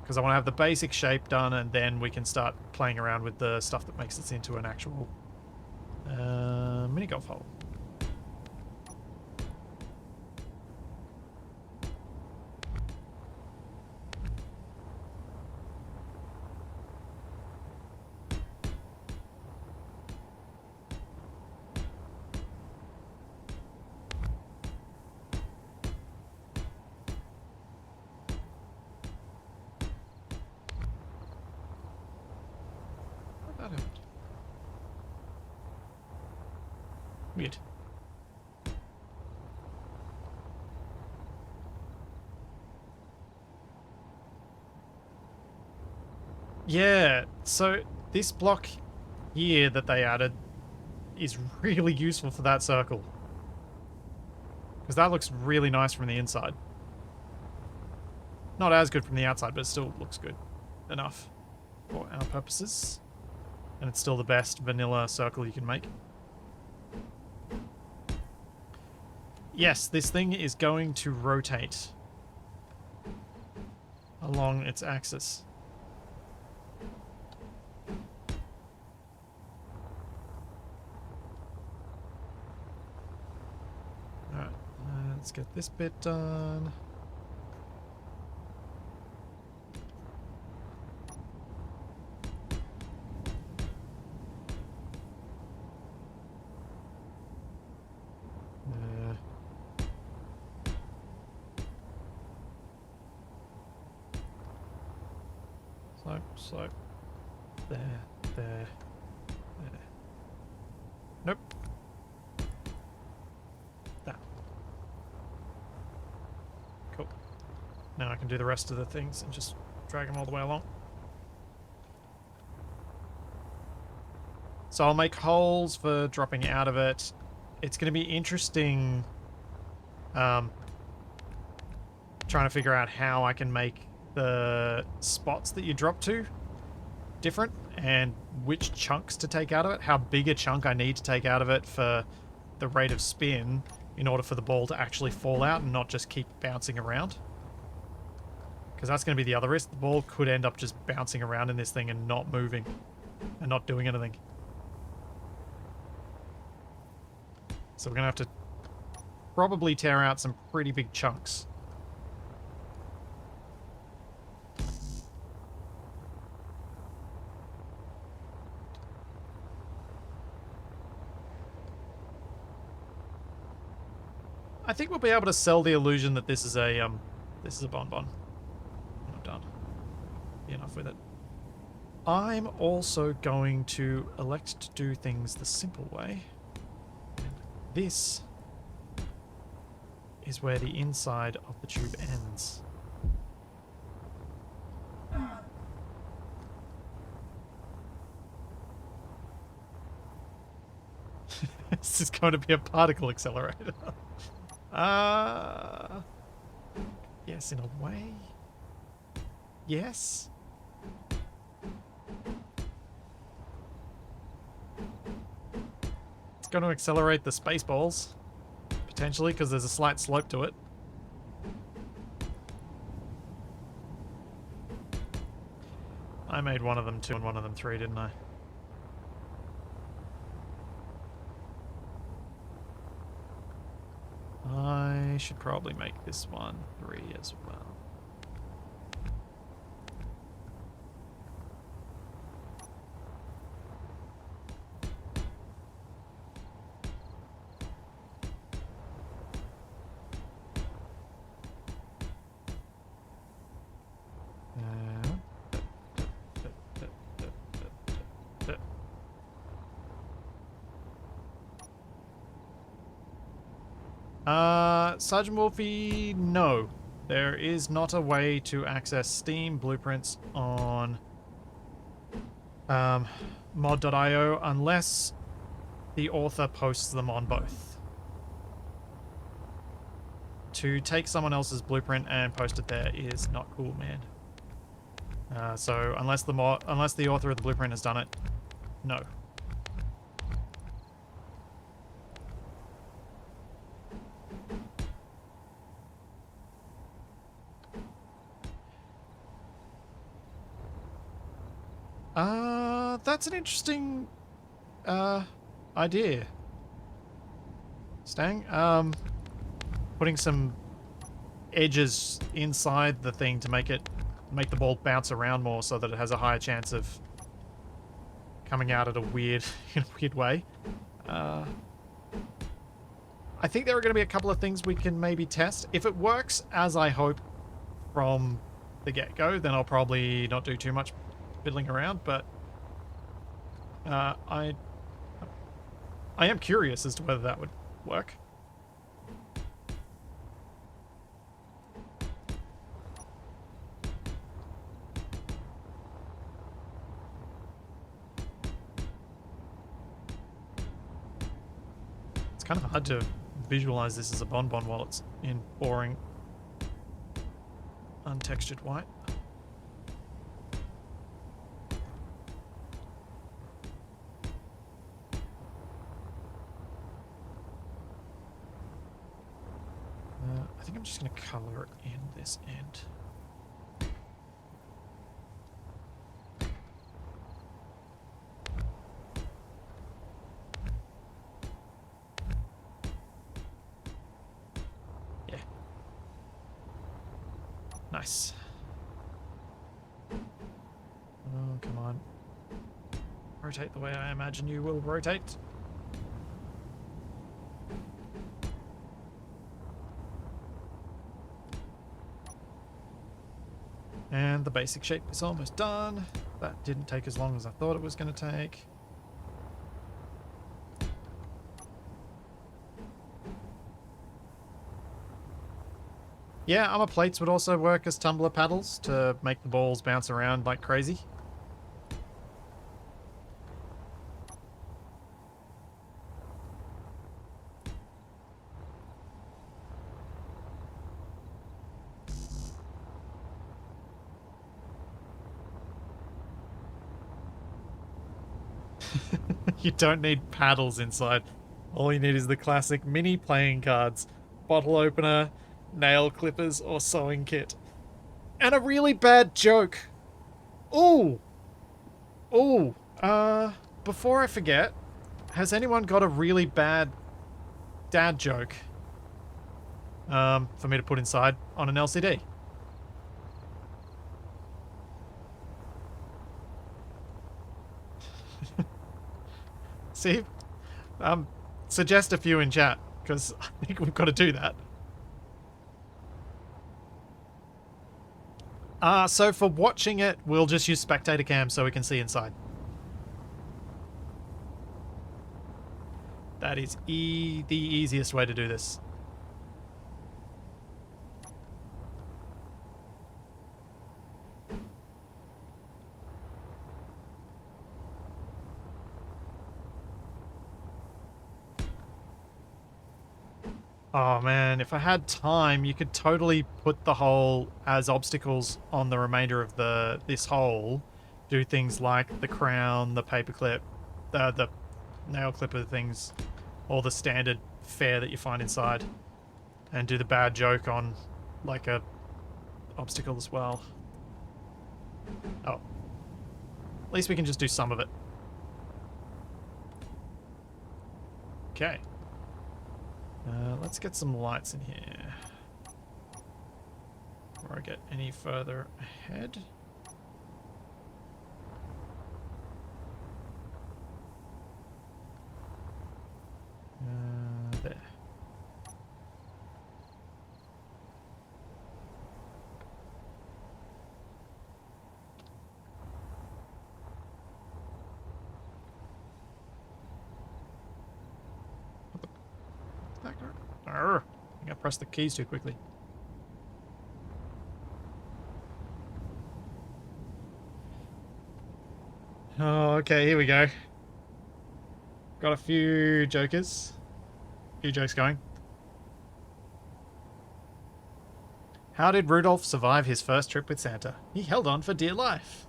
Because I want to have the basic shape done, and then we can start playing around with the stuff that makes this into an actual mini golf hole. What that happened? Weird. Yeah, so this block here that they added is really useful for that circle. Because that looks really nice from the inside. Not as good from the outside, but it still looks good enough for our purposes. And it's still the best vanilla circle you can make. Yes, this thing is going to rotate along its axis. Alright, let's get this bit done. Slope. There. Nope. That. Cool. Now I can do the rest of the things and just drag them all the way along. So I'll make holes for dropping out of it. It's going to be interesting trying to figure out how I can make the spots that you drop to different and which chunks to take out of it, how big a chunk I need to take out of it for the rate of spin in order for the ball to actually fall out and not just keep bouncing around. Because that's going to be the other risk. The ball could end up just bouncing around in this thing and not moving and not doing anything. So we're going to have to probably tear out some pretty big chunks. I think we'll be able to sell the illusion that this is a bonbon. I'm done. Be enough with it. I'm also going to elect to do things the simple way. And this is where the inside of the tube ends. This is going to be a particle accelerator. Uh, yes, in a way. Yes. It's going to accelerate the space balls, potentially, because there's a slight slope to it. I made one of them 2 and one of them 3, didn't I? I should probably make this one 3 as well. Sergeant Wolfie, no. There is not a way to access Steam blueprints on mod.io unless the author posts them on both. To take someone else's blueprint and post it there is not cool, man. So unless the author of the blueprint has done it, no. That's an interesting idea. Stang, putting some edges inside the thing to make the ball bounce around more so that it has a higher chance of coming out at a weird way. I think there are going to be a couple of things we can maybe test. If it works as I hope from the get-go, then I'll probably not do too much fiddling around, but I am curious as to whether that would work. It's kind of hard to visualize this as a bonbon while it's in boring, untextured white. I think I'm just going to color in this end. Yeah. Nice. Oh, come on. Rotate the way I imagine you will rotate. And the basic shape is almost done. That didn't take as long as I thought it was going to take. Yeah, armor plates would also work as tumbler paddles to make the balls bounce around like crazy. You don't need paddles inside. All you need is the classic mini playing cards, bottle opener, nail clippers, or sewing kit. And a really bad joke. Ooh! Ooh! Before I forget, has anyone got a really bad dad joke for me to put inside on an LCD? See? Suggest a few in chat, because I think we've got to do that. So for watching it, we'll just use spectator cam so we can see inside. That is the easiest way to do this. Oh man, if I had time, you could totally put the hole as obstacles on the remainder of this hole. Do things like the crown, the paperclip, the nail clipper things, or the standard fare that you find inside, and do the bad joke on like a obstacle as well. Oh, at least we can just do some of it. Okay. Let's get some lights in here before I get any further ahead. There. I think I pressed the keys too quickly. Oh, okay, here we go. Got a few jokers. A few jokes going. How did Rudolph survive his first trip with Santa? He held on for dear life.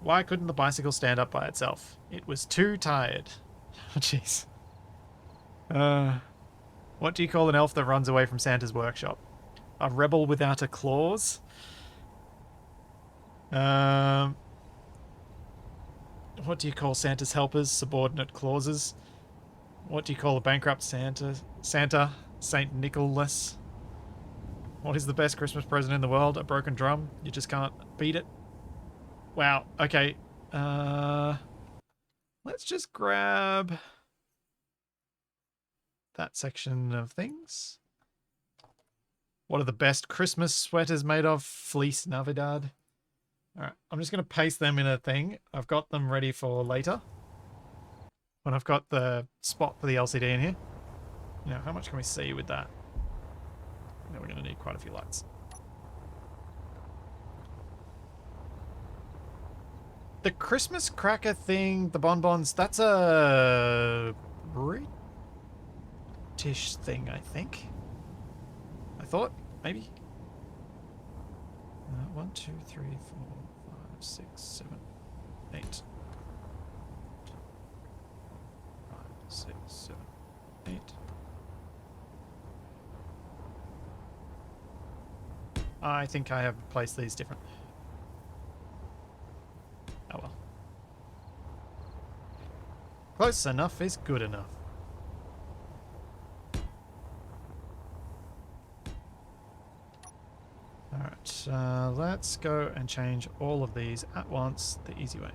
Why couldn't the bicycle stand up by itself? It was too tired. Oh, jeez. What do you call an elf that runs away from Santa's workshop? A rebel without a clause? What do you call Santa's helpers? Subordinate clauses? What do you call a bankrupt Santa? Saint Nicholas? What is the best Christmas present in the world? A broken drum? You just can't beat it? Wow. Okay. Let's just grab that section of things. What are the best Christmas sweaters made of? Fleece Navidad. Alright, I'm just going to paste them in a thing. I've got them ready for later. When I've got the spot for the LCD in here. Now, how much can we see with that? Now we're going to need quite a few lights. The Christmas cracker thing, the bonbons, that's a British thing, I think. I thought, maybe. 1, 2, 3, 4, 5, 6, 7, 8. 5, 6, 7, 8. I think I have placed these different. Oh well. Close enough is good enough. Alright, let's go and change all of these at once the easy way.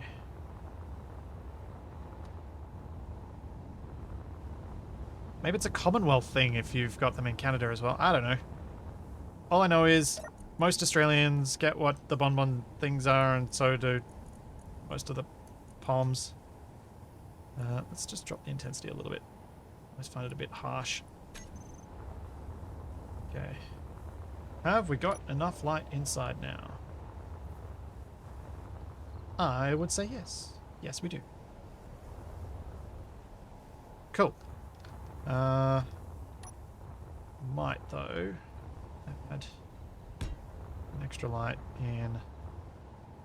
Maybe it's a Commonwealth thing if you've got them in Canada as well. I don't know. All I know is most Australians get what the bonbon things are, and so do most of the palms. Let's just drop the intensity a little bit. I always find it a bit harsh. Okay. Have we got enough light inside now? I would say yes. Yes, we do. Cool. Might, though, add an extra light in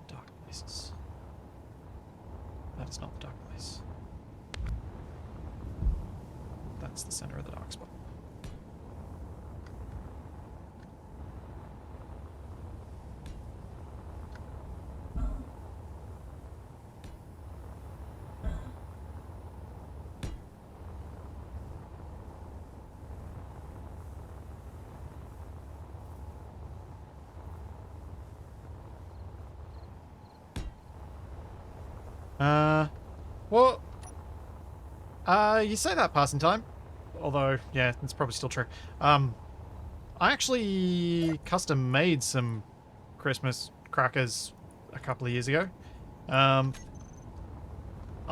dark places. That is not the dark place. That's the center of the dark spot. Well, you say that passing time, although, yeah, it's probably still true. I actually custom made some Christmas crackers a couple of years ago. I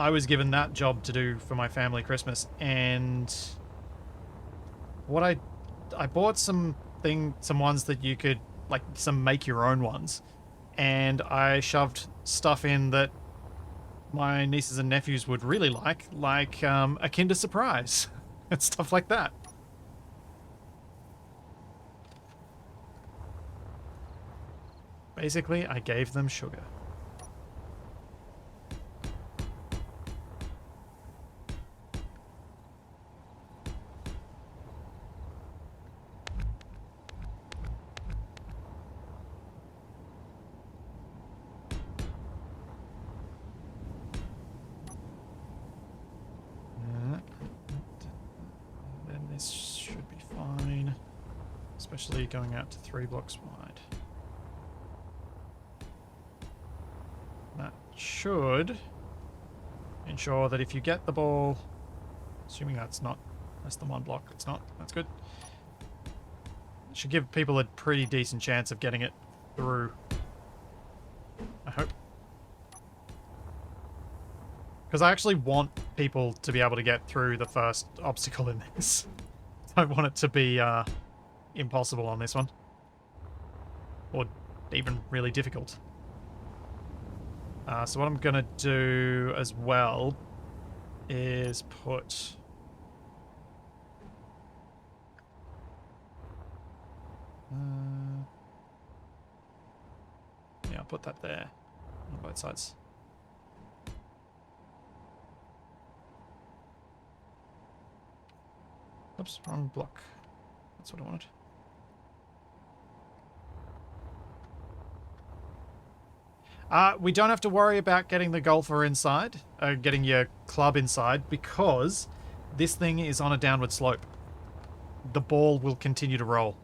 was given that job to do for my family Christmas, and what I bought some ones that you could, like, some make your own ones, and I shoved stuff in that my nieces and nephews would really like a Kinder Surprise. and stuff like that. Basically, I gave them sugar. Then this should be fine, especially going out to 3 blocks wide. That should ensure that if you get the ball, assuming that's not less than 1 block, it's not, that's good. It should give people a pretty decent chance of getting it through, I hope. Because I actually want people to be able to get through the first obstacle in this. I don't want it to be impossible on this one. Or even really difficult. So what I'm going to do as well is put... yeah, I'll put that there on both sides. Oops, wrong block. That's what I wanted. We don't have to worry about getting the golfer inside, getting your club inside, because this thing is on a downward slope. The ball will continue to roll.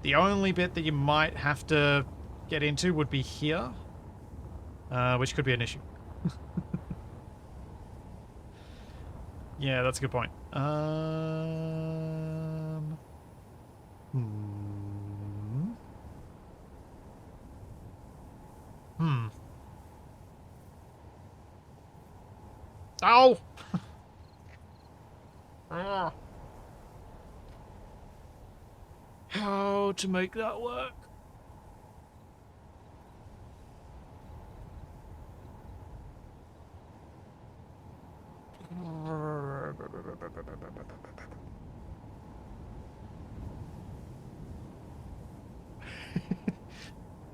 The only bit that you might have to get into would be here, which could be an issue. Yeah, that's a good point. Oh! How to make that work?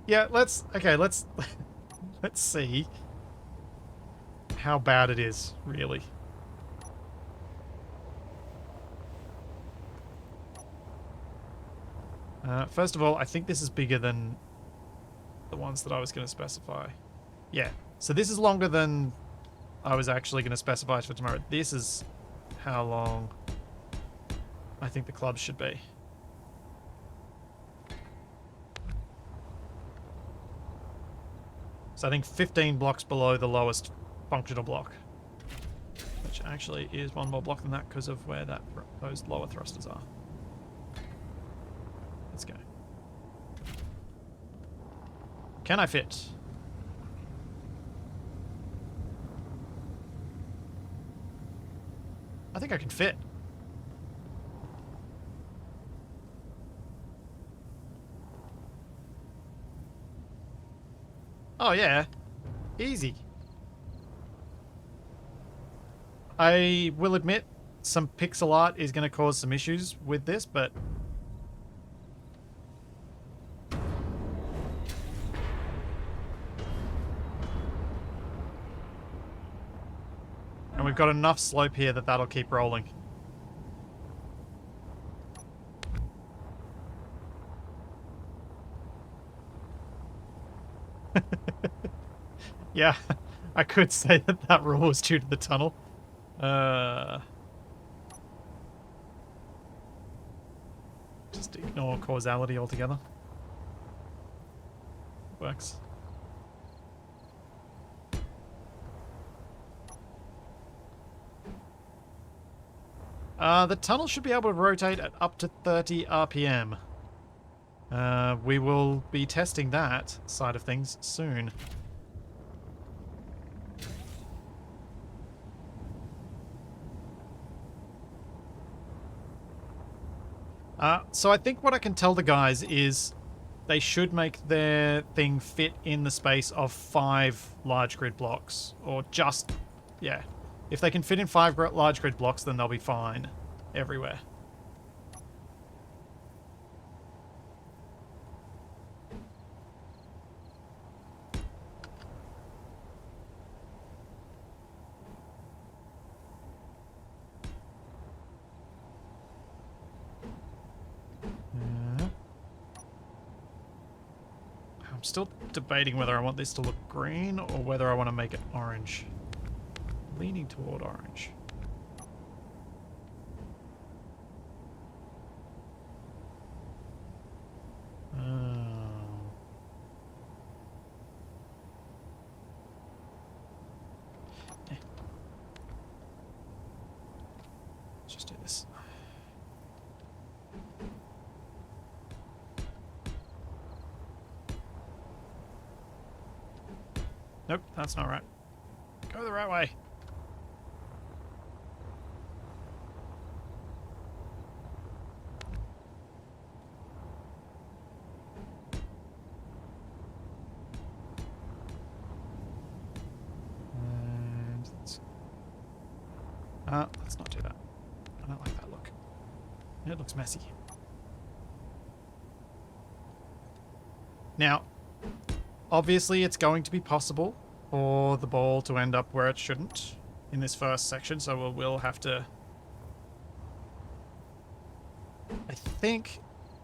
Yeah, let's see how bad it is, really. First of all, I think this is bigger than the ones that I was going to specify. Yeah, so this is longer than I was actually going to specify for tomorrow. This is how long I think the club should be. So I think 15 blocks below the lowest functional block. Which actually is 1 more block than that because of where those lower thrusters are. Let's go. Can I fit? I think I can fit. Oh yeah, easy. I will admit some pixel art is going to cause some issues with this, but and we've got enough slope here that that'll keep rolling. Yeah, I could say that that roll was due to the tunnel. Just ignore causality altogether. Works. The tunnel should be able to rotate at up to 30 RPM. We will be testing that side of things soon. So I think what I can tell the guys is they should make their thing fit in the space of 5 large grid blocks. Or just, yeah, If they can fit in 5 large grid blocks, then they'll be fine everywhere. I'm still debating whether I want this to look green or whether I want to make it orange. Leaning toward orange. Let's just do this. Nope, that's not right. Go the right way. And let's not do that. I don't like that look. It looks messy. Now, obviously it's going to be possible for the ball to end up where it shouldn't in this first section, so we'll have to... I think...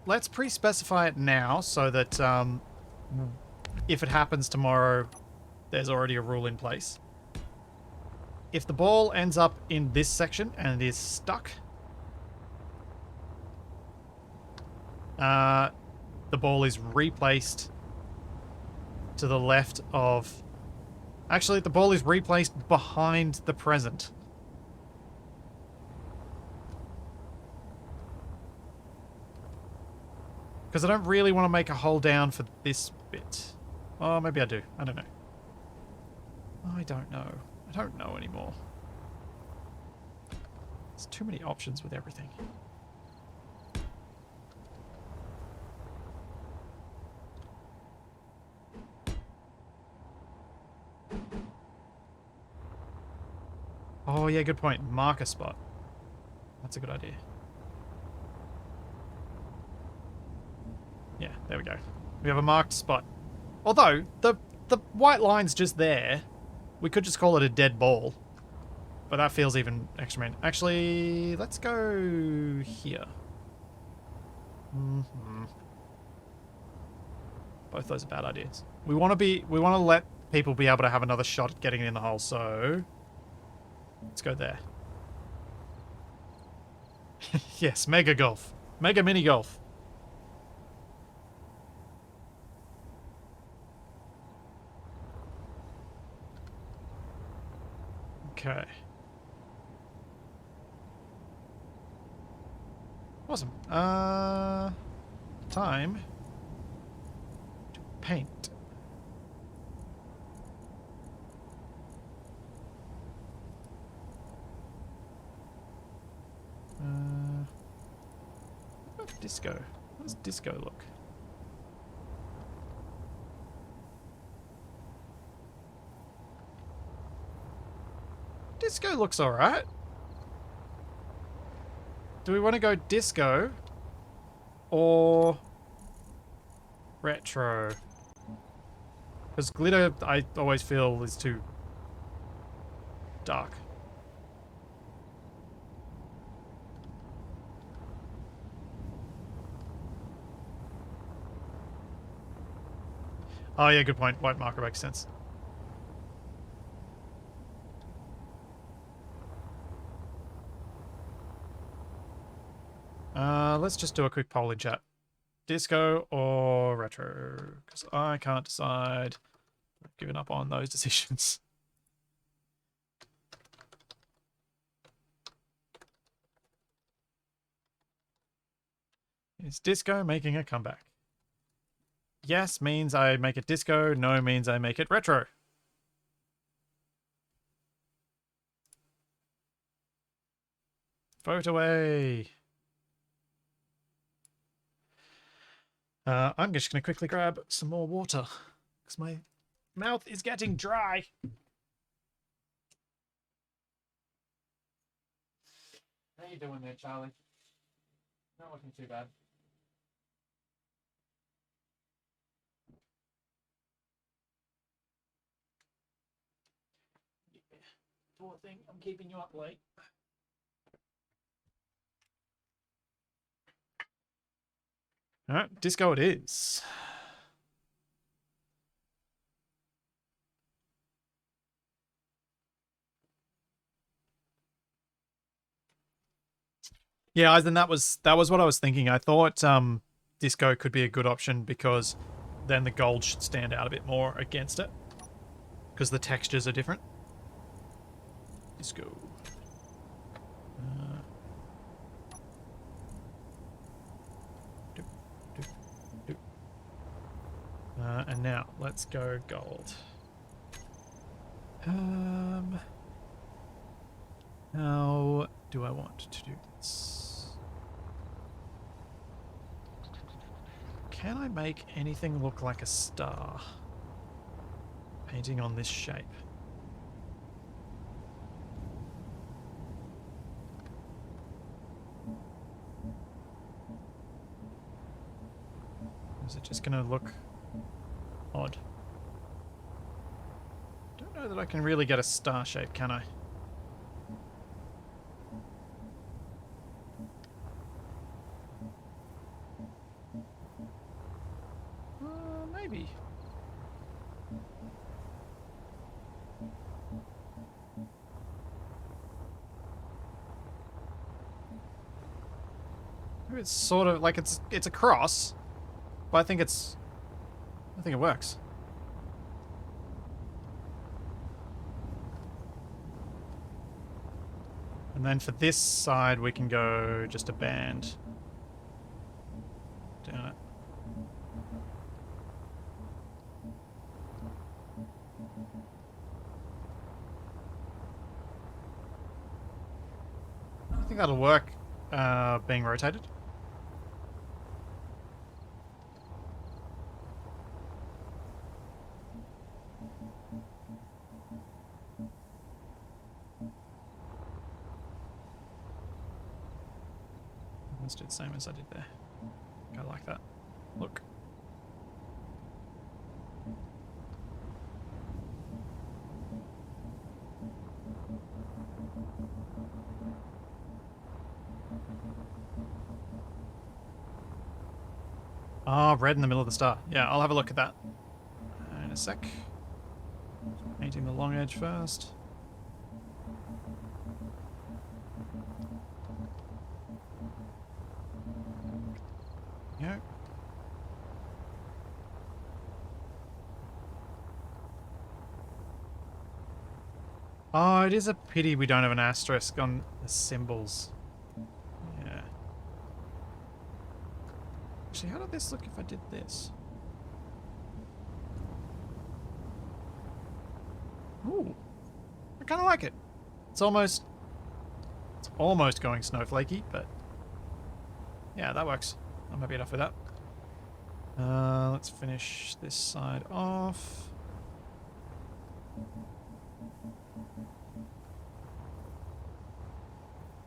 Let's pre-specify it now so that if it happens tomorrow, there's already a rule in place. If the ball ends up in this section and it is stuck, the ball is replaced to the left of... Actually, the ball is replaced behind the present. Because I don't really want to make a hole down for this bit. Oh, maybe I do. I don't know. I don't know. I don't know anymore. There's too many options with everything. Oh, yeah, good point. Mark a spot. That's a good idea. Yeah, there we go. We have a marked spot. Although, the white line's just there. We could just call it a dead ball. But that feels even extra mean. Actually, let's go here. Both those are bad ideas. We want to let people be able to have another shot at getting it in the hole, so let's go there. Yes, mega golf. Mega mini golf. Okay. Awesome. Time to paint. What about disco? How does disco look? Disco looks alright. Do we want to go disco or retro? Because glitter, I always feel, is too dark. Oh yeah, good point. White marker makes sense. Let's just do a quick poll in chat. Disco or retro? Because I can't decide. I've given up on those decisions. Is disco making a comeback? Yes means I make it disco. No means I make it retro. Vote away. I'm just going to quickly grab some more water because my mouth is getting dry. How you doing there, Charlie? Not looking too bad. Yeah. Poor thing, I'm keeping you up late. Alright, disco it is. Yeah, Eisen, that was what I was thinking. I thought disco could be a good option because then the gold should stand out a bit more against it. Because the textures are different. Disco. And now, let's go gold. How do I want to do this? Can I make anything look like a star? Painting on this shape. Is it just going to look odd? Don't know that I can really get a star shape, can I? Maybe. Maybe it's sort of like it's a cross, but I think it works. And then for this side, we can go just a band down it. I think that'll work, being rotated. Let's do the same as I did there. I like that. Look. Ah, oh, red in the middle of the star. Yeah, I'll have a look at that in a sec. Painting the long edge first. Yeah. Oh, it is a pity we don't have an asterisk on the symbols. Yeah. Actually, how did this look if I did this? Ooh. I kind of like it. It's almost going snowflakey, but yeah, that works. I'm happy enough with that. Let's finish this side off.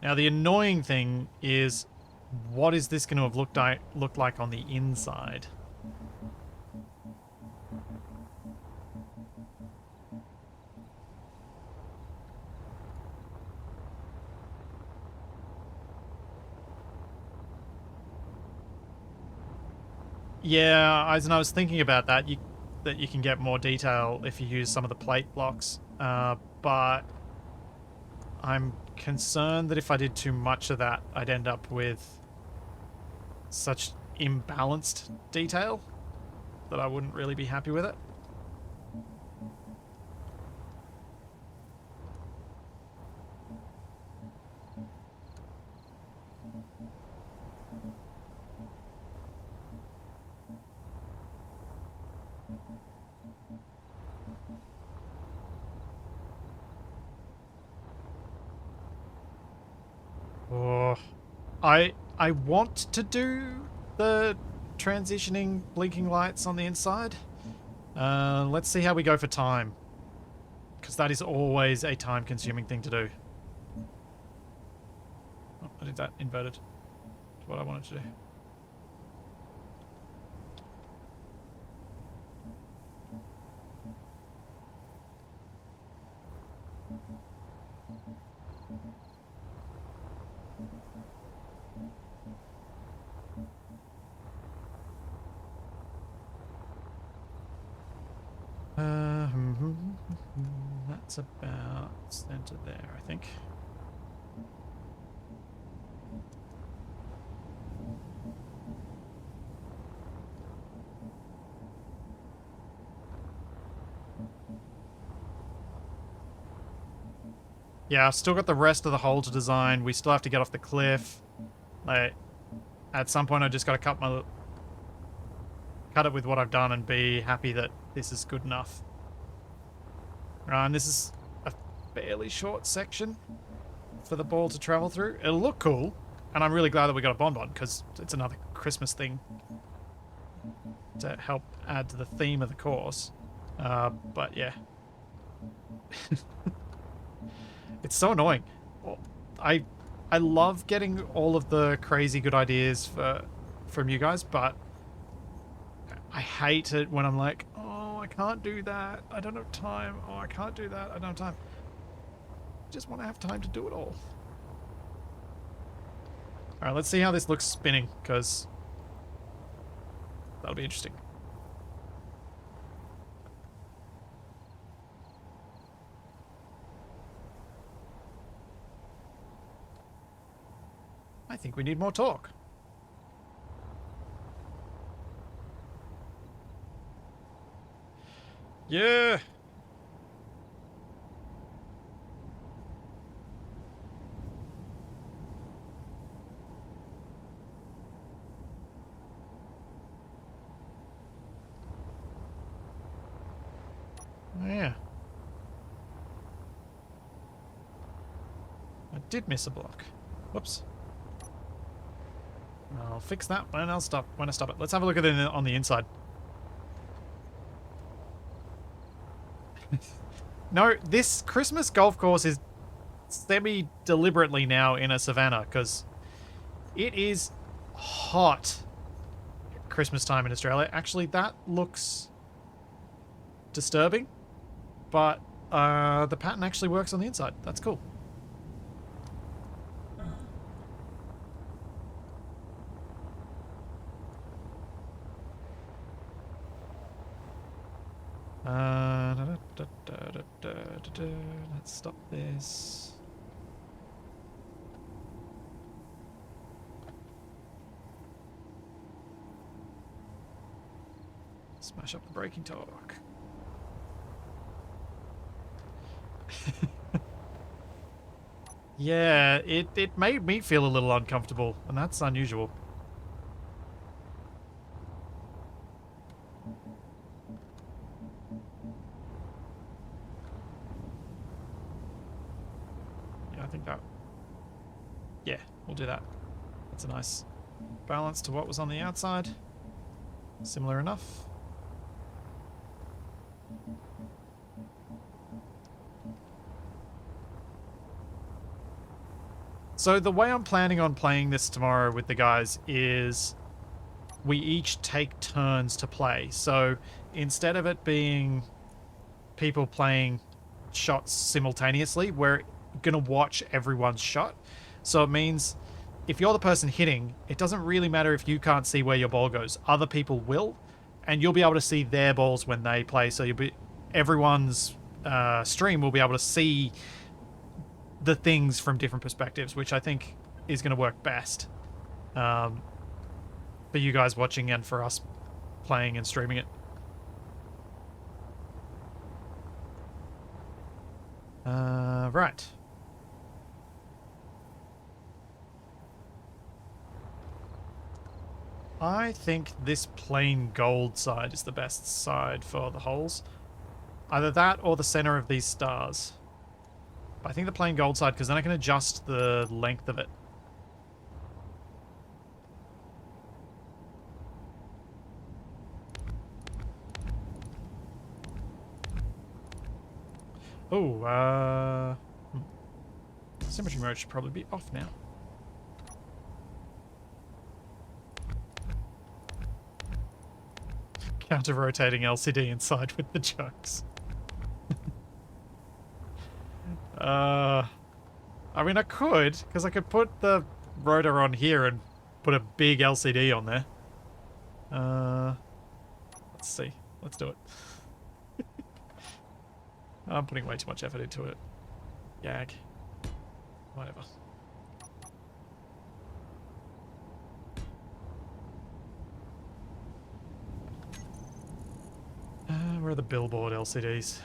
Now the annoying thing is, what is this going to have looked like on the inside? Yeah, as I was thinking about that, you can get more detail if you use some of the plate blocks, but I'm concerned that if I did too much of that, I'd end up with such imbalanced detail that I wouldn't really be happy with it. Oh, I want to do the transitioning blinking lights on the inside. Let's see how we go for time, because that is always a time-consuming thing to do. Oh, I did that inverted. That's what I wanted to do. That's about center there, I think. Yeah, I've still got the rest of the hole to design. We still have to get off the cliff. Like, at some point I just got to cut it with what I've done and be happy that this is good enough. And this is a fairly short section for the ball to travel through. It'll look cool, and I'm really glad that we got a bonbon because it's another Christmas thing to help add to the theme of the course. But yeah. It's so annoying. I love getting all of the crazy good ideas from you guys, but I hate it when I'm like, oh, I can't do that. I don't have time. Oh, I can't do that. I don't have time. I just want to have time to do it all. Alright, let's see how this looks spinning, because that'll be interesting. I think we need more torque. Yeah. Yeah. I did miss a block. Whoops. I'll fix that when I stop it. Let's have a look at it on the inside. No, this Christmas golf course is semi-deliberately now in a savanna because it is hot at Christmas time in Australia. Actually, that looks disturbing, but the pattern actually works on the inside. That's cool. Let's stop this. Smash up the braking torque. Yeah, it made me feel a little uncomfortable, and that's unusual. Yeah, I think that... Yeah, we'll do that. That's a nice balance to what was on the outside. Similar enough. So the way I'm planning on playing this tomorrow with the guys is we each take turns to play. So instead of it being people playing shots simultaneously, we're going to watch everyone's shot. So it means if you're the person hitting, it doesn't really matter if you can't see where your ball goes. Other people will, and you'll be able to see their balls when they play. So everyone's stream will be able to see the things from different perspectives, which I think is going to work best for you guys watching and for us playing and streaming it. Right. I think this plain gold side is the best side for the holes. Either that or the center of these stars. I think the plain gold side, because then I can adjust the length of it. Oh, symmetry mode should probably be off now. counter-rotating LCD inside with the jokes. I mean, I could, because I could put the rotor on here and put a big LCD on there. Let's see. Let's do it. I'm putting way too much effort into it. Gag. Whatever. Where are the billboard LCDs?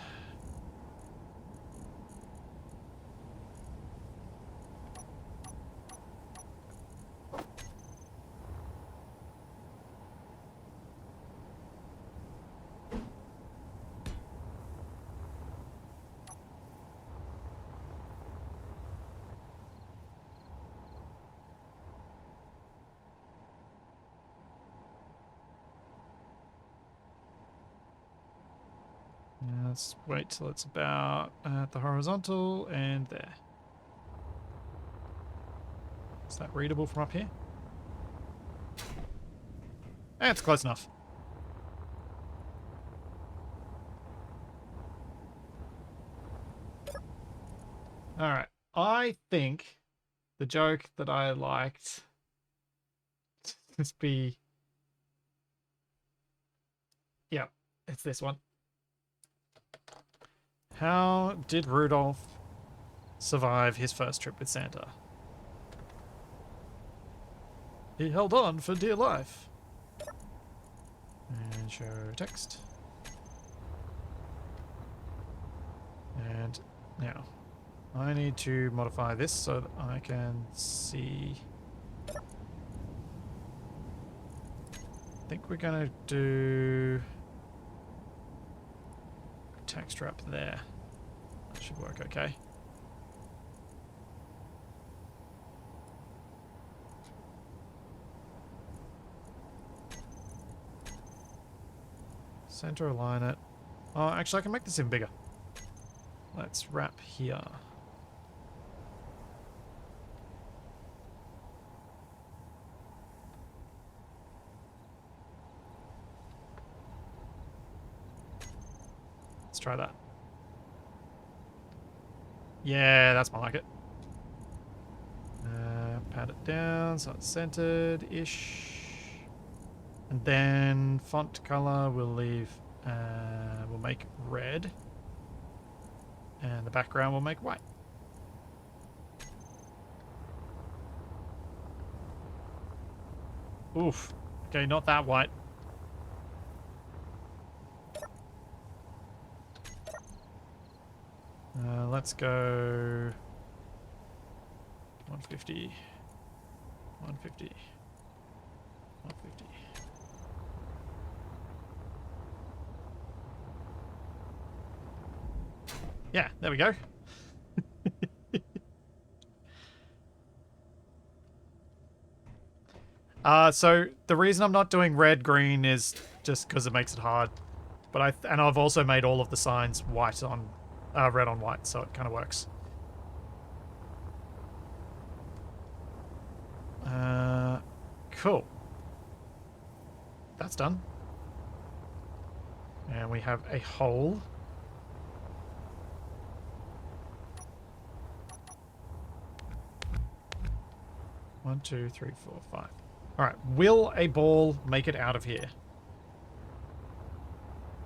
Let's wait till it's about at the horizontal and there. Is that readable from up here? It's close enough. Alright. I think the joke that I liked just be... Yeah, it's this one. How did Rudolph survive his first trip with Santa? He held on for dear life. And show text. And now, I need to modify this so that I can see. I think we're going to do text wrap there. That should work okay. Center align it. Oh, actually I can make this even bigger. Let's wrap here. Let's try that. Yeah, that's more like it. Pat it down so it's centered-ish. And then font color we'll leave, we'll make red. And the background we'll make white. Oof. Okay, not that white. Let's go 150, 150, 150. Yeah, there we go. So the reason I'm not doing red green is just because it makes it hard. But I've also made all of the signs white on red on white, so it kind of works. Cool. That's done. And we have a hole. One, two, three, four, five. All right. Will a ball make it out of here?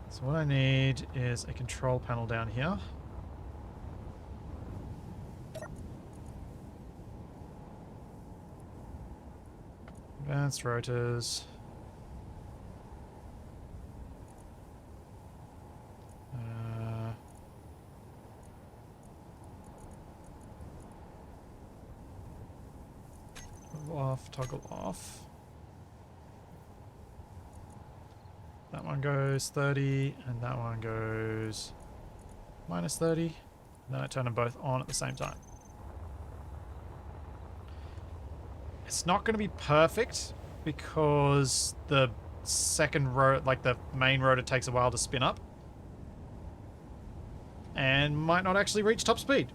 So what I need is a control panel down here. Advanced rotors. Toggle off. That one goes 30, and that one goes minus 30. And then I turn them both on at the same time. It's not going to be perfect because the second rotor, like the main rotor, takes a while to spin up. And might not actually reach top speed.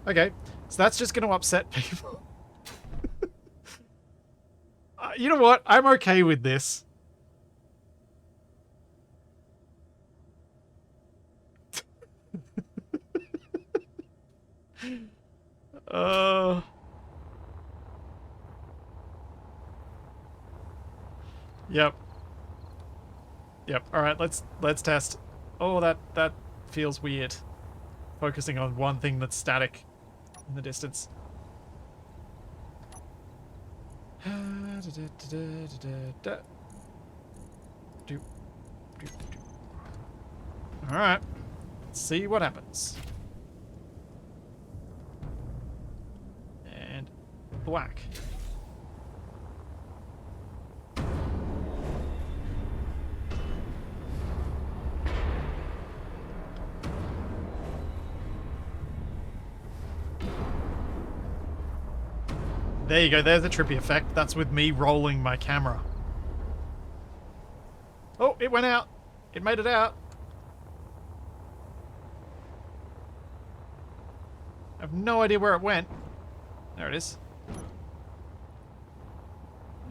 Okay, so that's just going to upset people. You know what? I'm okay with this. Uh. Yep. Yep. All right. Let's test. Oh, that feels weird. Focusing on one thing that's static in the distance. All right. Let's see what happens. And whack. There you go, there's the trippy effect. That's with me rolling my camera. Oh, it went out. It made it out. I have no idea where it went. There it is.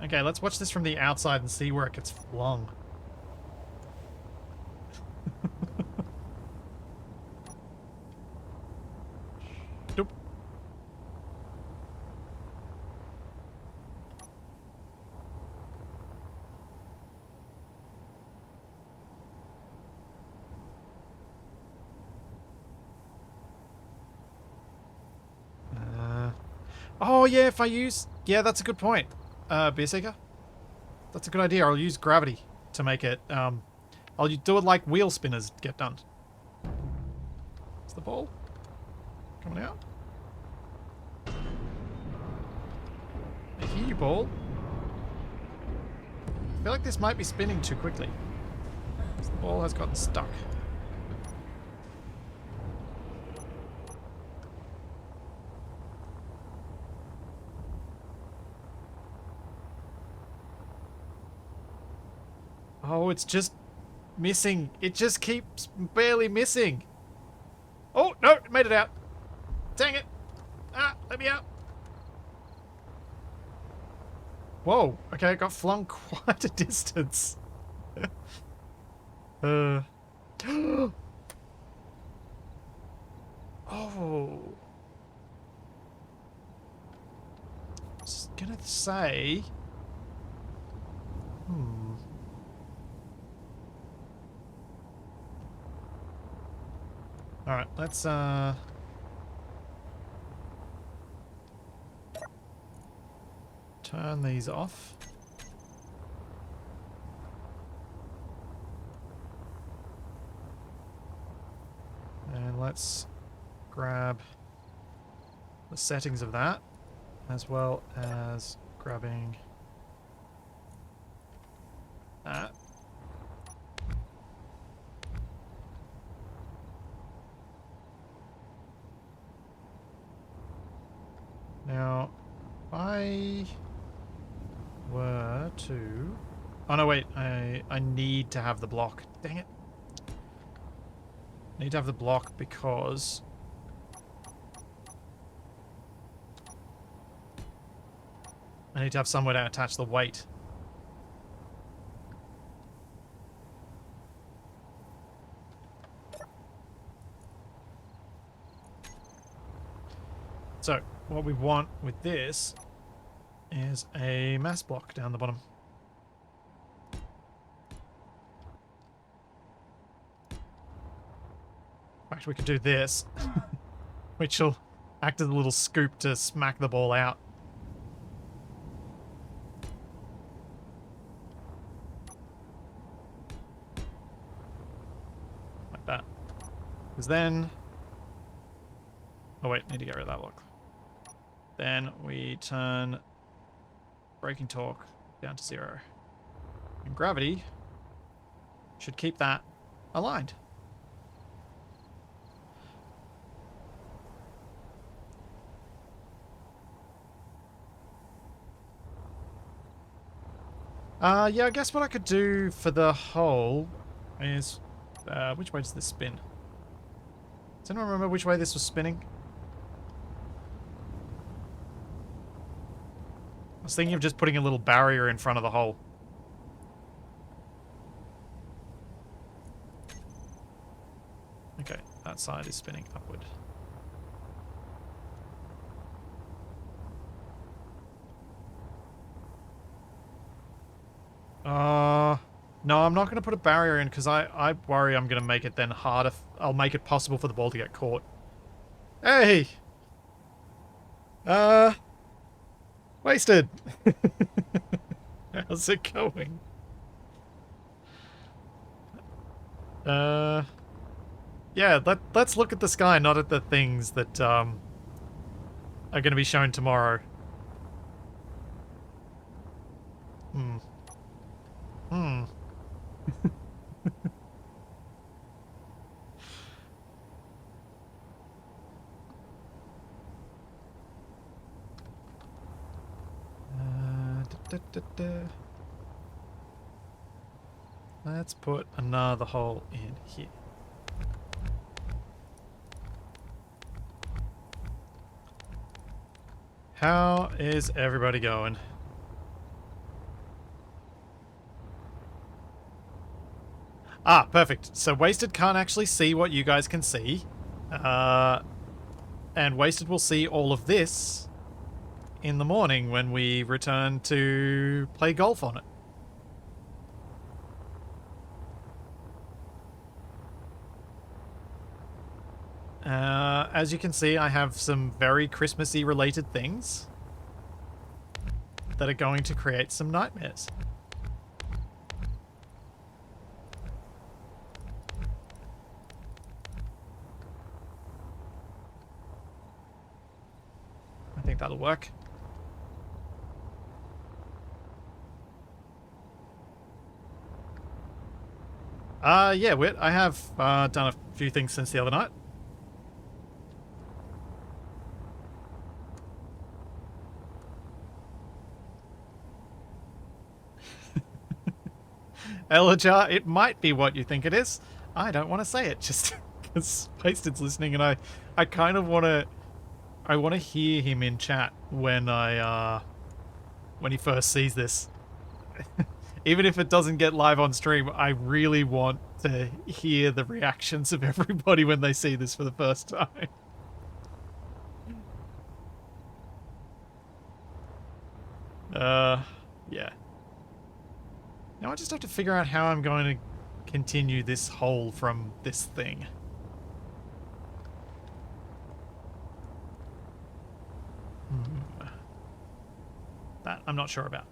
Okay, let's watch this from the outside and see where it gets flung. Doop. Oh yeah, if I use... Yeah, that's a good point. Beer Seeker? That's a good idea. I'll use gravity to make it... I'll do it like wheel spinners get done. Is the ball coming out? I hear you, ball. I feel like this might be spinning too quickly. The ball has gotten stuck. Oh, it's just missing. It just keeps barely missing. Oh, no, it made it out. Dang it. Ah, let me out. Whoa, okay, it got flung quite a distance. Oh. I was gonna say... Alright, let's turn these off. And let's grab the settings of that, as well as grabbing that. Now, if I were to... Oh no, wait, I need to have the block. Dang it. I need to have the block because... I need to have somewhere to attach the weight. So, what we want with this is a mass block down the bottom. In fact, we could do this, which will act as a little scoop to smack the ball out. Like that. Because then... Oh wait, need to get rid of that block. Then we turn braking torque down to 0. And gravity should keep that aligned. Yeah, I guess what I could do for the hole is... which way does this spin? Does anyone remember which way this was spinning? I was thinking of just putting a little barrier in front of the hole. Okay, that side is spinning upward. No, I'm not going to put a barrier in because I worry I'm going to make it then harder. I'll make it possible for the ball to get caught. Hey! Uh, Wasted. How's it going? Yeah, let's look at the sky, not at the things that, are going to be shown tomorrow. Hmm. Hmm. Da, da, da. Let's put another hole in here. How is everybody going? Ah, perfect. So Wasted can't actually see what you guys can see. And Wasted will see all of this in the morning when we return to play golf on it. As you can see, I have some very Christmassy related things that are going to create some nightmares. I think that'll work. Yeah, Wit, I have done a few things since the other night. Elijah, it might be what you think it is. I don't want to say it, just because Wasted's listening, and I kind of want to... I want to hear him in chat when when he first sees this. Even if it doesn't get live on stream, I really want to hear the reactions of everybody when they see this for the first time. Yeah. Now I just have to figure out how I'm going to continue this hole from this thing. That I'm not sure about.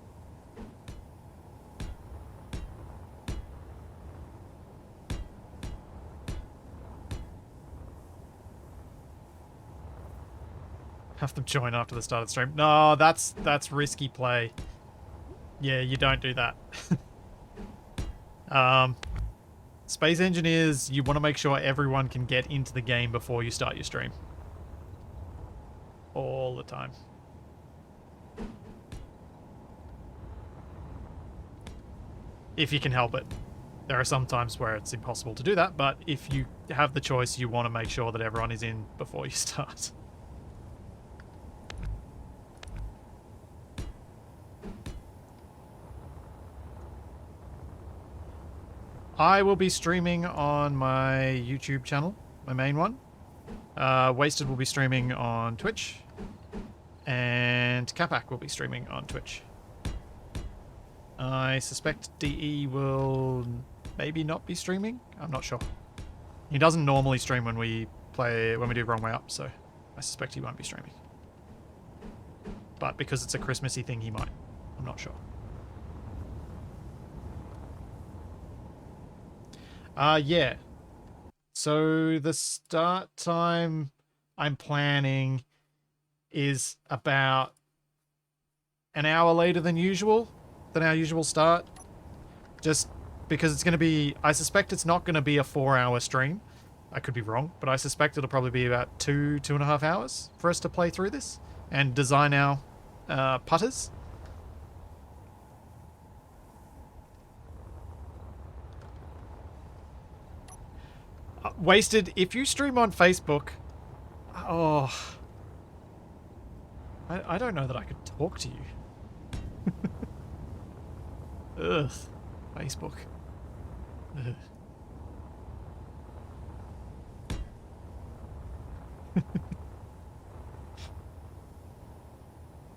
Have them join after the start of the stream. No, that's risky play. Yeah, you don't do that. Space engineers, you want to make sure everyone can get into the game before you start your stream. All the time. If you can help it. There are some times where it's impossible to do that, but if you have the choice, you want to make sure that everyone is in before you start. I will be streaming on my YouTube channel, my main one. Wasted will be streaming on Twitch. And Capac will be streaming on Twitch. I suspect DE will maybe not be streaming. I'm not sure. He doesn't normally stream when we do Wrong Way Up, so I suspect he won't be streaming. But because it's a Christmassy thing, he might. I'm not sure. Yeah. So the start time I'm planning is about an hour later than usual, than our usual start. Just because it's going to be, I suspect it's not going to be a 4-hour stream. I could be wrong, but I suspect it'll probably be about 2.5 hours for us to play through this and design our putters. Wasted, if you stream on Facebook, oh, I don't know that I could talk to you. Ugh, Facebook. Ugh.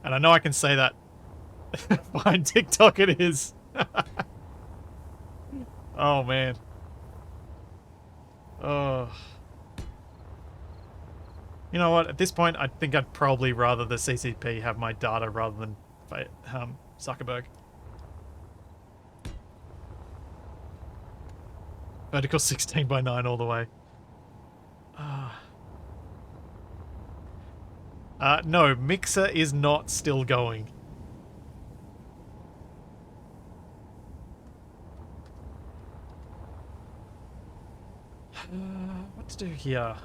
And I know I can say that behind TikTok it is. Oh, man. Oh. You know what? At this point, I think I'd probably rather the CCP have my data rather than Zuckerberg. Vertical 16 by 9 all the way. No, Mixer is not still going. What to do here?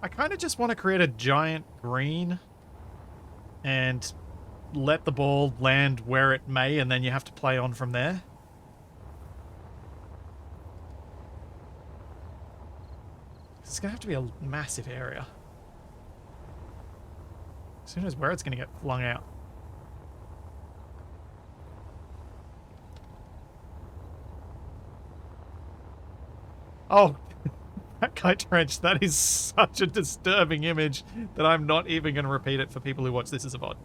I kind of just want to create a giant green and let the ball land where it may, and then you have to play on from there. It's going to have to be a massive area. Who knows where it's going to get flung out. Oh, that kite trench, that is such a disturbing image that I'm not even going to repeat it for people who watch this as a VOD.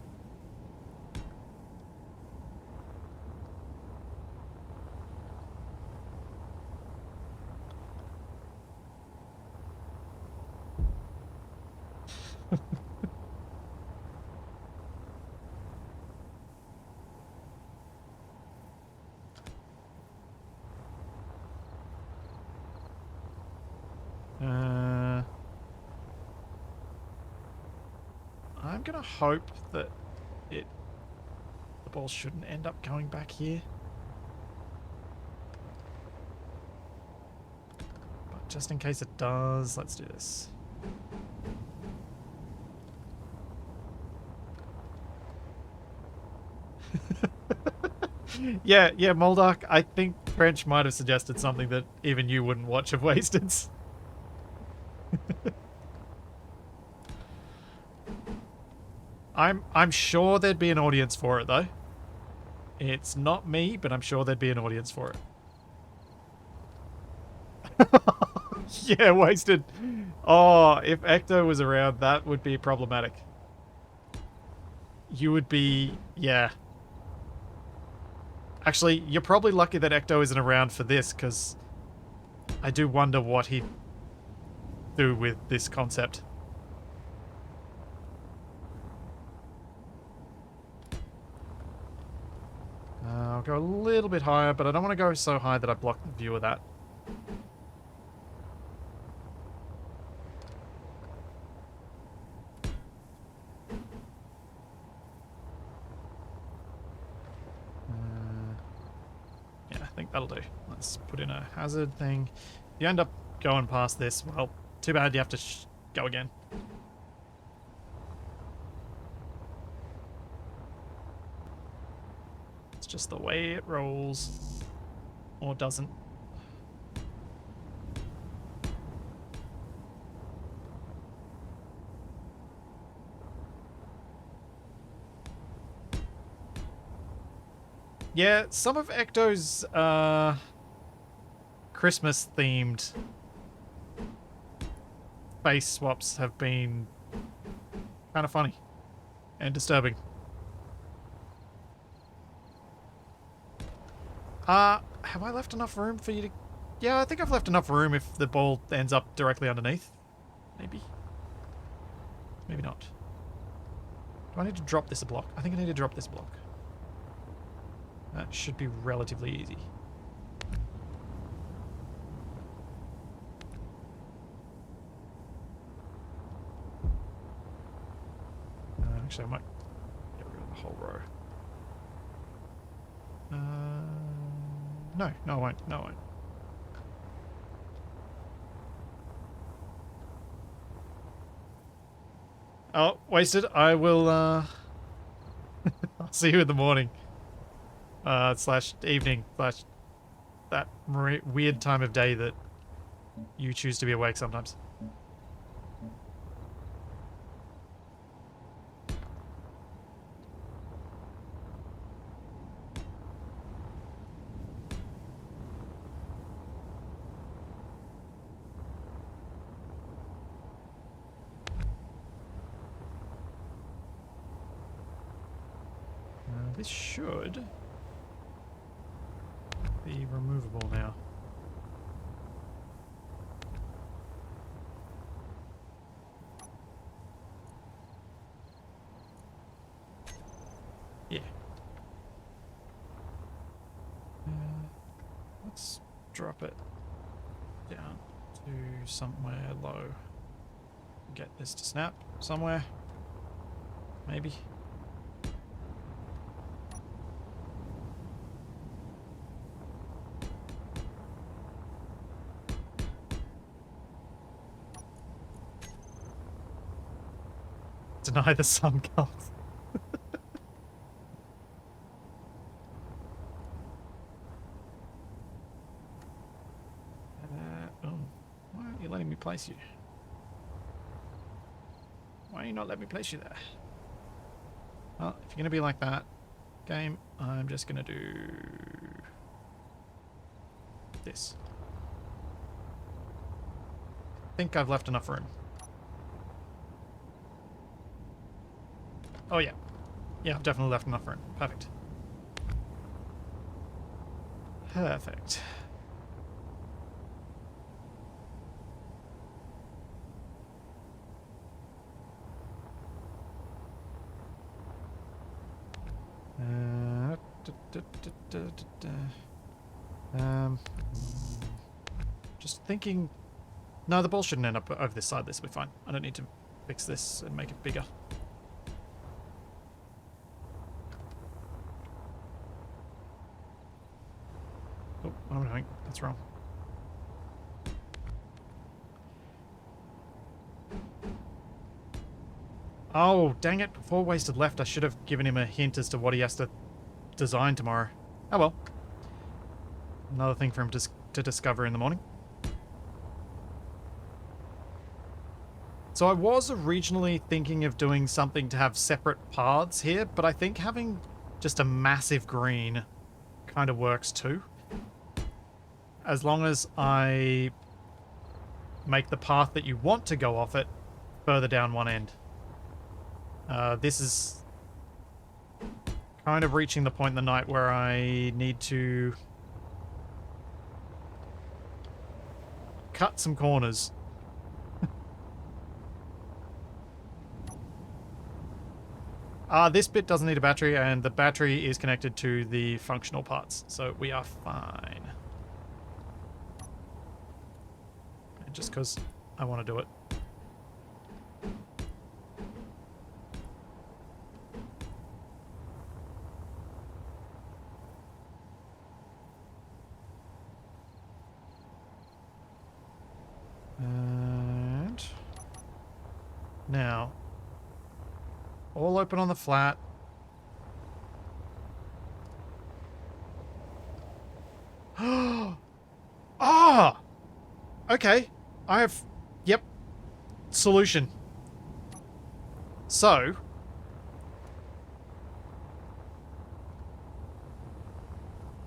I'm gonna hope that the ball shouldn't end up going back here. But just in case it does, let's do this. Yeah, Moldark, I think Trench might have suggested something that even you wouldn't watch of Wasteds. I'm sure there'd be an audience for it though. It's not me, but I'm sure there'd be an audience for it. Yeah, Wasted. Oh, if Ecto was around, that would be problematic. You would be, yeah. Actually, you're probably lucky that Ecto isn't around for this, because I do wonder what he'd do with this concept. I'll go a little bit higher, but I don't want to go so high that I block the view of that. Yeah, I think that'll do. Let's put in a hazard thing. If you end up going past this, well, too bad you have to go again. It's just the way it rolls. Or doesn't. Yeah, some of Ecto's Christmas-themed face swaps have been kind of funny and disturbing. Have I left enough room for you to... Yeah, I think I've left enough room if the ball ends up directly underneath. Maybe. Maybe not. Do I need to drop this a block? I think I need to drop this block. That should be relatively easy. Actually, I might get rid of the whole row. No, I won't. No, I won't. Oh, Wasted. I will, I'll see you in the morning. Slash evening, slash that weird time of day that you choose to be awake sometimes. This should be removable now. Yeah. Let's drop it down to somewhere low. Get this to snap somewhere. Maybe. Deny the sun comes. Oh, why aren't you letting me place you? Why are you not letting me place you there? Well, if you're going to be like that, game, I'm just going to do this. I think I've left enough room. Oh, yeah. Yeah, I've definitely left enough room. Perfect. Perfect. Just thinking. No, the ball shouldn't end up over this side. This will be fine. I don't need to fix this and make it bigger. Oh, what am I doing? That's wrong. Oh, dang it. Before wasted left, I should have given him a hint as to what he has to design tomorrow. Oh well. Another thing for him to discover in the morning. So I was originally thinking of doing something to have separate paths here, but I think having just a massive green kind of works too. As long as I make the path that you want to go off it further down one end. This is kind of reaching the point in the night where I need to cut some corners. This bit doesn't need a battery, and the battery is connected to the functional parts, so we are fine. And just because I want to do it. And now, all open on the flat. Ah! Okay. I have... Yep. Solution. So...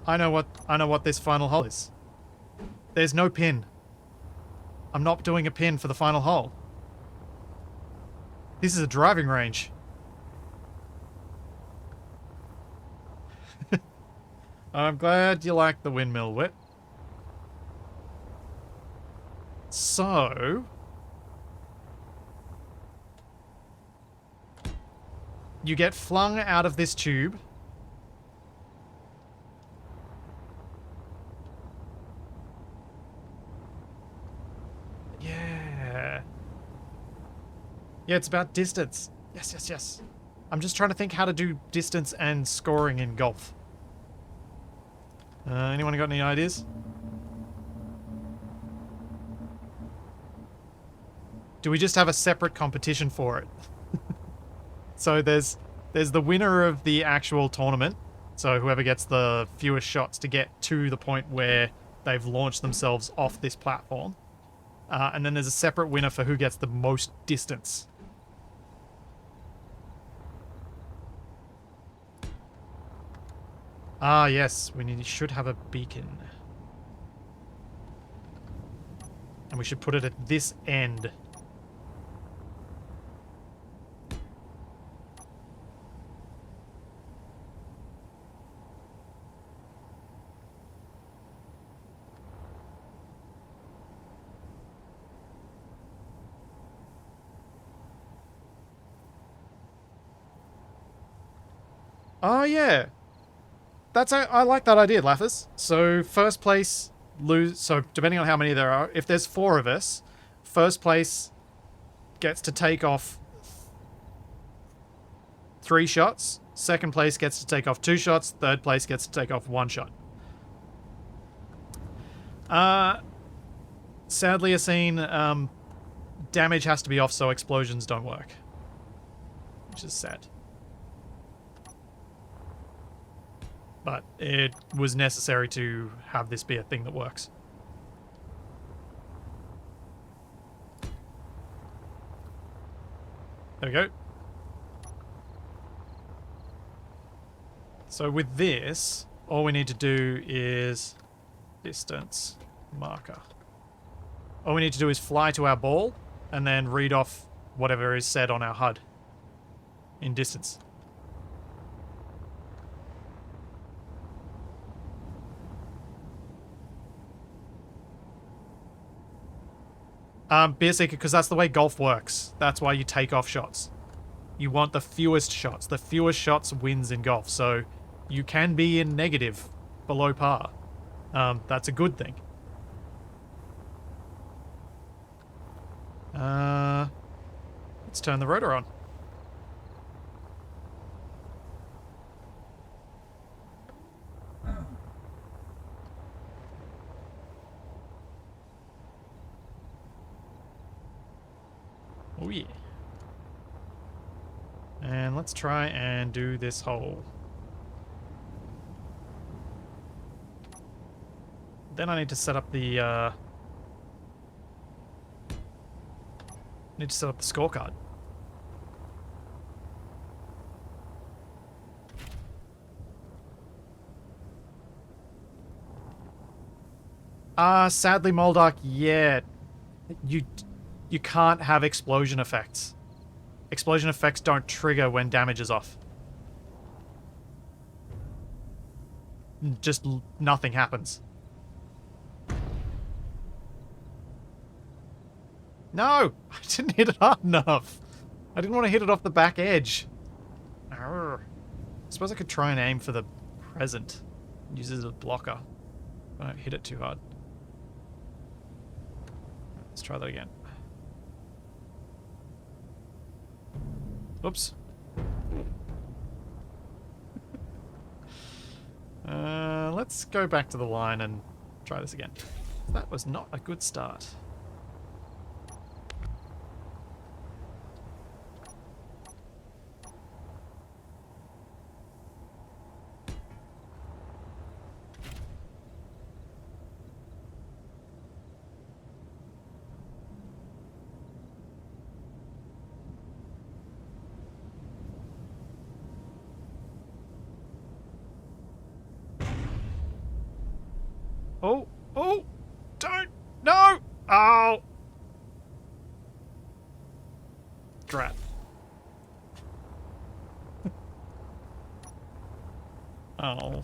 I know what this final hole is. There's no pin. I'm not doing a pin for the final hole. This is a driving range. I'm glad you like the windmill whip. So... you get flung out of this tube. Yeah. Yeah, it's about distance. Yes, yes, yes. I'm just trying to think how to do distance and scoring in golf. Anyone got any ideas? Do we just have a separate competition for it? So there's the winner of the actual tournament. So whoever gets the fewest shots to get to the point where they've launched themselves off this platform. And then there's a separate winner for who gets the most distance. Ah, yes. Should have a beacon. And we should put it at this end. Oh, yeah. I like that idea, Lathis. So, first place lose... So, depending on how many there are, if there's 4 of us, first place gets to take off 3 shots. Second place gets to take off 2 shots. Third place gets to take off 1 shot. Sadly, Yassine, damage has to be off so explosions don't work. Which is sad. But it was necessary to have this be a thing that works. There we go. So with this, all we need to do is distance marker. All we need to do is fly to our ball and then read off whatever is said on our HUD in distance. Basically, because that's the way golf works. That's why you take off shots. You want the fewest shots. The fewest shots wins in golf. So you can be in negative below par. That's a good thing. Let's turn the rotor on. Oh yeah. And let's try and do this hole. Then I need to set up the scorecard. Sadly, Moldark, yeah. You can't have explosion effects. Explosion effects don't trigger when damage is off. Just nothing happens. No! I didn't hit it hard enough. I didn't want to hit it off the back edge. Arrgh. I suppose I could try and aim for the present. Use it as a blocker. I don't hit it too hard. Let's try that again. Oops. Let's go back to the line and try this again. That was not a good start. Oh, oh, don't, no, oh. Drat. Oh.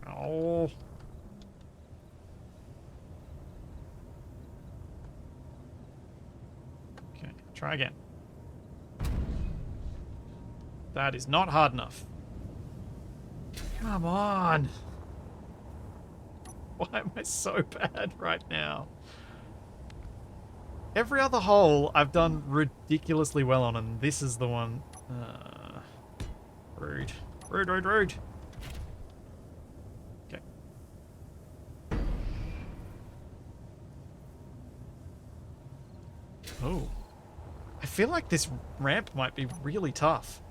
Oh. Try again. That is not hard enough. Come on. Why am I so bad right now? Every other hole I've done ridiculously well on, and this is the one. Rude. Rude, rude, rude. Okay. Oh. I feel like this ramp might be really tough.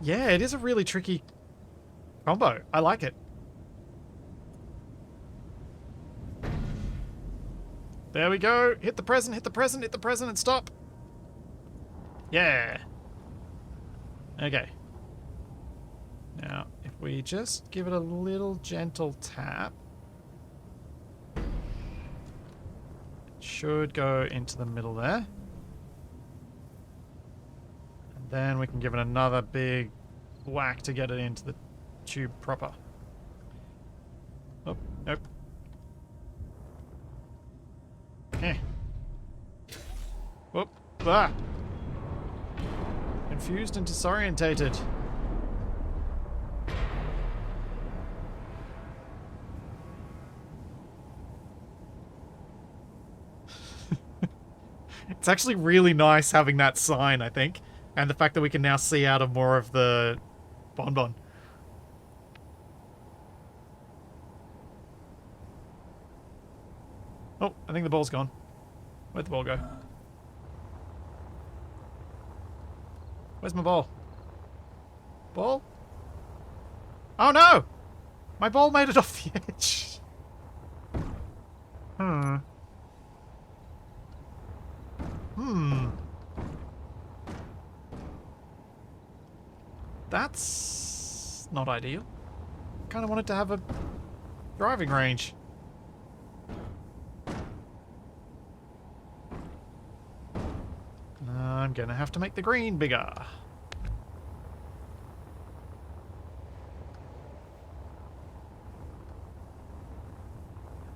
Yeah, it is a really tricky combo. I like it. There we go. Hit the present, hit the present, hit the present, and stop. Yeah. Okay. Now, if we just give it a little gentle tap, it should go into the middle there. Then we can give it another big whack to get it into the tube proper. Oh, nope. Eh. Whoop. Ah! Confused and disorientated. It's actually really nice having that sign, I think. And the fact that we can now see out of more of the bonbon. Oh, I think the ball's gone. Where'd the ball go? Where's my ball? Ball? Oh no! My ball made it off the edge. Hmm. That's not ideal. Kind of wanted to have a driving range. I'm gonna have to make the green bigger.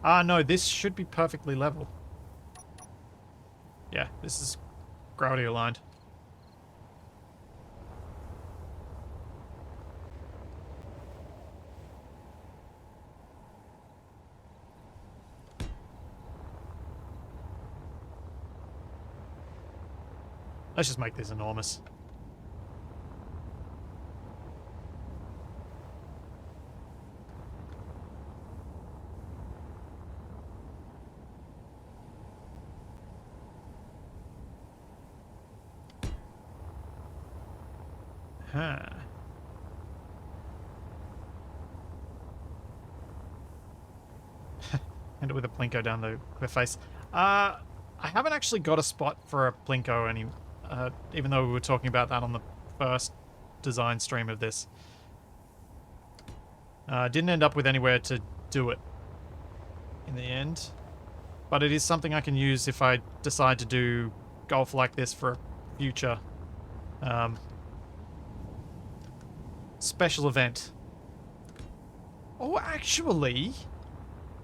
Ah, no, this should be perfectly level. Yeah, this is gravity aligned. Let's just make this enormous. Huh. End it with a plinko down the cliff face. I haven't actually got a spot for a plinko even though we were talking about that on the first design stream of this. Didn't end up with anywhere to do it in the end. But it is something I can use if I decide to do golf like this for a future special event. Oh, actually,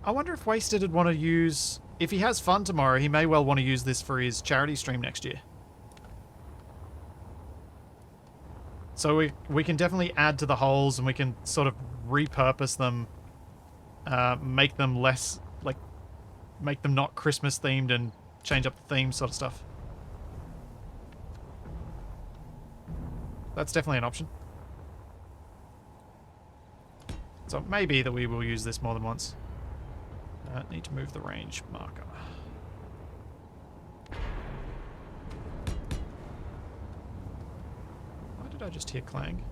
I wonder if Wasted would want to use... If he has fun tomorrow, he may well want to use this for his charity stream next year. So we can definitely add to the holes and we can sort of repurpose them, make them less, like, make them not Christmas themed and change up the theme sort of stuff. That's definitely an option. So it may be that we will use this more than once. Need to move the range marker. Why did I just hear clang?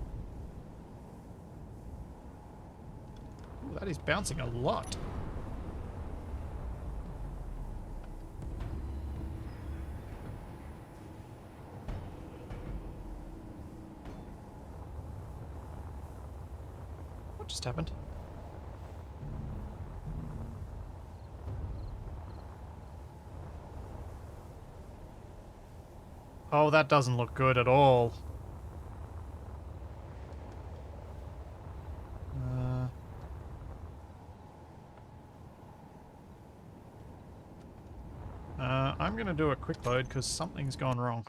Ooh, that is bouncing a lot. What just happened? Oh, that doesn't look good at all. I'm gonna do a quick load because something's gone wrong.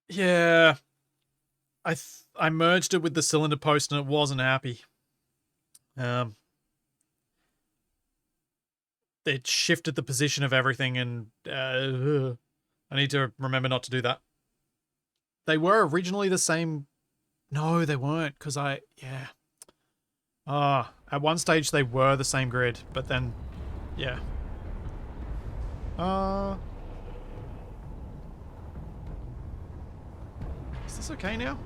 Yeah, I merged it with the cylinder post and it wasn't happy. It shifted the position of everything and I need to remember not to do that. They were originally the same. No, they weren't because yeah. At one stage they were the same grid, but then, yeah. Is this okay now?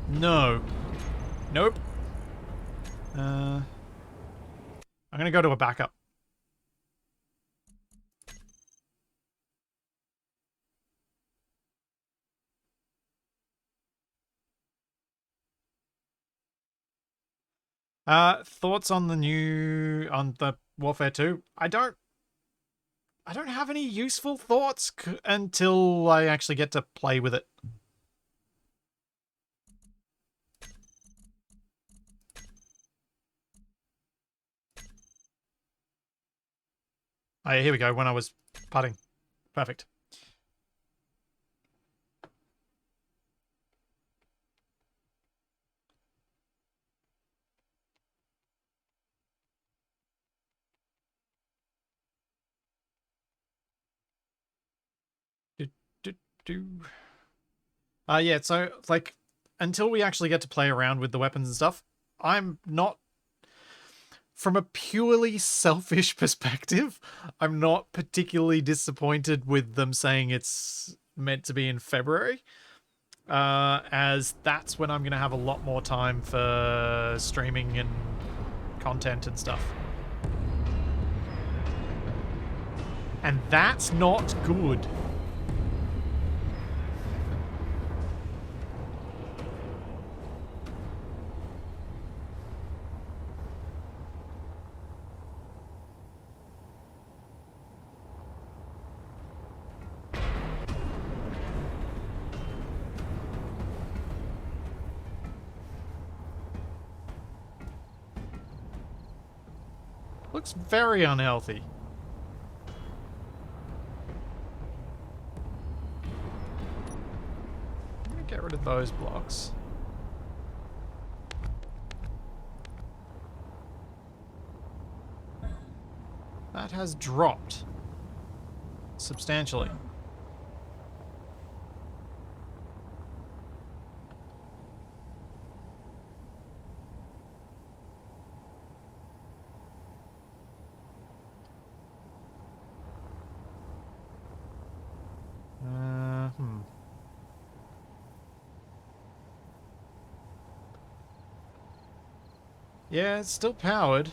No. Nope. I'm gonna go to a backup. Thoughts on the Warfare 2? I don't have any useful thoughts until I actually get to play with it. Oh, yeah, here we go, when I was putting. Perfect. Do, do, do. Yeah, so, like, until we actually get to play around with the weapons and stuff, I'm not... From a purely selfish perspective, I'm not particularly disappointed with them saying it's meant to be in February. As that's when I'm going to have a lot more time for streaming and content and stuff. And that's not good. Looks very unhealthy. I'm going to get rid of those blocks. That has dropped substantially. Yeah, it's still powered.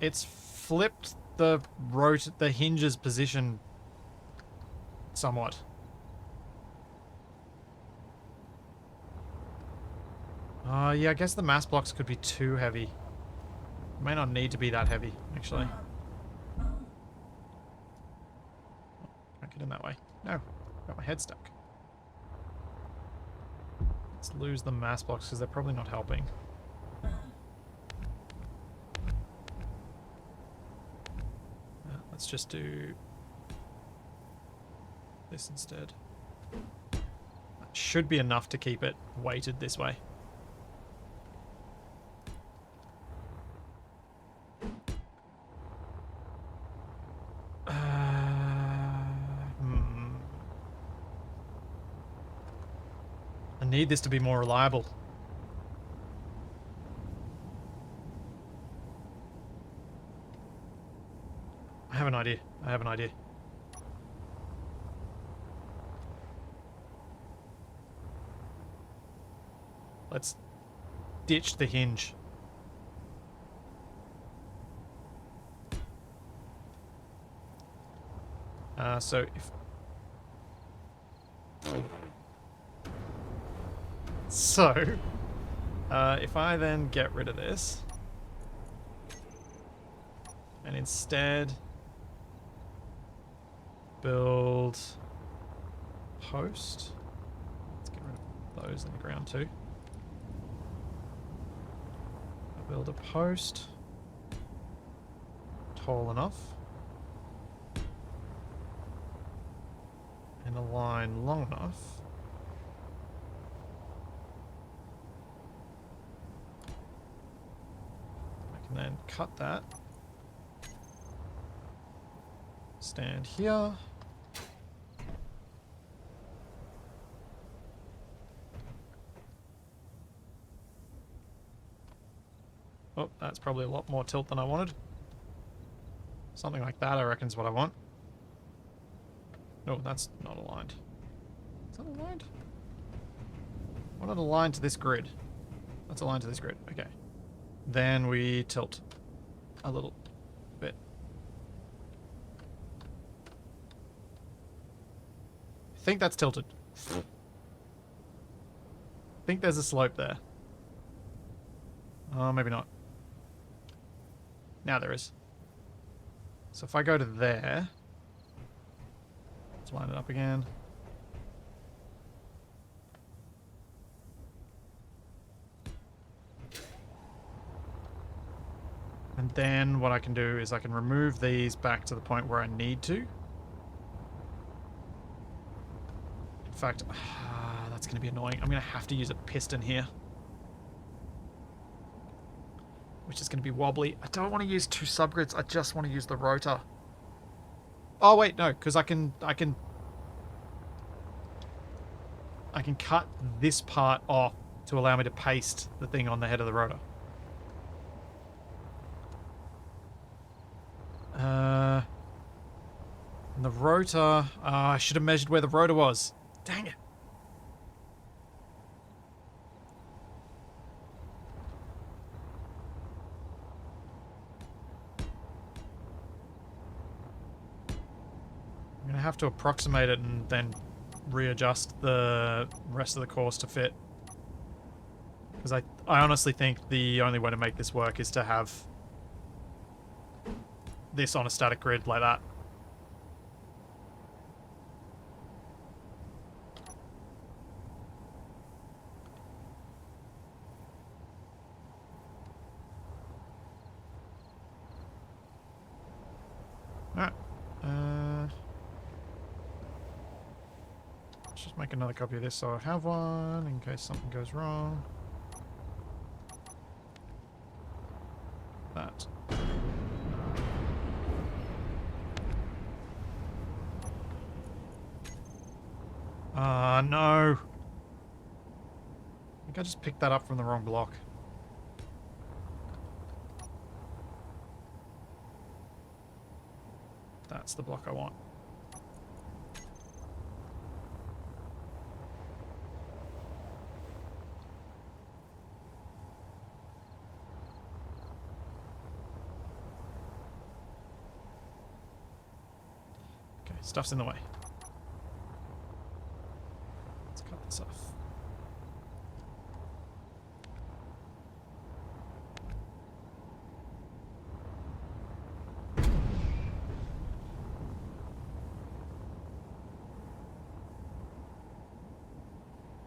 It's flipped the hinge's position somewhat. Yeah, I guess the mass blocks could be too heavy. It may not need to be that heavy, actually. Can't get in that way. No, got my head stuck. Let's lose the mass blocks because they're probably not helping. Let's just do this instead. That should be enough to keep it weighted this way. I need this to be more reliable. I have an idea. I have an idea. Let's ditch the hinge. So if... So, if I then get rid of this, and instead build post, let's get rid of those in the ground too. I'll build a post tall enough and a line long enough I can then cut that, stand here, oh, that's probably a lot more tilt than I wanted. Something like that I reckon is what I want. No, that's not aligned. Is that aligned? I want it aligned to this grid. That's aligned to this grid. Okay. Then we tilt a little bit. I think that's tilted. I think there's a slope there. Oh, maybe not. Now there is. So if I go to there, let's line it up again. And then what I can do is I can remove these back to the point where I need to. In fact, that's going to be annoying. I'm going to have to use a piston here, which is going to be wobbly. I don't want to use 2 subgrids. I just want to use the rotor. Oh wait, no, because I can cut this part off to allow me to paste the thing on the head of the rotor. And the rotor... I should have measured where the rotor was. Dang it. I'm going to have to approximate it and then readjust the rest of the course to fit. Because I honestly think the only way to make this work is to have this on a static grid like that. Alright. Let's just make another copy of this so I have one in case something goes wrong. That. Ah, no. I think I just picked that up from the wrong block. That's the block I want. Okay, stuff's in the way. Let's cut this off.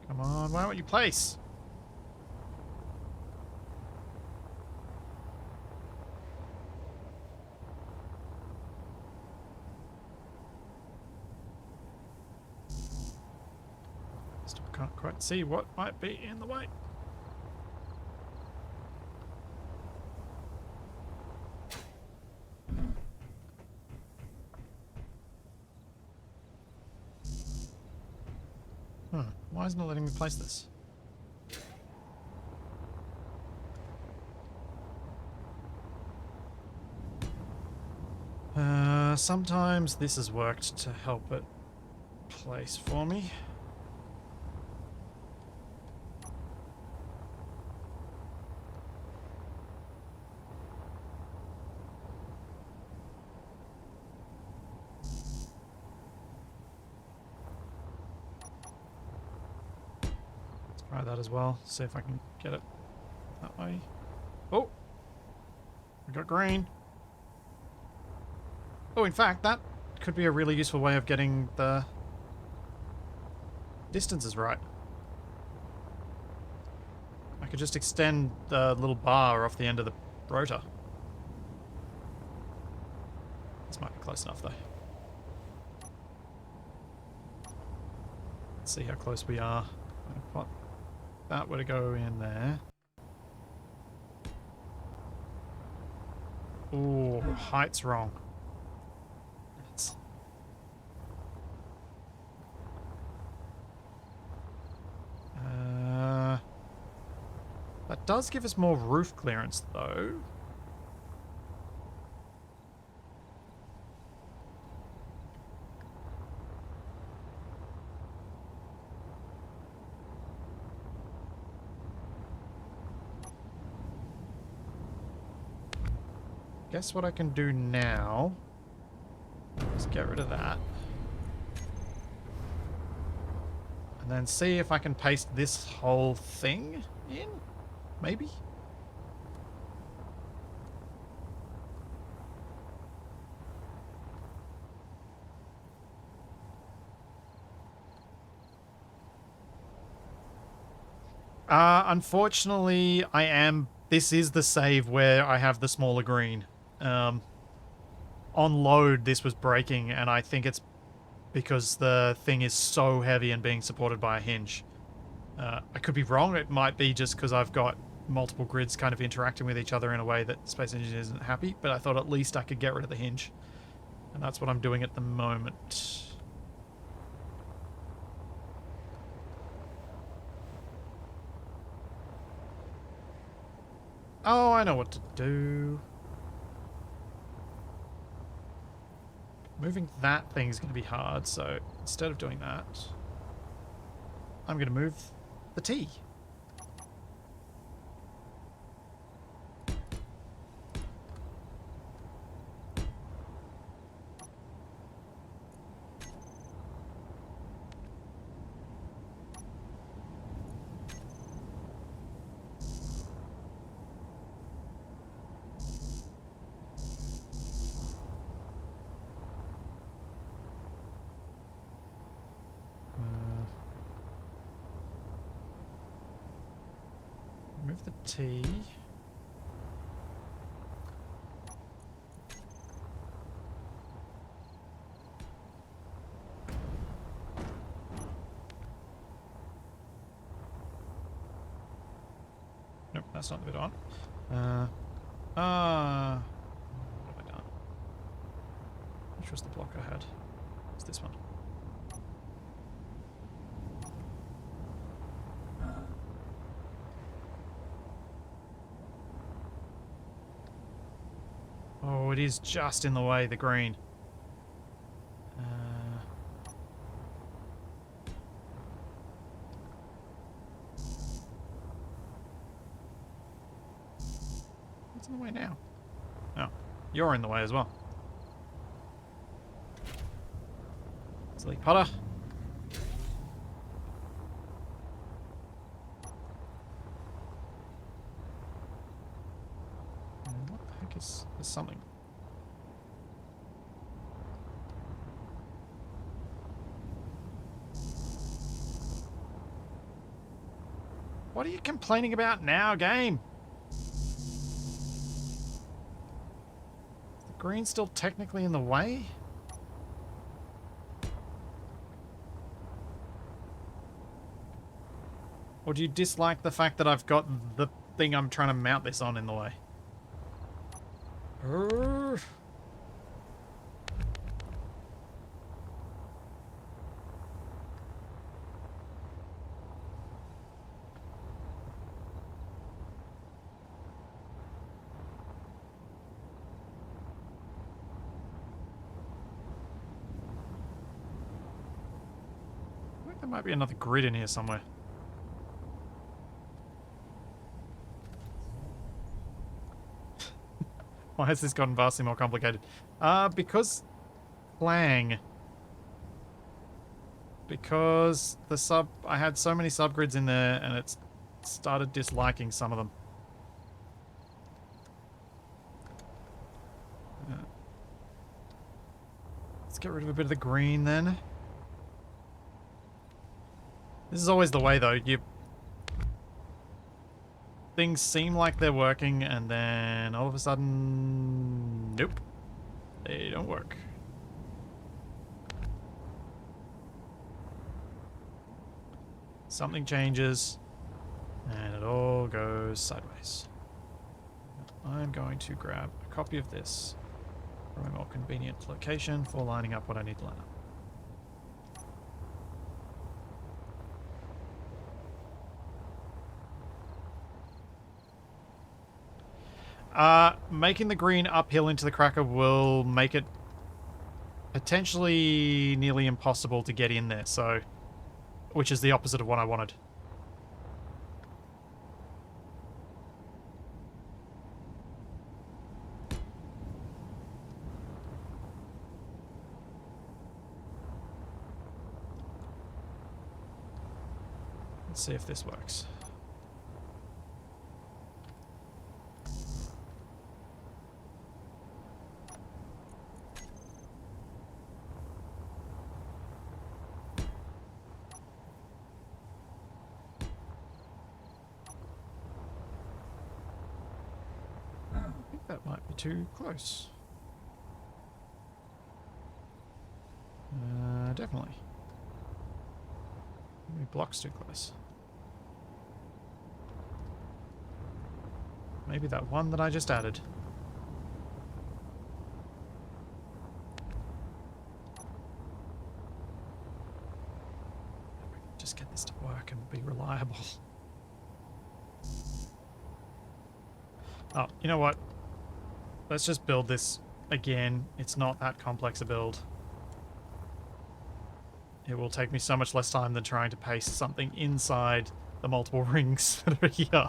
Come on, why won't you place? Still can't quite see what might be in the way. Why is it not letting me place this? Sometimes this has worked to help it place for me. Try that as well. See if I can get it that way. Oh! We got green. Oh, in fact, that could be a really useful way of getting the distances right. I could just extend the little bar off the end of the rotor. This might be close enough, though. Let's see how close we are. If that were to go in there. Ooh, height's wrong. That does give us more roof clearance, though. Guess what I can do now is get rid of that. And then see if I can paste this whole thing in? Maybe? Unfortunately, I am... This is the save where I have the smaller green. On load, this was breaking, and I think it's because the thing is so heavy and being supported by a hinge. I could be wrong. It might be just because I've got multiple grids kind of interacting with each other in a way that Space Engine isn't happy, but I thought at least I could get rid of the hinge. And that's what I'm doing at the moment. Oh, I know what to do. Moving that thing's going to be hard, so instead of doing that, I'm going to move the T. Move the T. Nope, that's not the bit on. What have I done? Which was the block I had? It's this one. Oh, it is just in the way, the green. What's in the way now? Oh, you're in the way as well. Silly Potter. What the heck is... There's something. What are you complaining about now, game? Is the green still technically in the way? Or do you dislike the fact that I've got the thing I'm trying to mount this on in the way? I think there might be another grid in here somewhere. Why has this gotten vastly more complicated? Because Clang. Because I had so many subgrids in there and it's started disliking some of them. Let's get rid of a bit of the green then. This is always the way though. Things seem like they're working and then all of a sudden, nope, they don't work. Something changes and it all goes sideways. I'm going to grab a copy of this from a more convenient location for lining up what I need to line up. Making the green uphill into the cracker will make it potentially nearly impossible to get in there, so... Which is the opposite of what I wanted. Let's see if this works. that might be too close. Definitely. Maybe blocks too close. Maybe that one that I just added. Just get this to work and be reliable. Oh, you know what? Let's just build this again. It's not that complex a build. It will take me so much less time than trying to paste something inside the multiple rings that are here.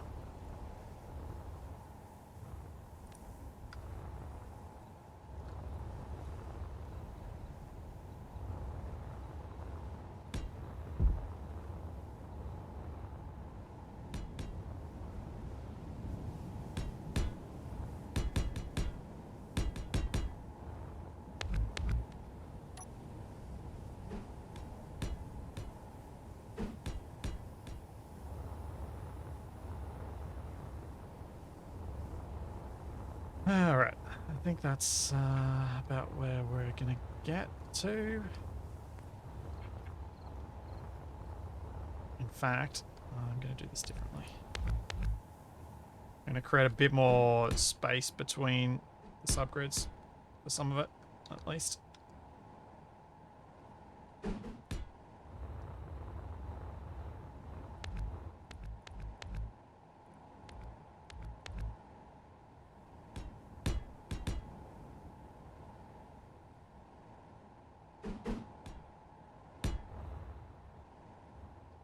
Alright, I think that's about where we're gonna get to. In fact, I'm gonna do this differently. I'm gonna create a bit more space between the subgrids, for some of it, at least.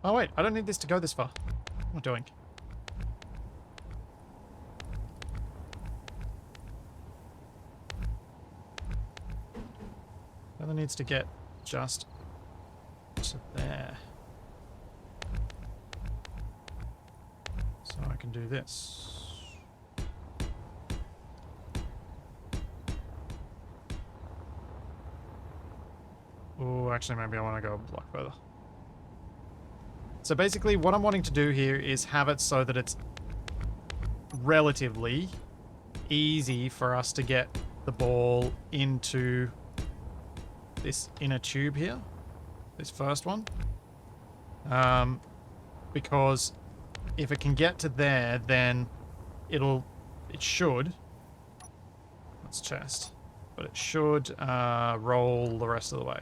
Oh wait, I don't need this to go this far. What am I doing? It only needs to get just to there. So I can do this. Oh, actually maybe I want to go a block further. So basically what I'm wanting to do here is have it so that it's relatively easy for us to get the ball into this inner tube here, this first one. Because if it can get to there, then it should, that's chest, but it should roll the rest of the way.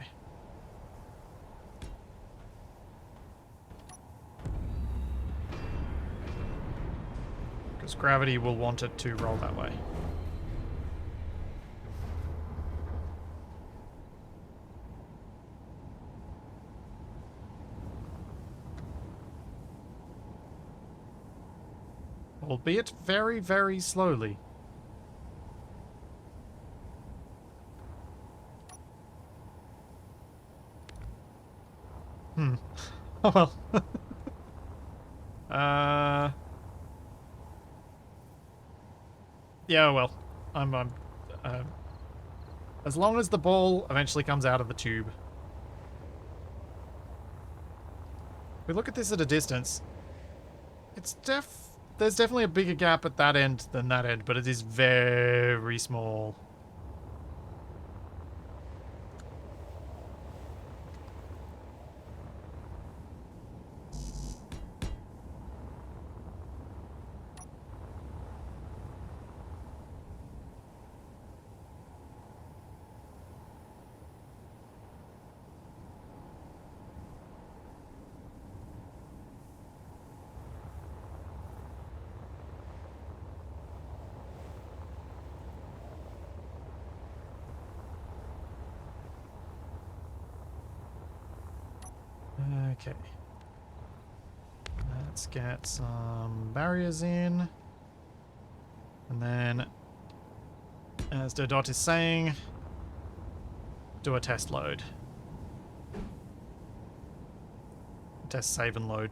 Because gravity will want it to roll that way. Albeit very, very slowly. Oh well. Yeah, well, as long as the ball eventually comes out of the tube. If we look at this at a distance, there's definitely a bigger gap at that end than that end, but it is very small. Okay. Let's get some barriers in. And then, as Dodot is saying, do a test load. Test save and load.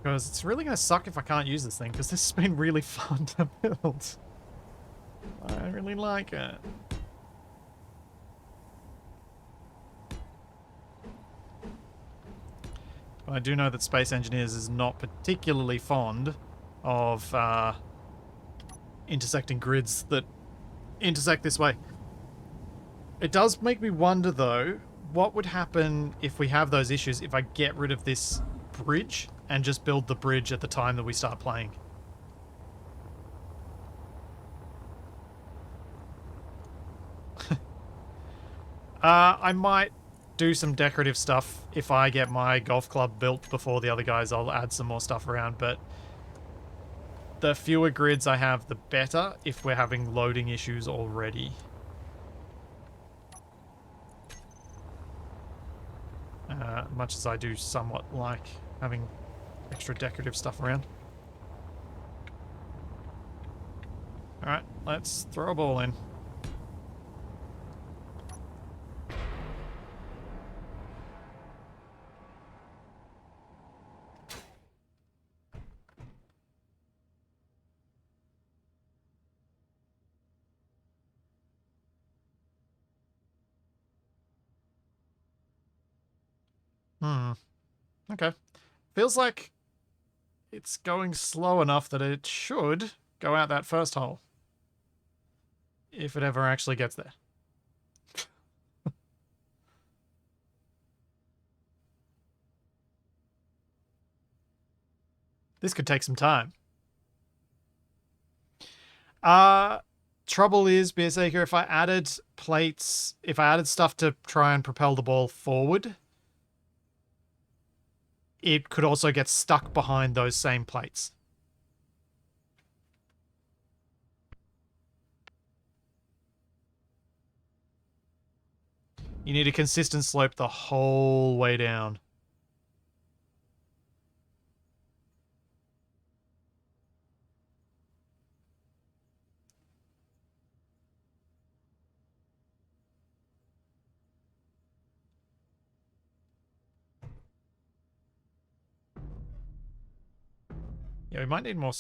Because it's really going to suck if I can't use this thing, because this has been really fun to build. I really like it. But I do know that Space Engineers is not particularly fond of intersecting grids that intersect this way. It does make me wonder, though, what would happen if we have those issues if I get rid of this bridge and just build the bridge at the time that we start playing. I might do some decorative stuff if I get my golf club built before the other guys. I'll add some more stuff around, but the fewer grids I have, the better if we're having loading issues already. Much as I do somewhat like having extra decorative stuff around. Alright, let's throw a ball in. Okay. Feels like it's going slow enough that it should go out that first hole. If it ever actually gets there. This could take some time. Trouble is, Beersaker, if I added plates, if I added stuff to try and propel the ball forward, it could also get stuck behind those same plates. You need a consistent slope the whole way down. Yeah, we might need more...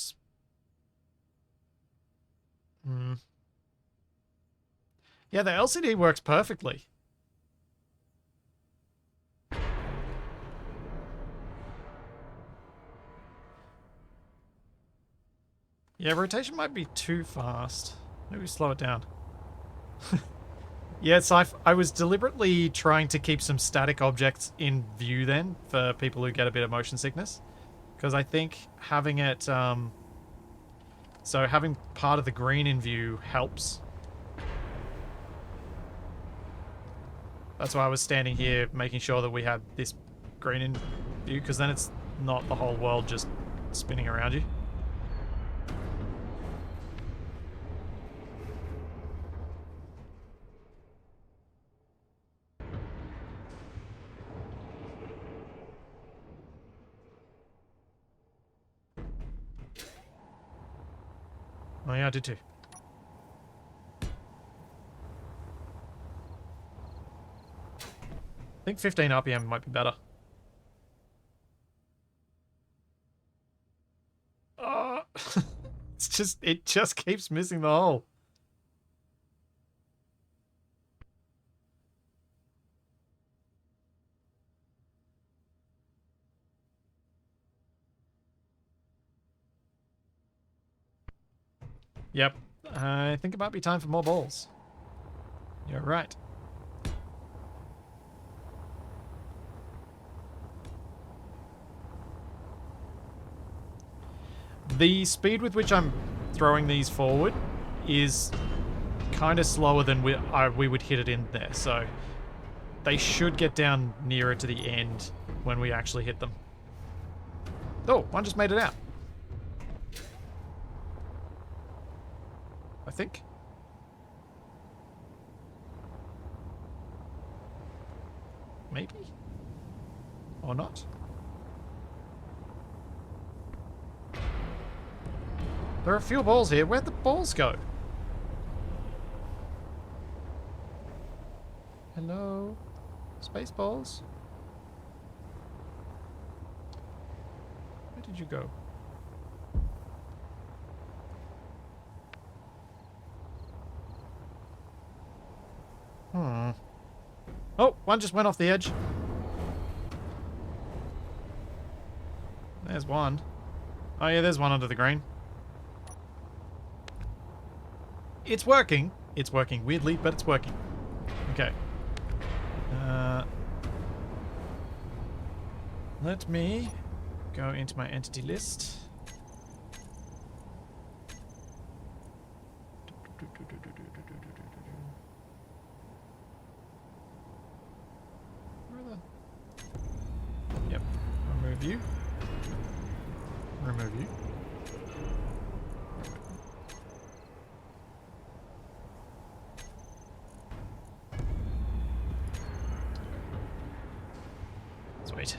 Yeah, the LCD works perfectly. Yeah, rotation might be too fast. Maybe slow it down. Yeah, so I was deliberately trying to keep some static objects in view then for people who get a bit of motion sickness. Because I think having it... so having part of the green in view helps. That's why I was standing here making sure that we had this green in view, because then it's not the whole world just spinning around you. Oh yeah, I did too. I think 15 RPM might be better. Oh, it just keeps missing the hole. Yep, I think it might be time for more balls. You're right. The speed with which I'm throwing these forward is kind of slower than we would hit it in there, so they should get down nearer to the end when we actually hit them. Oh, one just made it out. I think. Maybe? Or not? There are a few balls here. Where'd the balls go? Hello? Space balls? Where did you go? one just went off the edge. There's one. Oh yeah, there's one under the green. It's working. It's working weirdly, but it's working. Okay. Let me go into my entity list. Where the... Yep. Remove you. Remove you. Sweet.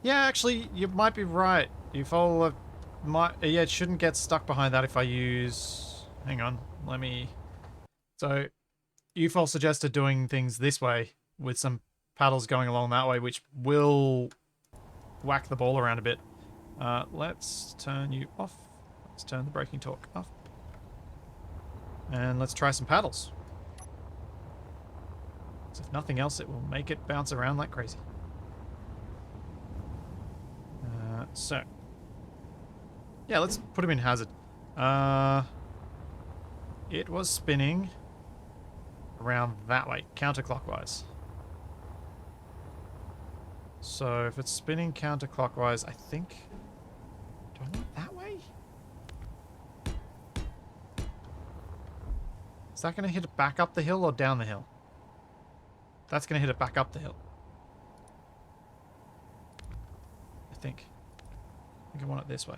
Yeah, actually, you might be right. If all yeah, it shouldn't get stuck behind that if I use... Hang on, let me... So, UFOL suggested doing things this way with some paddles going along that way, which will whack the ball around a bit. Let's turn you off. Let's turn the braking torque off. And let's try some paddles. So if nothing else, it will make it bounce around like crazy. So, yeah, let's put him in hazard. It was spinning around that way, counterclockwise. So if it's spinning counterclockwise, I think... Do I want that way? Is that going to hit it back up the hill or down the hill? That's going to hit it back up the hill. I think I want it this way.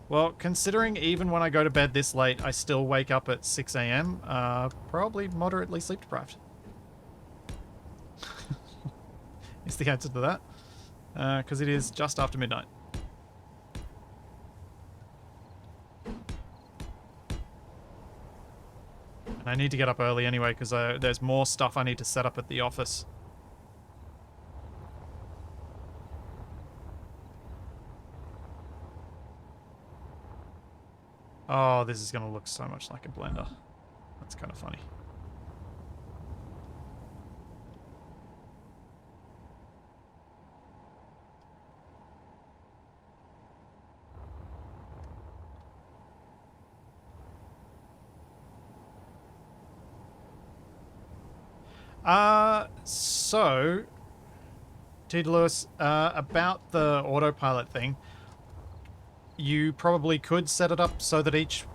Well, considering even when I go to bed this late, I still wake up at 6 a.m., probably moderately sleep deprived. Is the answer to that. Because it is just after midnight. And I need to get up early anyway, because there's more stuff I need to set up at the office. Oh, this is going to look so much like a blender. That's kind of funny. So, T. Lewis, about the autopilot thing, you probably could set it up so that each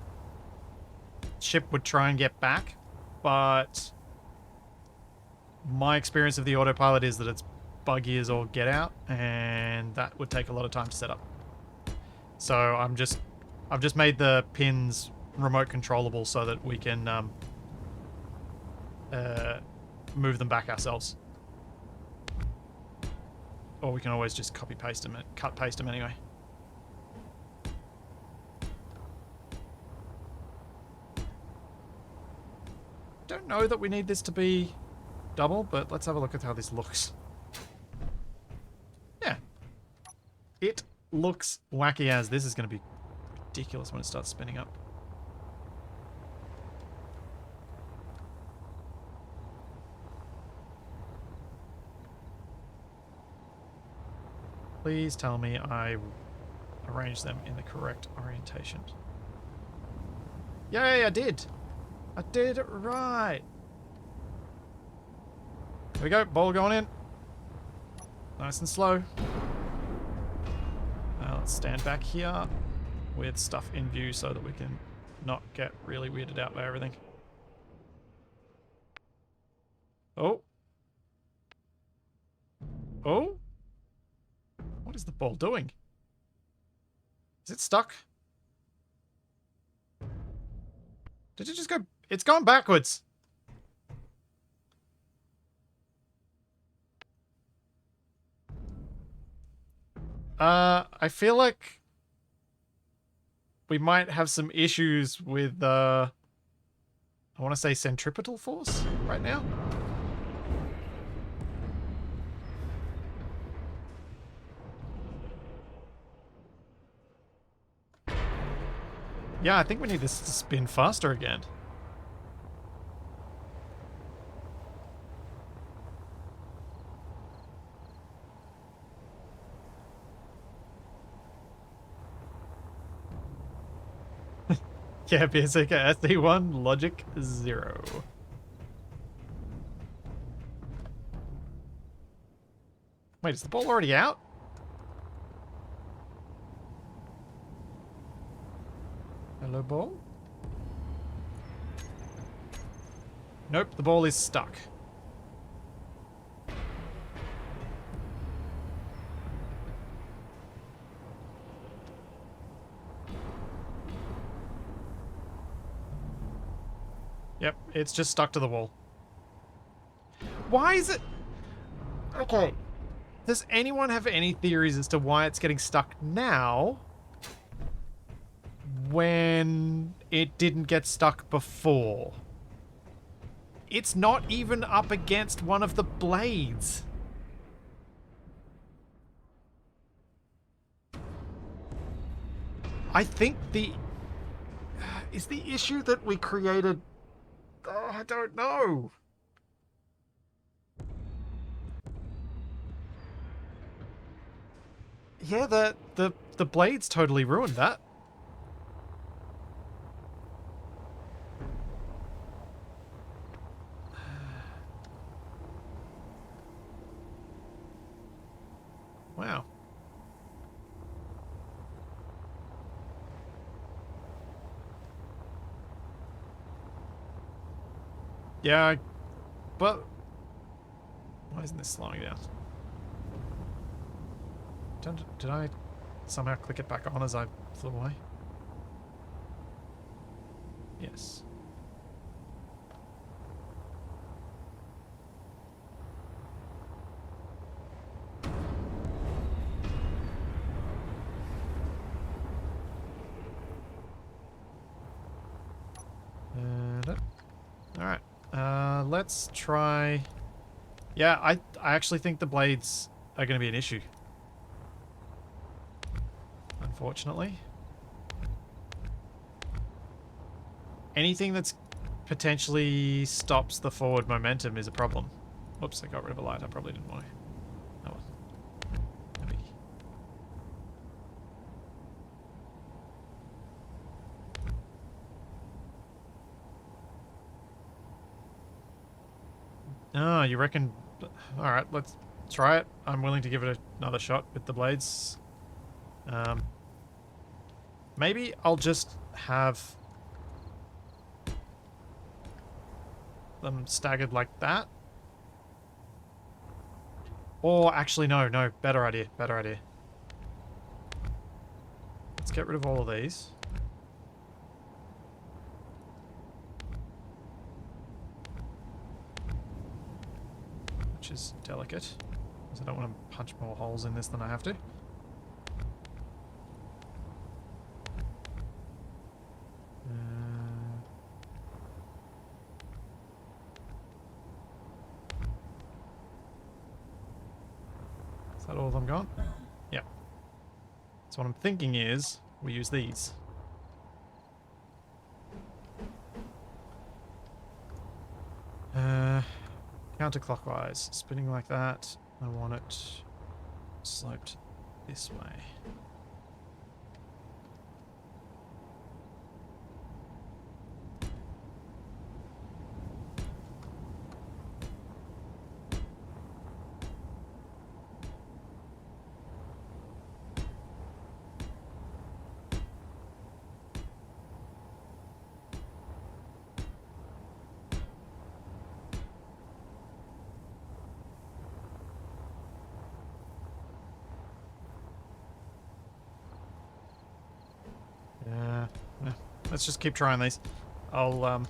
ship would try and get back, but my experience of the autopilot is that it's buggy as all get out, and that would take a lot of time to set up. So I've just made the pins remote controllable so that we can move them back ourselves. Or we can always just copy paste them, cut paste them anyway. Don't know that we need this to be double, but let's have a look at how this looks. Yeah. It looks wacky as. This is going to be ridiculous when it starts spinning up. Please tell me I arranged them in the correct orientation. Yay, I did! I did it right! Here we go, ball going in. Nice and slow. Now let's stand back here with stuff in view so that we can not get really weirded out by everything. Oh. Oh? What is the ball doing? Is it stuck? Did it just go... It's gone backwards. I feel like we might have some issues with, I want to say centripetal force right now. Yeah, I think we need this to spin faster again. Yeah, basic SD1, logic 0. Wait, is the ball already out? Hello, ball? Nope, the ball is stuck. Yep, it's just stuck to the wall. Why is it... Okay. Does anyone have any theories as to why it's getting stuck now when it didn't get stuck before? It's not even up against one of the blades. I think the... Is the issue that we created... Oh, I don't know. Yeah, the blades totally ruined that. Wow. Yeah, but... Why isn't this slowing down? Did I somehow click it back on as I flew away? Yes. Alright. Let's try... Yeah, I actually think the blades are going to be an issue. Unfortunately. Anything that's potentially stops the forward momentum is a problem. Oops, I got rid of a light. I probably didn't want to. Oh well. Maybe. Oh, you reckon... Alright, let's try it. I'm willing to give it another shot with the blades. Maybe I'll just have them staggered like that. Or actually, no, better idea, better idea. Let's get rid of all of these. Which is delicate, because I don't want to punch more holes in this than I have to. Is that all of them gone? Yeah. So what I'm thinking is we use these. Counterclockwise. Spinning like that. I want it sloped this way. let's just keep trying these. I'll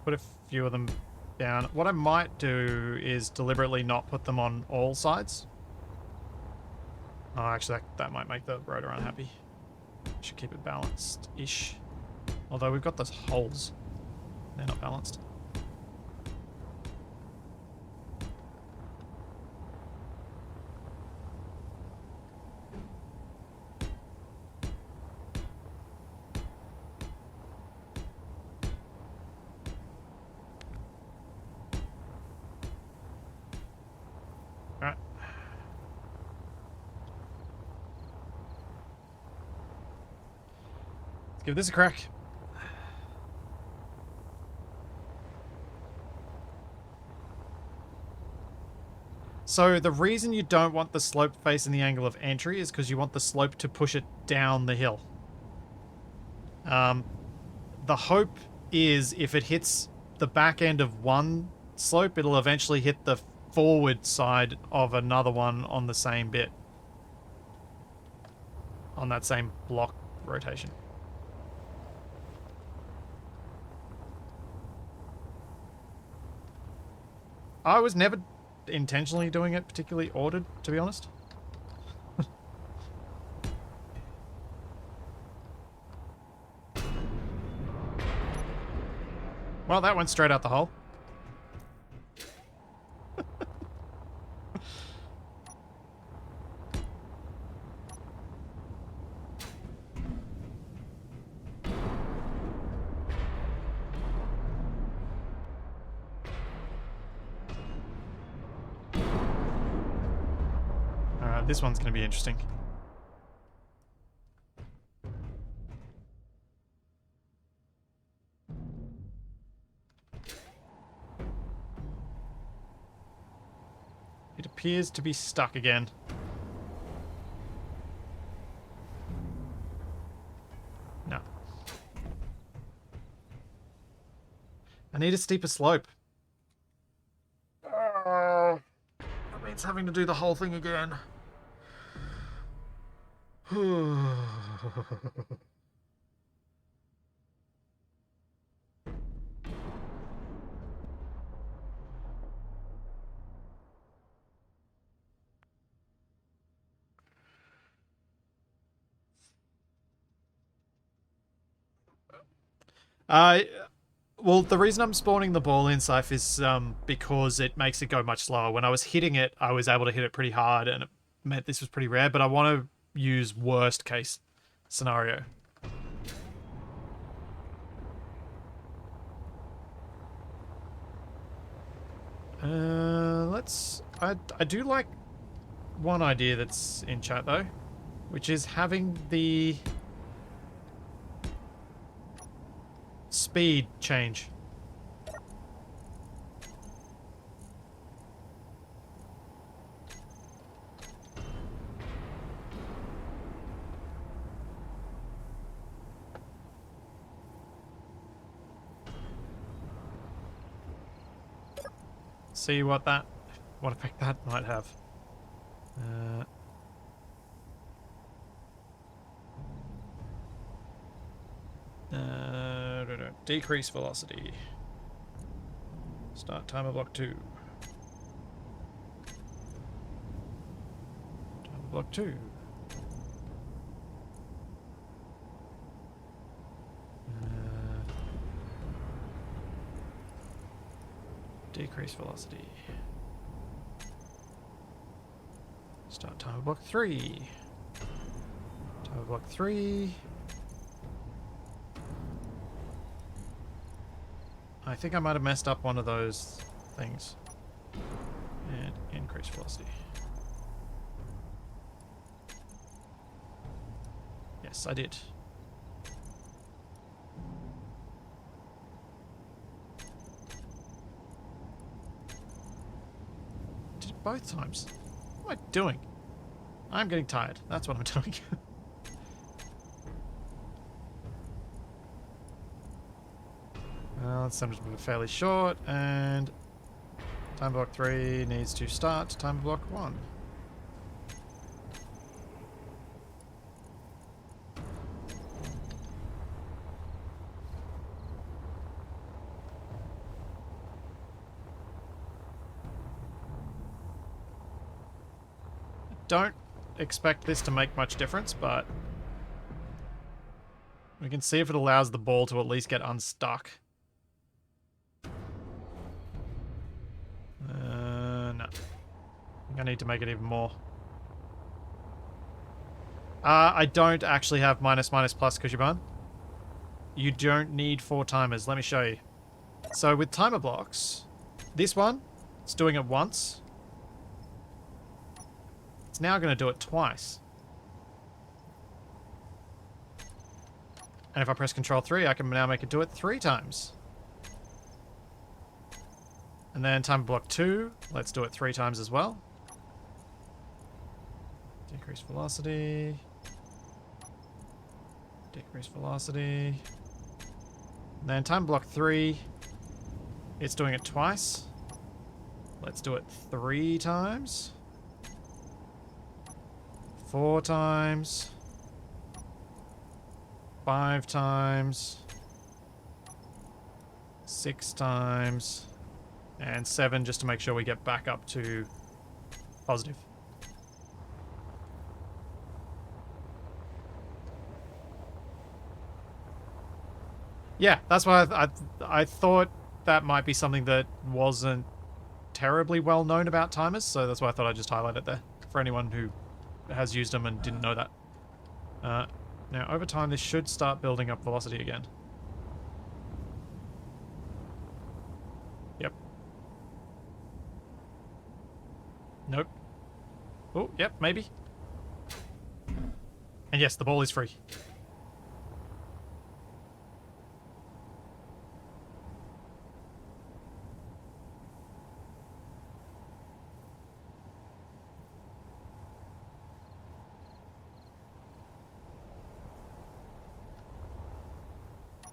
put a few of them down. What I might do is deliberately not put them on all sides. Oh, actually, that might make the rotor unhappy. Should keep it balanced-ish. Although we've got those holes. They're not balanced. Alright. Let's give this a crack. So the reason you don't want the slope facing the angle of entry is because you want the slope to push it down the hill. The hope is if it hits the back end of one slope, it'll eventually hit the forward side of another one on the same bit. On that same block rotation. I was never intentionally doing it particularly ordered, to be honest. Well, that went straight out the hole. Alright, this one's going to be interesting. It appears to be stuck again. No. I need a steeper slope. That means having to do the whole thing again. Well, the reason I'm spawning the ball in safe is because it makes it go much slower. When I was hitting it, I was able to hit it pretty hard, and it meant this was pretty rare, but I want to use worst case scenario. I do like one idea that's in chat, though, which is having the speed change. See what effect that might have. Decrease velocity. Start timer block 2. Timer block 2. Decrease velocity. Start timer block 3. Timer block 3. I think I might have messed up one of those things. And increase velocity. Yes, I did. Did it both times. What am I doing? I'm getting tired. That's what I'm doing. Well, it's time to be fairly short, and time block 3 needs to start time block 1. don't expect this to make much difference, but we can see if it allows the ball to at least get unstuck. No. I think I need to make it even more. I don't actually have minus minus plus Kushiban. You don't need 4 timers. Let me show you. So with timer blocks, this one, it's doing it once. It's now going to do it twice. And if I press Control 3, I can now make it do it 3 times. And then timer block 2, let's do it 3 times as well. Decrease velocity. Decrease velocity. And then time block 3, it's doing it twice. Let's do it 3 times. 4 times. 5 times. 6 times. And 7 just to make sure we get back up to positive. Yeah, that's why I thought that might be something that wasn't terribly well known about timers, so that's why I thought I'd just highlight it there for anyone who has used them and didn't know that. Now, over time, this should start building up velocity again. Yep. Nope. Oh, yep, maybe. And yes, the ball is free.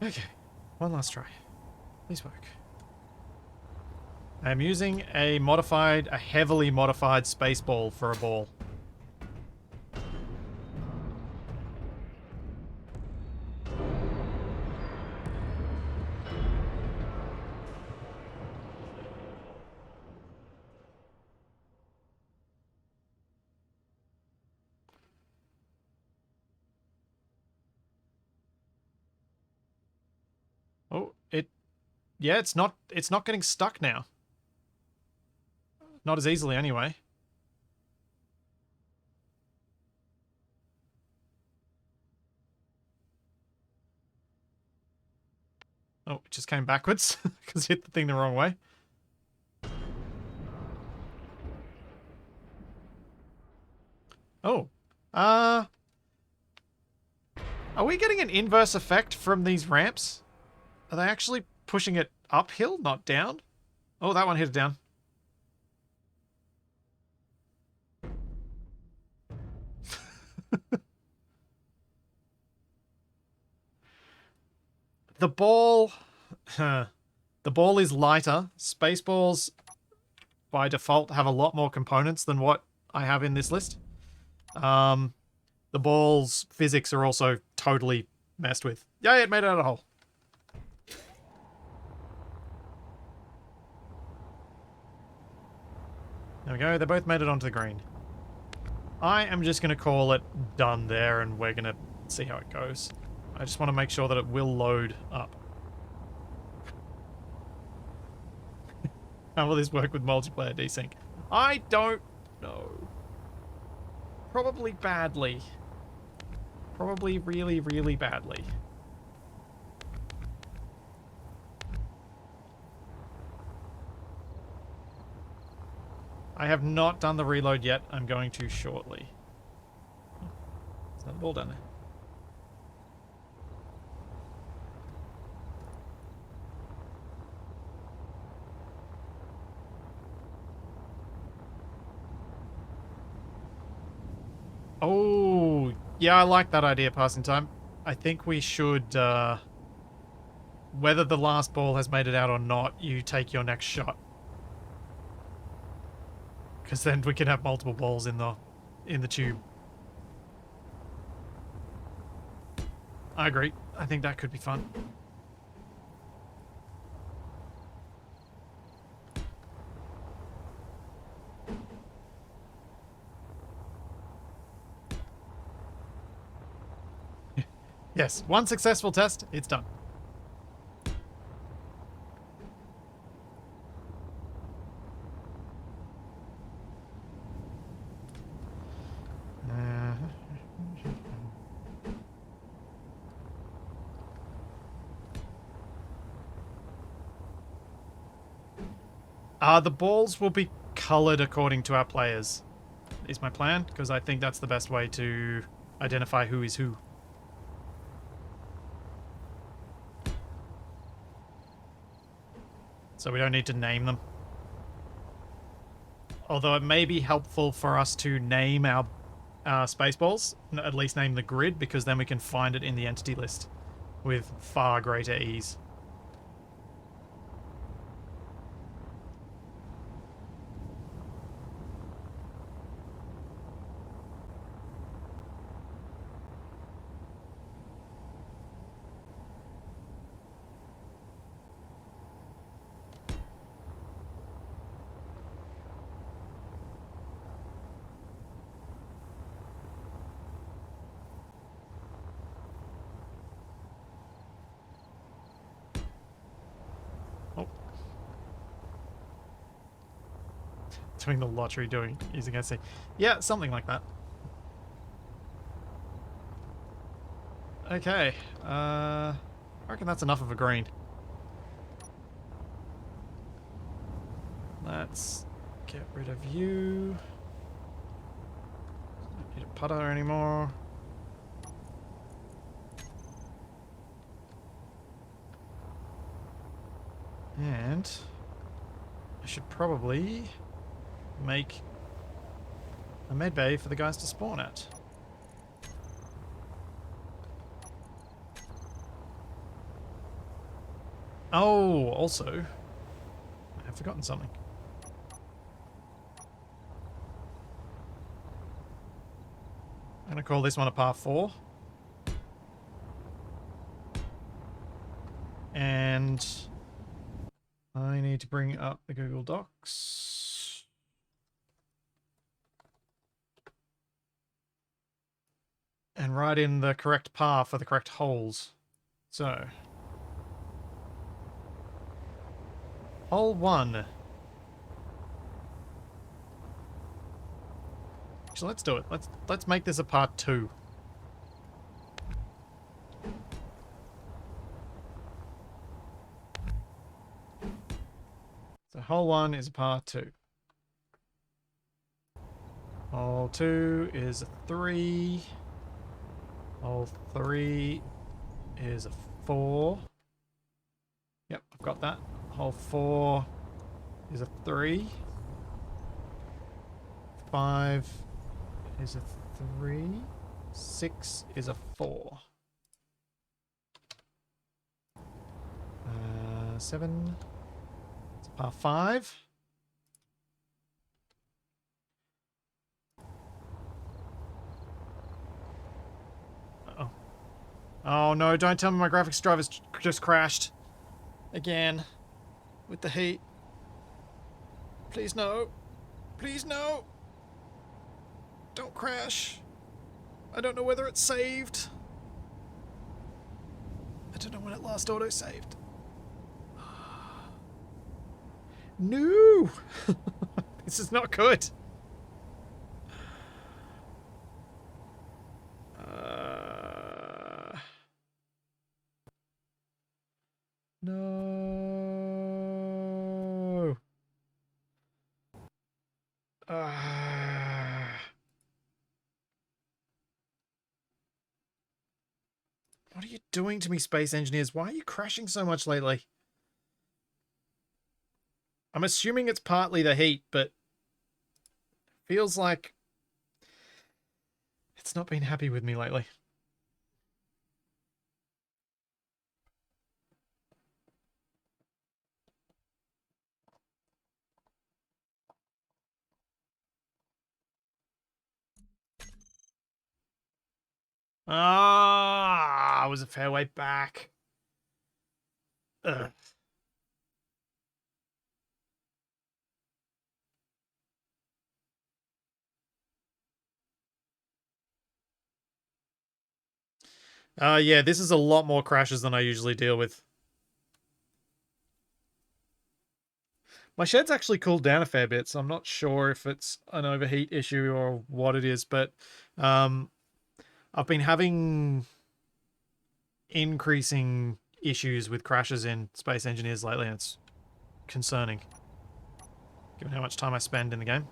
Okay, one last try. Please work. I am using a heavily modified space ball for a ball. Oh, yeah, it's not getting stuck now. Not as easily anyway. Oh, it just came backwards because it hit the thing the wrong way. Oh. Are we getting an inverse effect from these ramps? Are they actually pushing it uphill, not down? Oh, that one hit it down. The ball... the ball is lighter. Spaceballs, by default, have a lot more components than what I have in this list. The ball's physics are also totally messed with. Yay, it made it out of the hole. There we go, they both made it onto the green. I am just going to call it done there, and we're going to see how it goes. I just want to make sure that it will load up. How will this work with multiplayer desync? I don't know. Probably badly. Probably really, really badly. I have not done the reload yet. I'm going to shortly. There's another ball down there. Oh, yeah, I like that idea, passing time. I think we should, whether the last ball has made it out or not, you take your next shot. Because then we can have multiple balls in the tube. I agree. I think that could be fun. Yes, one successful test, it's done. The balls will be coloured according to our players, is my plan, because I think that's the best way to identify who is who. So we don't need to name them. Although it may be helpful for us to name our Spaceballs, at least name the grid, because then we can find it in the entity list with far greater ease. Oh. Doing the lottery, using SC. Yeah, something like that. Okay, I reckon that's enough of a green. Let's get rid of you. Don't need a putter anymore. And I should probably make a med bay for the guys to spawn at. Oh, also, I have forgotten something. I'm going to call this one a par 4. And I need to bring up the Google Docs. And write in the correct par for the correct holes. So, hole 1. So let's do it. Let's make this a part 2. So hole 1 is a part 2. Hole 2 is a 3. Hole 3 is a 4. Yep, I've got that. Hole 4 is a 3. 5 is a 3. 6 is a 4. 7. It's a par 5. Uh-oh. Oh no, don't tell me my graphics driver's just crashed. Again. With the heat. Please no. Please no. Don't crash. I don't know whether it's saved. I don't know when it last auto-saved. No! This is not good. No. What are you doing to me, space engineers? Why are you crashing so much lately? I'm assuming it's partly the heat, but feels like it's not been happy with me lately. Ah, I was a fair way back. Ugh. Yeah, this is a lot more crashes than I usually deal with. My shed's actually cooled down a fair bit, so I'm not sure if it's an overheat issue or what it is, but I've been having increasing issues with crashes in Space Engineers lately, and it's concerning, given how much time I spend in the game.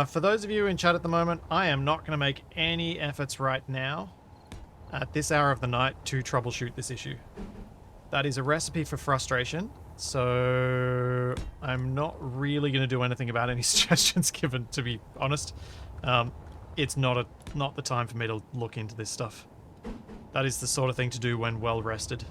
For those of you in chat at the moment, I am not going to make any efforts right now at this hour of the night to troubleshoot this issue. That is a recipe for frustration, so I'm not really going to do anything about any suggestions given, to be honest. It's not the time for me to look into this stuff. That is the sort of thing to do when well rested.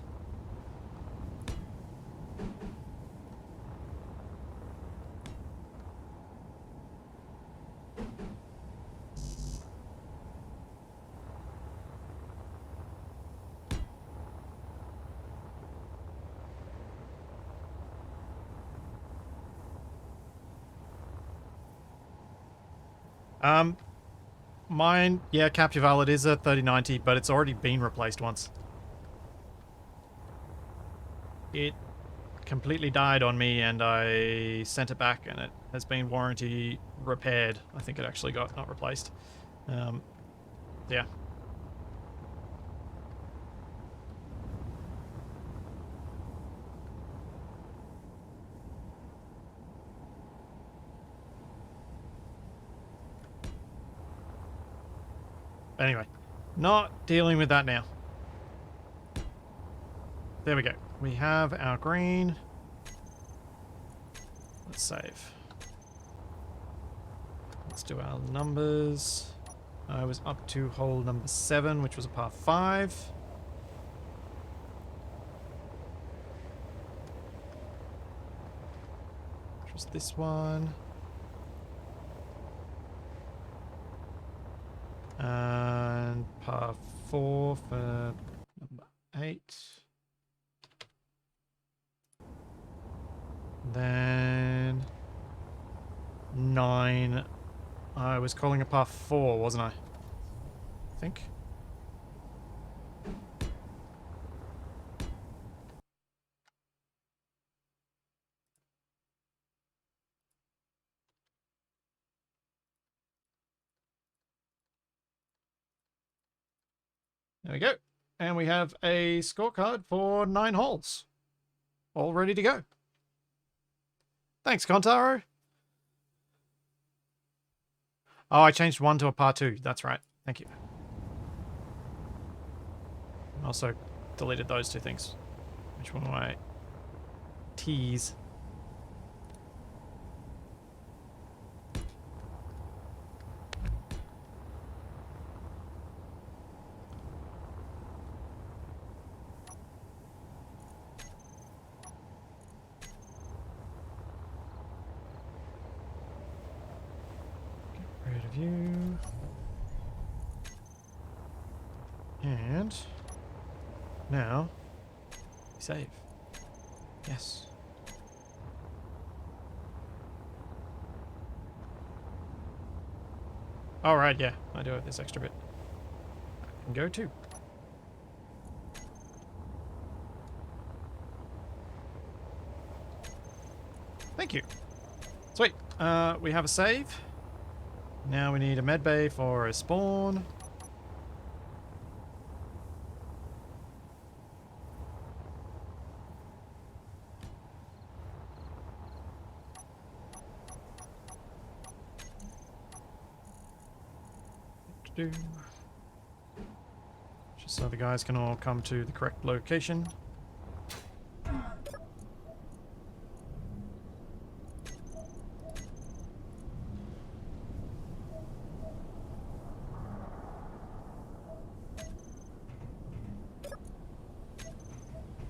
Mine, yeah, Captival, it is a 3090, but it's already been replaced once. It completely died on me, and I sent it back, and it has been warranty repaired. I think it actually got, not replaced. Yeah. Anyway, not dealing with that now. There we go. We have our green. Let's save. Let's do our numbers. I was up to hole number 7, which was a par 5. Which was this one. And par 4 for number 8. Then 9. I was calling a par 4, wasn't I? I think. There we go. And we have a scorecard for 9 holes. All ready to go. Thanks, Contaro. Oh, I changed 1 to a par 2. That's right. Thank you. Also deleted those 2 things. Which one do I tease? Get rid of you. And now save. Yes. All right, yeah, I do have this extra bit. I can go too. Thank you. Sweet. We have a save. Now we need a med bay for a spawn. Just so the guys can all come to the correct location.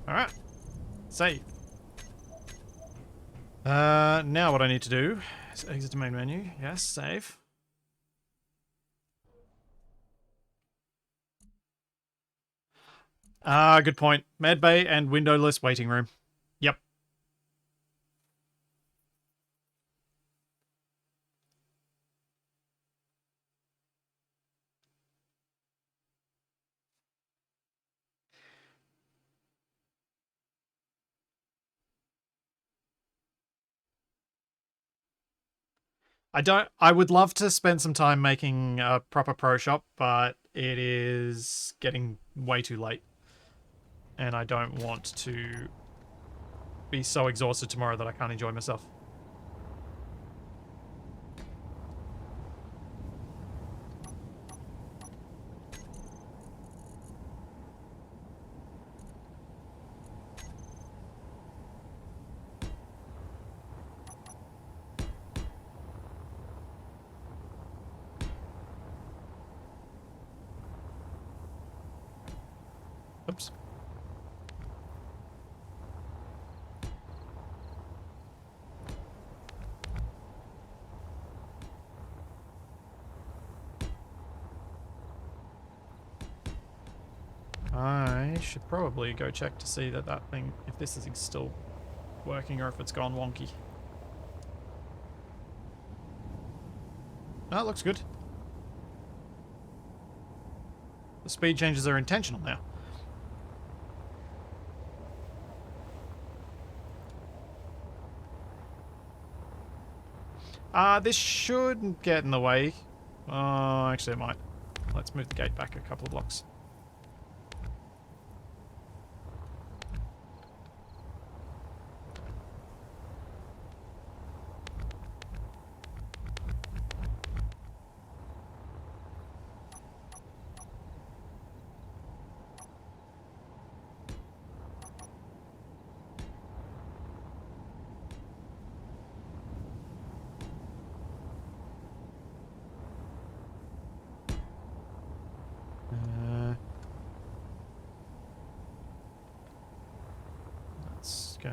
Alright. Save. Now what I need to do is exit the main menu. Yes, save. Good point. Med bay and windowless waiting room. Yep. I would love to spend some time making a proper pro shop, but it is getting way too late. And I don't want to be so exhausted tomorrow that I can't enjoy myself. Oops. I should probably go check to see that thing, if this is still working or if it's gone wonky. No, it looks good. The speed changes are intentional now. This shouldn't get in the way. Oh, actually it might. Let's move the gate back a couple of blocks. Let's go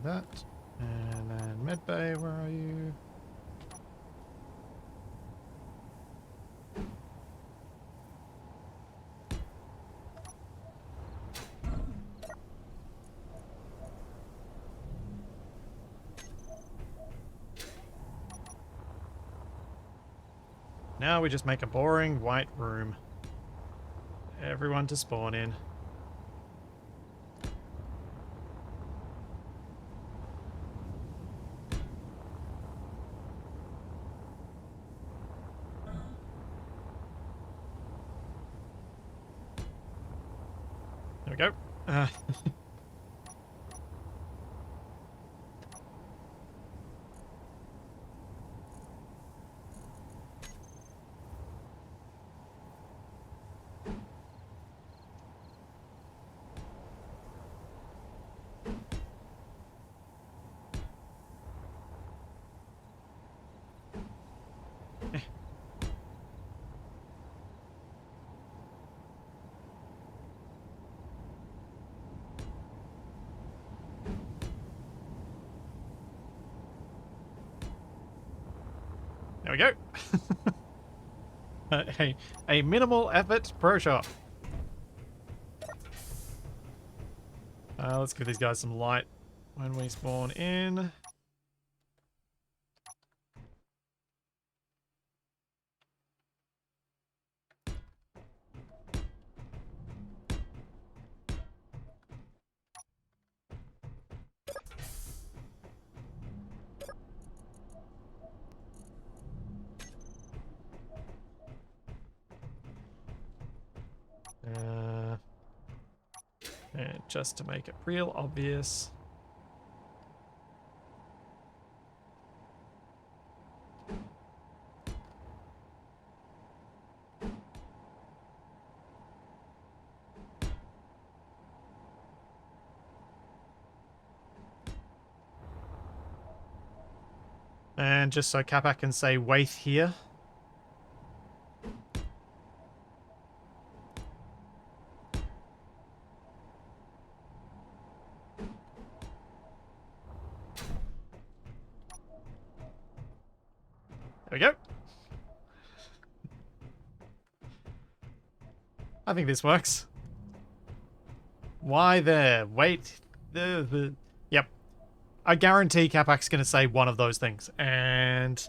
that. And then medbay, where are you? Now we just make a boring white room. Everyone to spawn in. There we go. There we go. a minimal effort pro shop. Let's give these guys some light when we spawn in. And just to make it real obvious. And just so Kappa can say wait here. There we go. I think this works. Why there? Wait. Yep. I guarantee Capac's going to say one of those things. And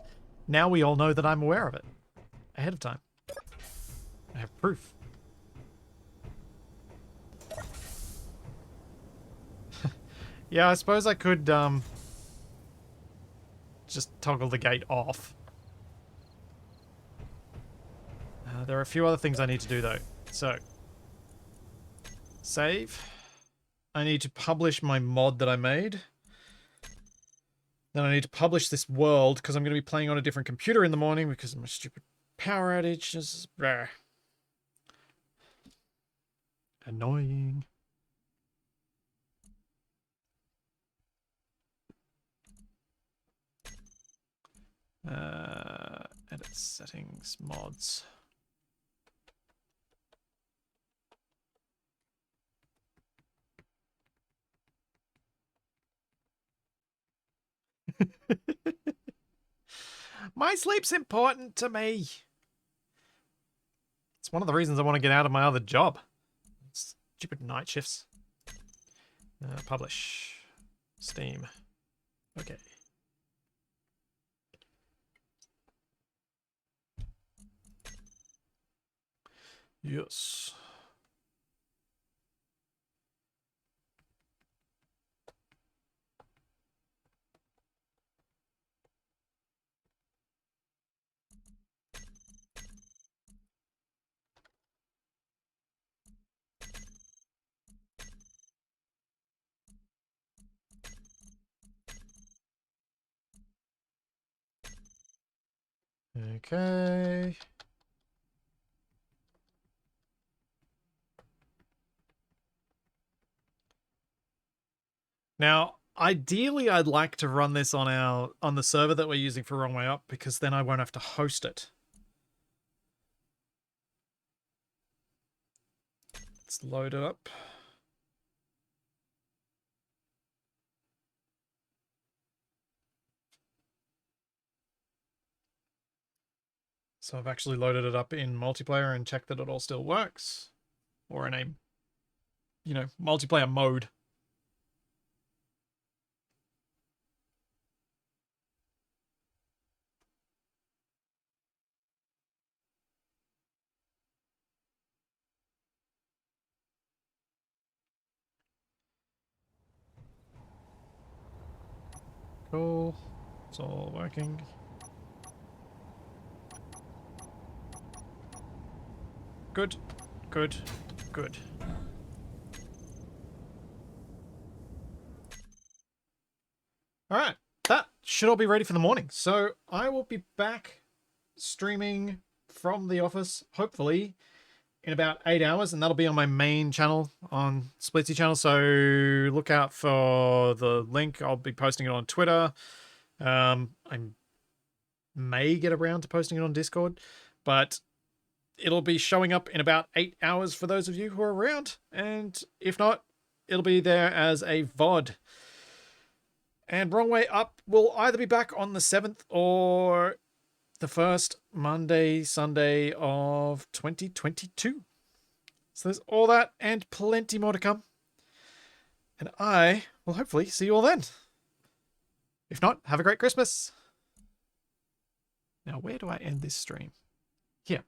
now we all know that I'm aware of it. Ahead of time. I have proof. Yeah, I suppose I could, just toggle the gate off. There are a few other things I need to do, though. So, save. I need to publish my mod that I made. Then I need to publish this world, because I'm going to be playing on a different computer in the morning because of my stupid power outages. Rah. Annoying. Edit settings, mods. My sleep's important to me. It's one of the reasons I want to get out of my other job. Stupid night shifts. Publish. Steam. Okay. Yes. Okay. Now, ideally, I'd like to run this on the server that we're using for Wrong Way Up, because then I won't have to host it. Let's load it up. So I've actually loaded it up in multiplayer and checked that it all still works. Or in a, multiplayer mode. Cool. It's all working. Good. Good. Good. Alright. That should all be ready for the morning. So I will be back streaming from the office, hopefully, in about 8 hours, and that'll be on my main channel, on Splitsy channel, so look out for the link. I'll be posting it on Twitter. I may get around to posting it on Discord, but it'll be showing up in about 8 hours for those of you who are around, and if not, it'll be there as a VOD. And Wrong Way Up will either be back on the 7th or the first Monday, Sunday of 2022. So there's all that and plenty more to come. And I will hopefully see you all then. If not, have a great Christmas. Now, where do I end this stream? Here.